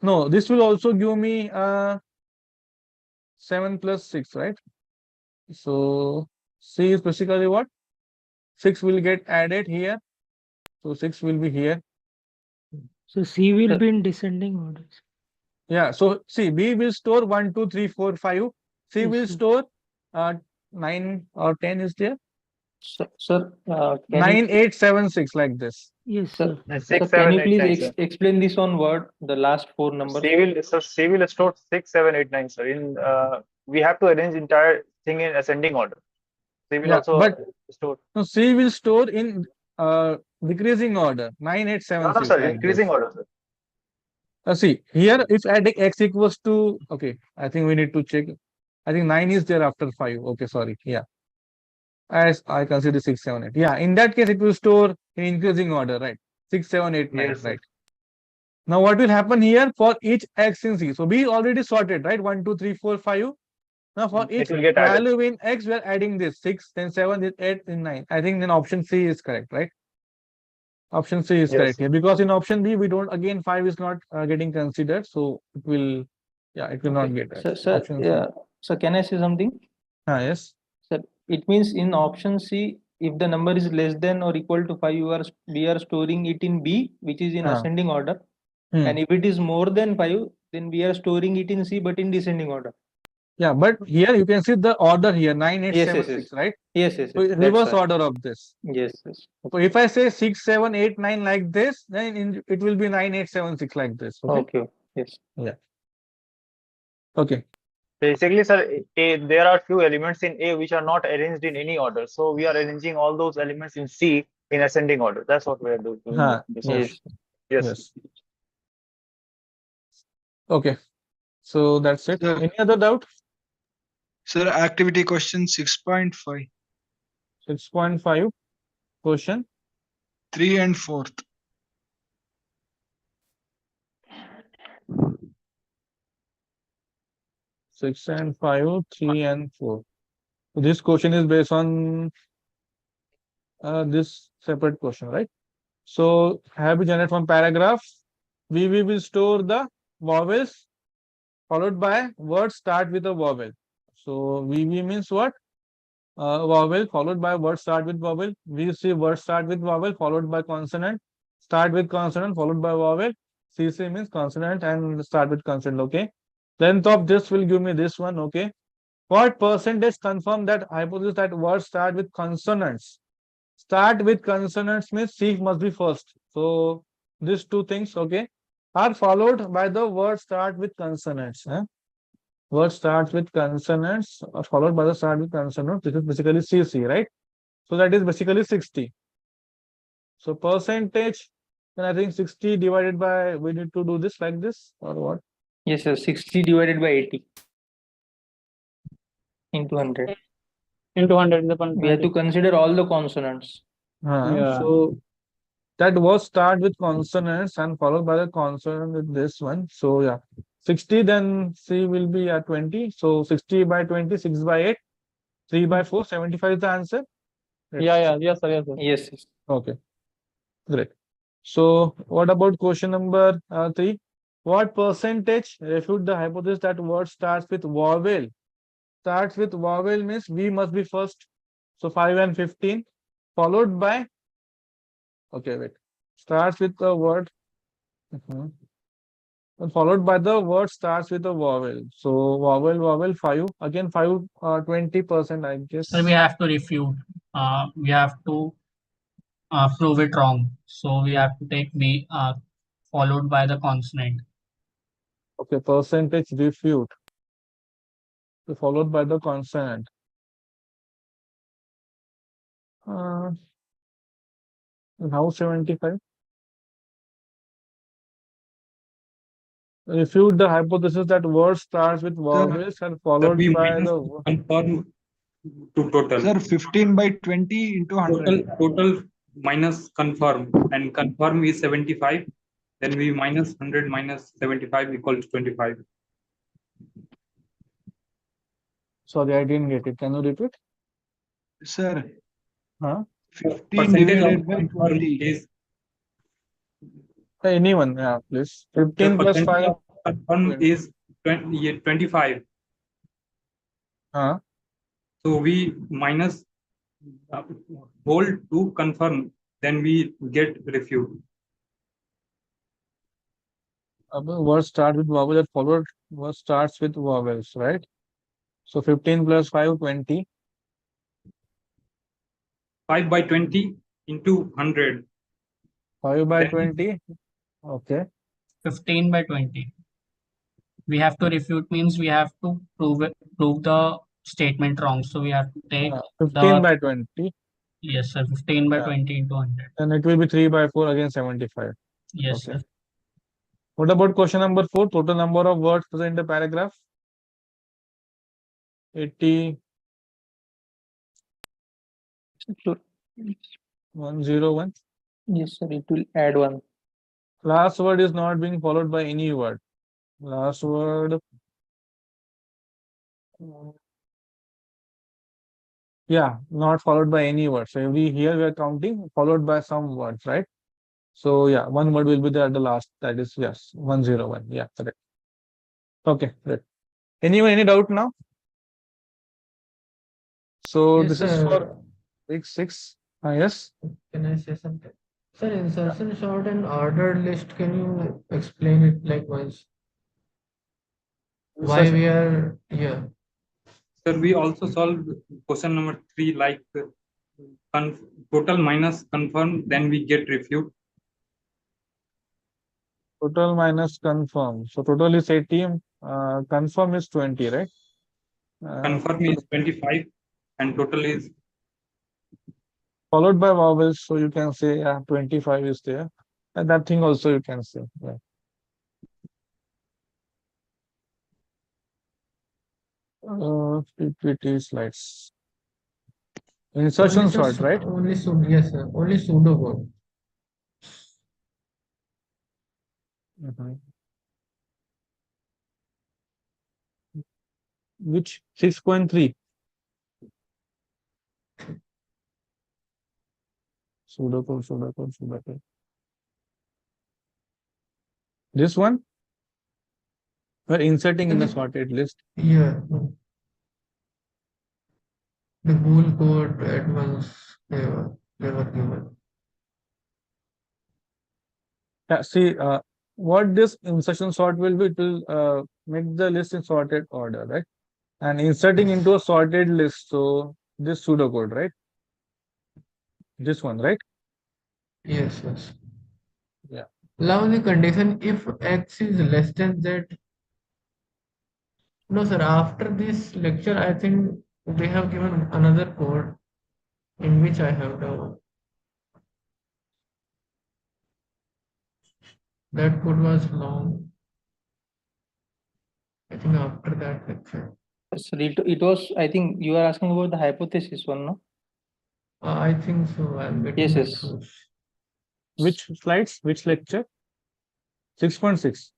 [SPEAKER 1] No, this will also give me 7 plus 6, right? So C is basically what? 6 will get added here. So 6 will be here.
[SPEAKER 14] So C will be in descending order.
[SPEAKER 1] Yeah. So see, B will store 1, 2, 3, 4, 5. C will store 9 or 10 is there.
[SPEAKER 11] Sir, can
[SPEAKER 1] 9,
[SPEAKER 11] you,
[SPEAKER 1] 8, 7, 6 like this.
[SPEAKER 14] Yes,
[SPEAKER 11] sir,
[SPEAKER 14] sir.
[SPEAKER 11] sir,
[SPEAKER 12] 6,
[SPEAKER 11] can
[SPEAKER 12] 7,
[SPEAKER 11] you
[SPEAKER 12] 8,
[SPEAKER 11] please
[SPEAKER 12] 9, sir.
[SPEAKER 11] explain this on word, the last 4 numbers?
[SPEAKER 12] C will store 6, 7, 8, 9, sir. In we have to arrange entire thing in ascending order. C will
[SPEAKER 1] Yeah,
[SPEAKER 12] also
[SPEAKER 1] but
[SPEAKER 12] store.
[SPEAKER 1] no, C will store in decreasing order. 9, 8, 7,
[SPEAKER 12] No,
[SPEAKER 1] 6
[SPEAKER 12] sir,
[SPEAKER 1] like
[SPEAKER 12] increasing
[SPEAKER 1] this.
[SPEAKER 12] order, sir.
[SPEAKER 1] See here, if I take X equals to, okay, I think we need to check. I think 9 is there after 5. Okay, sorry. Yeah. As I consider 6, 7, 8. Yeah, in that case, it will store in increasing order, right? 6, 7, 8, 9,
[SPEAKER 12] Yes, sir.
[SPEAKER 1] right? Now, what will happen here for each X in C? So B already sorted, right? 1, 2, 3, 4, 5. Now, for
[SPEAKER 12] It
[SPEAKER 1] each
[SPEAKER 12] will get added.
[SPEAKER 1] value in X, we are adding this 6, then 7, then 8, then 9. I think then option C is correct, right? Option C is
[SPEAKER 12] Yes.
[SPEAKER 1] correct here, because in option B, we don't, again, 5 is not getting considered. So it will, yeah, it will not get that.
[SPEAKER 11] Sir,
[SPEAKER 1] Option C.
[SPEAKER 11] sir, can I say something?
[SPEAKER 1] Yes.
[SPEAKER 11] Sir, it means in option C, if the number is less than or equal to 5, we are storing it in B, which is in ascending order. And if it is more than 5, then we are storing it in C, but in descending order.
[SPEAKER 1] Yeah, but here you can see the order here 9, 8,
[SPEAKER 11] Yes,
[SPEAKER 1] 7,
[SPEAKER 11] yes, yes.
[SPEAKER 1] 6, right?
[SPEAKER 11] Yes, yes,
[SPEAKER 1] So
[SPEAKER 11] yes. That's
[SPEAKER 1] reverse
[SPEAKER 11] why.
[SPEAKER 1] order of this.
[SPEAKER 11] Yes, yes.
[SPEAKER 1] So if I say 6, 7, 8, 9 like this, then it will be 9, 8, 7, 6 like this. Okay.
[SPEAKER 11] Okay. Yes.
[SPEAKER 1] Yeah. Okay.
[SPEAKER 12] Basically, sir, there are few elements in A which are not arranged in any order. So we are arranging all those elements in C in ascending order. That's what we are doing.
[SPEAKER 1] Yes.
[SPEAKER 12] Yes.
[SPEAKER 1] Okay. So that's it.
[SPEAKER 17] Sir.
[SPEAKER 1] Any other doubt?
[SPEAKER 17] Sir, activity question 6.5.
[SPEAKER 1] 6.5 question.
[SPEAKER 17] 3 and 4th.
[SPEAKER 1] Six and 5, 3 and 4. So this question is based on this separate question, right? So have we generated from paragraph? We will store the vowels followed by word start with a vowel. So VV means what? Vowel followed by word start with vowel. VC word start with vowel followed by consonant. Start with consonant followed by vowel. CC means consonant and start with consonant. Okay. Length of this will give me this one. Okay. What percentage confirm that hypothesis that words start with consonants? Start with consonants means C must be first. So these two things, okay, are followed by the word start with consonants. Word starts with consonants or followed by the start with consonants. This is basically CC, right? So that is basically 60. So percentage, then I think 60 divided by, we need to do this like this or what?
[SPEAKER 11] Yes, sir. 60 divided by 80 into 100.
[SPEAKER 2] Into 100 the
[SPEAKER 11] We have to consider all the consonants.
[SPEAKER 2] Yeah.
[SPEAKER 1] So that was start with consonants and followed by the consonant with this one. So yeah, 60 then C will be at 20. So 60 by 20, 6 by 8, 3 by 4, 75 is the answer.
[SPEAKER 2] Yes, sir.
[SPEAKER 11] Yes.
[SPEAKER 1] Okay, great. So what about question number 3? What percentage refute the hypothesis that word starts with vowel? Starts with vowel means V must be first. So 5 and 15 followed by, okay, wait, starts with the word. And followed by the word starts with a vowel. So vowel 5, again 5, 20%, I guess.
[SPEAKER 5] So we have to refute. We have to prove it wrong. So we have to take B followed by the consonant.
[SPEAKER 1] Okay, percentage refute followed by the consonant. How 75? Refute the hypothesis that word starts with vowels and followed by the
[SPEAKER 21] confirm to total.
[SPEAKER 17] Sir, 15 by 20 into 100.
[SPEAKER 21] Total minus confirm, and confirm is 75. Then we minus 100 minus 75 equals 25.
[SPEAKER 1] Sorry, I didn't get it. Can you repeat?
[SPEAKER 17] Sir,
[SPEAKER 21] 15
[SPEAKER 17] divided by 20
[SPEAKER 21] is
[SPEAKER 1] anyone, yeah, please. 15 plus 5.
[SPEAKER 21] Confirm is 25. So we minus whole to confirm, then we get refute.
[SPEAKER 1] Word start with vowel and followed word starts with vowels, right? So 15 plus 5, 20.
[SPEAKER 21] 5 by 20 into 100.
[SPEAKER 1] 5 by 20. Okay.
[SPEAKER 5] 15 by 20. We have to refute means we have to prove the statement wrong. So we have to take
[SPEAKER 1] 15 by 20.
[SPEAKER 5] Yes, sir. 15 by 20 into 100.
[SPEAKER 1] Then it will be 3 by 4, again 75.
[SPEAKER 5] Yes,
[SPEAKER 1] Okay.
[SPEAKER 5] sir.
[SPEAKER 1] What about question number 4? Total number of words present in the paragraph? 80. 101.
[SPEAKER 11] Yes, sir. It will add 1.
[SPEAKER 1] Last word is not being followed by any word. Last word. Yeah, not followed by any word. So here we are counting followed by some words, right? So yeah, one word will be there at the last. That is, yes, 101. Yeah, correct. Okay, great. Anyone, any doubt now? So
[SPEAKER 7] Yes,
[SPEAKER 1] this is for
[SPEAKER 7] sir.
[SPEAKER 1] week 6. Yes.
[SPEAKER 7] Can I say something? Sir, insertion sort and ordered list, can you explain it likewise? Why
[SPEAKER 21] Insertion.
[SPEAKER 7] we are here?
[SPEAKER 21] Sir, we also solve question number 3 like total minus confirm, then we get refute.
[SPEAKER 1] Total minus confirm. So total is 80. Confirm is 20, right?
[SPEAKER 21] Confirm is 25 and total is
[SPEAKER 1] followed by vowels. So you can say 25 is there. And that thing also you can say. Yeah. PPT slides. Insertion sort, right?
[SPEAKER 7] Only pseudo, yes, sir. Only pseudo code.
[SPEAKER 1] Which 6.3? Pseudocode. This one? We're inserting in the sorted list.
[SPEAKER 7] Yeah. The whole code at once they were given.
[SPEAKER 1] Yeah, see, what this insertion sort will be, it will make the list in sorted order, right? And inserting into a sorted list, so this pseudocode, right? This one, right?
[SPEAKER 7] Yes, yes.
[SPEAKER 1] Yeah.
[SPEAKER 7] Now the condition if x is less than z. No, sir. After this lecture, I think they have given another code in which I have done. That code was long. I think after that lecture.
[SPEAKER 11] So it was, I think you are asking about the hypothesis one, no?
[SPEAKER 7] I think so. I'm getting
[SPEAKER 11] Yes, yes.
[SPEAKER 7] confused.
[SPEAKER 1] Which slides? Which lecture? 6.6.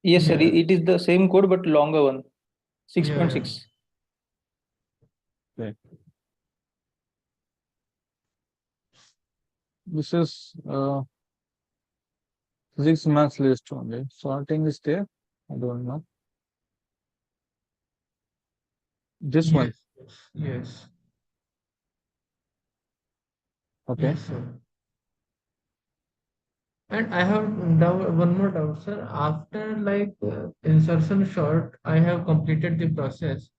[SPEAKER 11] Yes, sir.
[SPEAKER 7] Yeah.
[SPEAKER 11] It is the same code but longer one. 6.6.
[SPEAKER 1] Okay. This is physics maths list only. Sorting is there. I don't know. This one.
[SPEAKER 7] Yes.
[SPEAKER 1] Okay.
[SPEAKER 7] Yes, sir. And I have one more doubt, sir. After like insertion short, I have completed the process.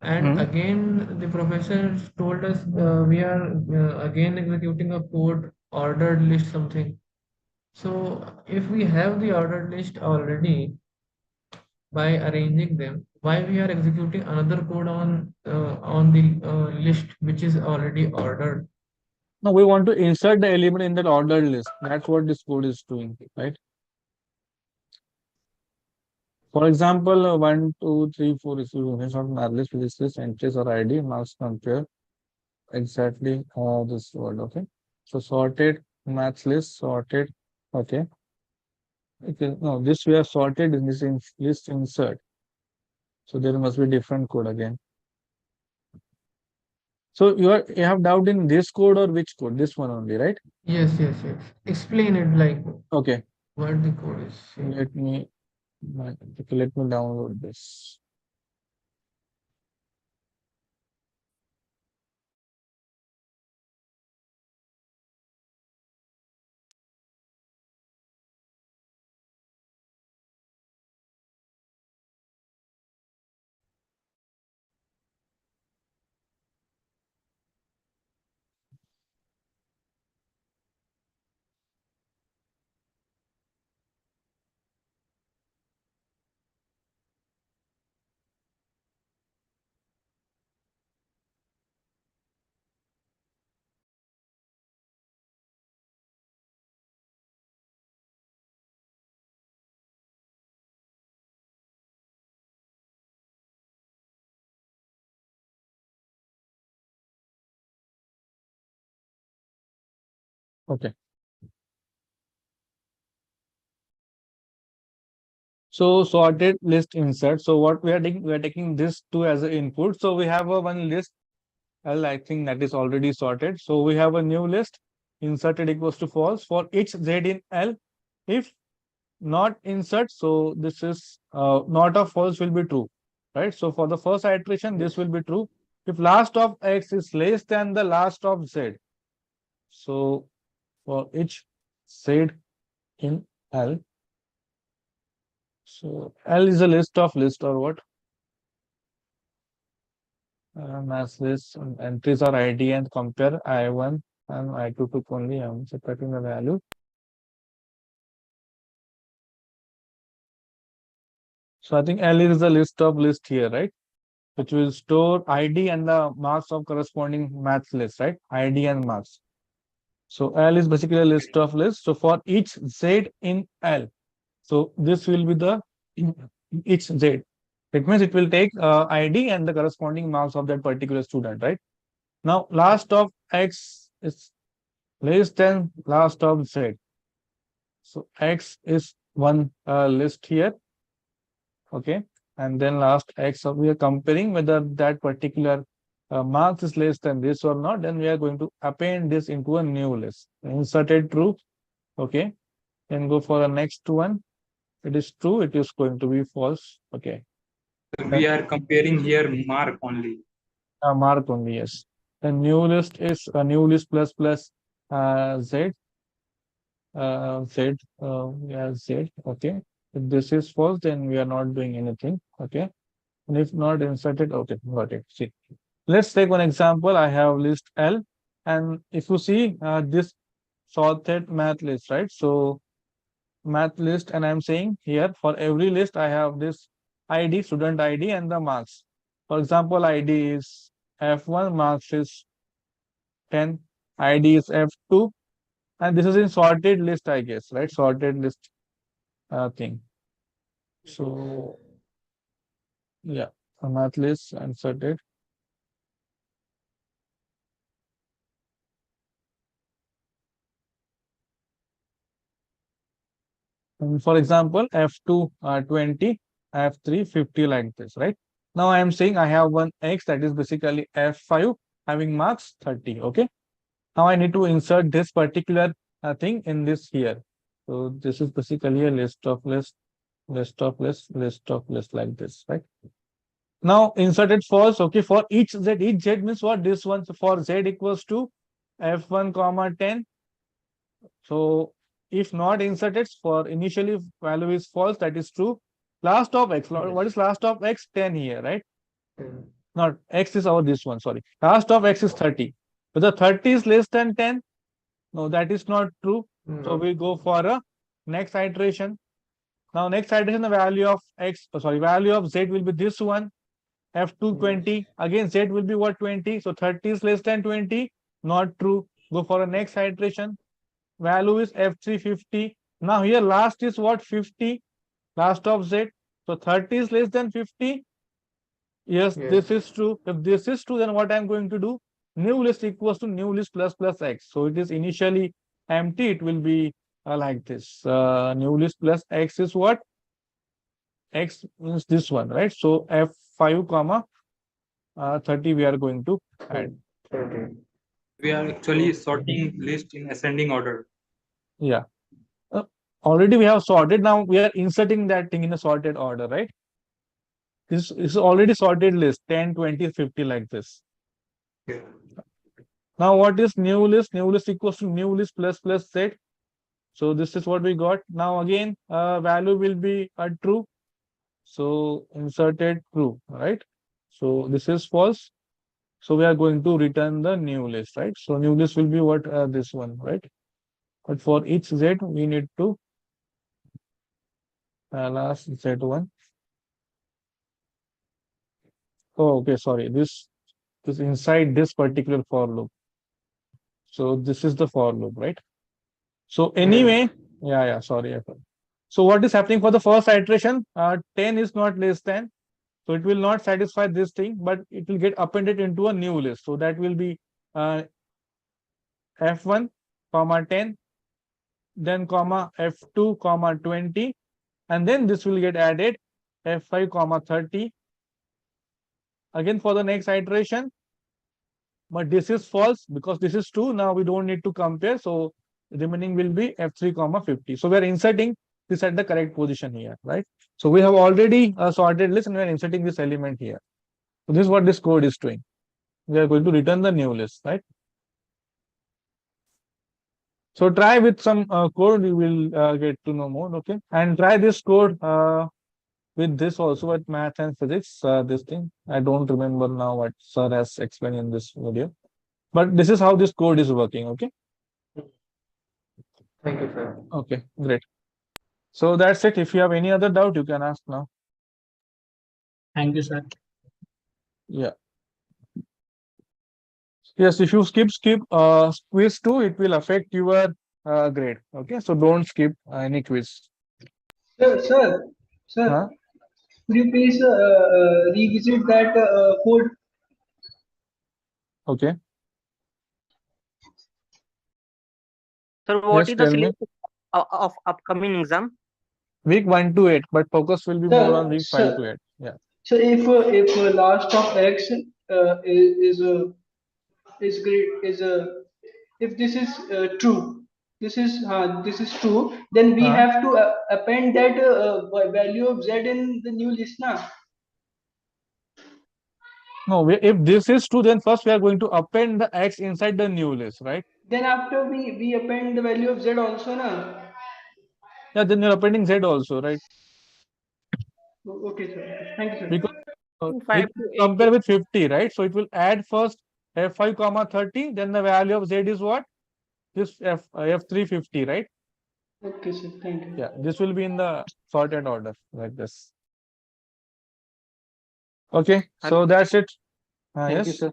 [SPEAKER 7] And again, the professor told us we are again executing a code ordered list something. So if we have the ordered list already by arranging them, why we are executing another code on the list which is already ordered?
[SPEAKER 1] No, we want to insert the element in that ordered list. That's what this code is doing, right? For example, 1, 2, 3, 4 is not math list, physics list, entries or ID, marks compare. Exactly this word, okay? So sorted, maths list, sorted, okay. Okay, no, this we have sorted in this list insert. So there must be different code again. So you have doubt in this code or which code? This one only, right?
[SPEAKER 7] Yes, yes, yes. Explain it like
[SPEAKER 1] okay.
[SPEAKER 7] What the code is saying.
[SPEAKER 1] Let me download this. Okay. So sorted list insert. So what we are taking this two as an input. So we have a one list L, I think that is already sorted. So we have a new list inserted equals to false for each Z in L. If not insert, so this is not of false will be true, right? So for the first iteration, this will be true. If last of X is less than the last of Z, so for each Z in L, so L is a list or what? Mass list entries are ID and compare I1 and I2 took only I'm separating the value. So I think L is a list here, right? Which will store ID and the marks of corresponding math list, right? ID and marks. So L is basically a list of lists. So for each Z in L, so this will be the each Z. It means it will take ID and the corresponding marks of that particular student, right? Now, last of X is less than last of Z. So X is one list here, okay, and then last X. So we are comparing whether that particular marks is less than this or not. Then we are going to append this into a new list. Inserted true, okay. Then go for the next one. it is true, it is going to be false. Okay.
[SPEAKER 21] We are comparing here mark only.
[SPEAKER 1] Mark only, yes. The new list is a new list plus plus z yeah, z. Okay. If this is false, then we are not doing anything. Okay. And if not inserted, okay, got it. See, let's take one example. I have list L, and if you see this sorted math list, right? So math list, and I'm saying here for every list I have this ID, student ID, and the marks. For example, ID is F1, marks is 10, ID is F2, and this is in sorted list, I guess, right? Sorted list thing. So yeah, a math list and sorted. And for example, F2 20, F3 50, like this, right? Now I am saying I have one X, that is basically F5 having marks 30. Okay. Now I need to insert this particular thing in this here. So this is basically a list of list, list of list, list of list, like this, right? Now inserted false. Okay, for each z means what? This one, so for z equals to F1 comma 10. So if not inserted, for initially value is false, that is true. Last of x, what is last of x? 10 here, right? Not x is our this one, sorry. Last of x is 30. Whether 30 is less than 10? No, that is not true. So we go for a next iteration. Now next iteration, the value of x, value of z will be this one, F2 20. Again, z will be what? 20. So 30 is less than 20. Not true. Go for a next iteration. Value is F3 50. Now here last is what? 50. Last of z. So 30 is less than 50. Yes, this is true. If this is true, then what I'm going to do? New list equals to new list plus plus x. So it is initially empty. It will be like this. New list plus x is what? X means this one, right? So F5 comma 30 we are going to add.
[SPEAKER 21] We are actually sorting list in ascending order.
[SPEAKER 1] Yeah. Already we have sorted. Now we are inserting that thing in a sorted order, right? This is already sorted list 10, 20, 50, like this. Now what is new list? New list equals to new list plus plus z. So this is what we got. Now again, value will be true. So inserted true, right? So this is false. So we are going to return the new list, right? So new list will be what? This one, right? But for each z, we need to last z1. Oh, okay, sorry. This is inside this particular for loop. So this is the for loop, right? So anyway, yeah, sorry. So what is happening for the first iteration? 10 is not less than. So it will not satisfy this thing, but it will get appended into a new list. So that will be F1 comma 10, then comma F2 comma 20, and then this will get added F5 comma 30. Again for the next iteration, but this is false because this is true. Now we don't need to compare. So remaining will be F3 comma 50. So we are inserting this at the correct position here, right? So we have already sorted list and we are inserting this element here. So this is what this code is doing. We are going to return the new list, right? So try with some code, you will get to know more, okay? And try this code with this also at math and physics, this thing. I don't remember now what sir has explained in this video. But this is how this code is working, okay?
[SPEAKER 7] Thank you, sir.
[SPEAKER 1] Okay, great. So that's it. If you have any other doubt, you can ask now.
[SPEAKER 5] Thank you, sir.
[SPEAKER 1] Yeah. Yes, if you skip quiz 2, it will affect your grade. Okay, so don't skip any quiz.
[SPEAKER 3] Sir,
[SPEAKER 1] Huh?
[SPEAKER 3] could you please revisit that code?
[SPEAKER 1] Okay.
[SPEAKER 22] Sir, what
[SPEAKER 1] Yes,
[SPEAKER 22] is the
[SPEAKER 1] tell me.
[SPEAKER 22] syllabus of upcoming exam?
[SPEAKER 1] Week 1 to 8, but focus will be more on week 5 to 8. Yeah.
[SPEAKER 3] So if last of x is great is if this is true, this is true, then we have to append that value of z in the new list now.
[SPEAKER 1] No, if this is true, then first we are going to append the x inside the new list, right?
[SPEAKER 3] Then after we append the value of z also now.
[SPEAKER 1] Yeah, then you're appending z also, right?
[SPEAKER 3] Okay, sir. Thank you, sir.
[SPEAKER 1] Because
[SPEAKER 22] Five
[SPEAKER 1] it
[SPEAKER 22] to eight.
[SPEAKER 1] compare with 50, right? So it will add first f5 comma 30, then the value of z is what? This f350, right?
[SPEAKER 3] Okay, sir. Thank you.
[SPEAKER 1] Yeah, this will be in the sorted order like this. Okay, so that's it.
[SPEAKER 22] Thank you,
[SPEAKER 1] Yes.
[SPEAKER 22] sir.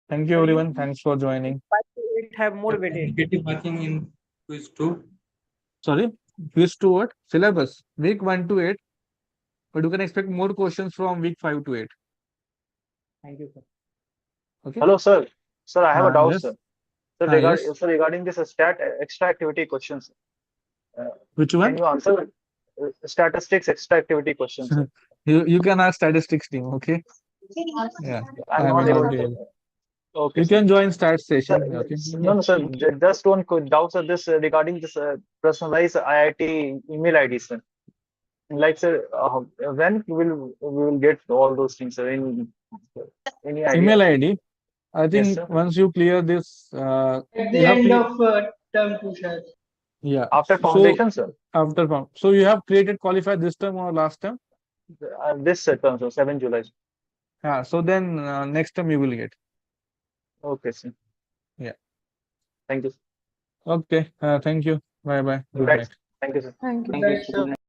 [SPEAKER 1] Thank you, everyone. Thanks for joining.
[SPEAKER 22] 5 to 8 have more weightage.
[SPEAKER 21] Negative marking in quiz 2.
[SPEAKER 1] Sorry, quiz 2 what? Syllabus week 1 to 8, but you can expect more questions from week 5 to 8.
[SPEAKER 22] Thank you, sir.
[SPEAKER 1] Okay.
[SPEAKER 12] Hello, sir. Sir, I have a doubt,
[SPEAKER 1] Yes.
[SPEAKER 12] sir. So
[SPEAKER 1] Yes.
[SPEAKER 12] regarding this extra activity questions,
[SPEAKER 1] Which one?
[SPEAKER 12] can you answer statistics extra activity questions? Sir?
[SPEAKER 1] You can ask statistics team. Okay. Yeah,
[SPEAKER 12] I'm
[SPEAKER 1] I
[SPEAKER 12] not
[SPEAKER 1] will
[SPEAKER 12] able
[SPEAKER 1] not be
[SPEAKER 12] to.
[SPEAKER 1] able.
[SPEAKER 12] Okay,
[SPEAKER 1] You
[SPEAKER 12] sir.
[SPEAKER 1] can join stat
[SPEAKER 12] Sir,
[SPEAKER 1] session. Okay.
[SPEAKER 12] no, sir. Just one doubt, sir. This regarding this personalized IIT email ID, sir. Like, sir, when we will get all those things, sir? Any idea?
[SPEAKER 1] Email ID. I
[SPEAKER 12] Yes,
[SPEAKER 1] think
[SPEAKER 12] sir.
[SPEAKER 1] once you clear this,
[SPEAKER 3] At the
[SPEAKER 1] you have
[SPEAKER 3] end of term 2, sir.
[SPEAKER 1] yeah.
[SPEAKER 12] After
[SPEAKER 1] So
[SPEAKER 12] foundation, sir.
[SPEAKER 1] after form. So you have created qualified this term or last term?
[SPEAKER 12] This term, sir, 7 July.
[SPEAKER 1] Yeah. So then next term you will get.
[SPEAKER 12] Okay, sir.
[SPEAKER 1] Yeah.
[SPEAKER 12] Thank you.
[SPEAKER 1] Okay. Thank you. Bye bye. Good
[SPEAKER 12] Right.
[SPEAKER 1] night.
[SPEAKER 12] Thank you, sir.
[SPEAKER 9] Thank you.
[SPEAKER 22] Thank you, sir. Good night.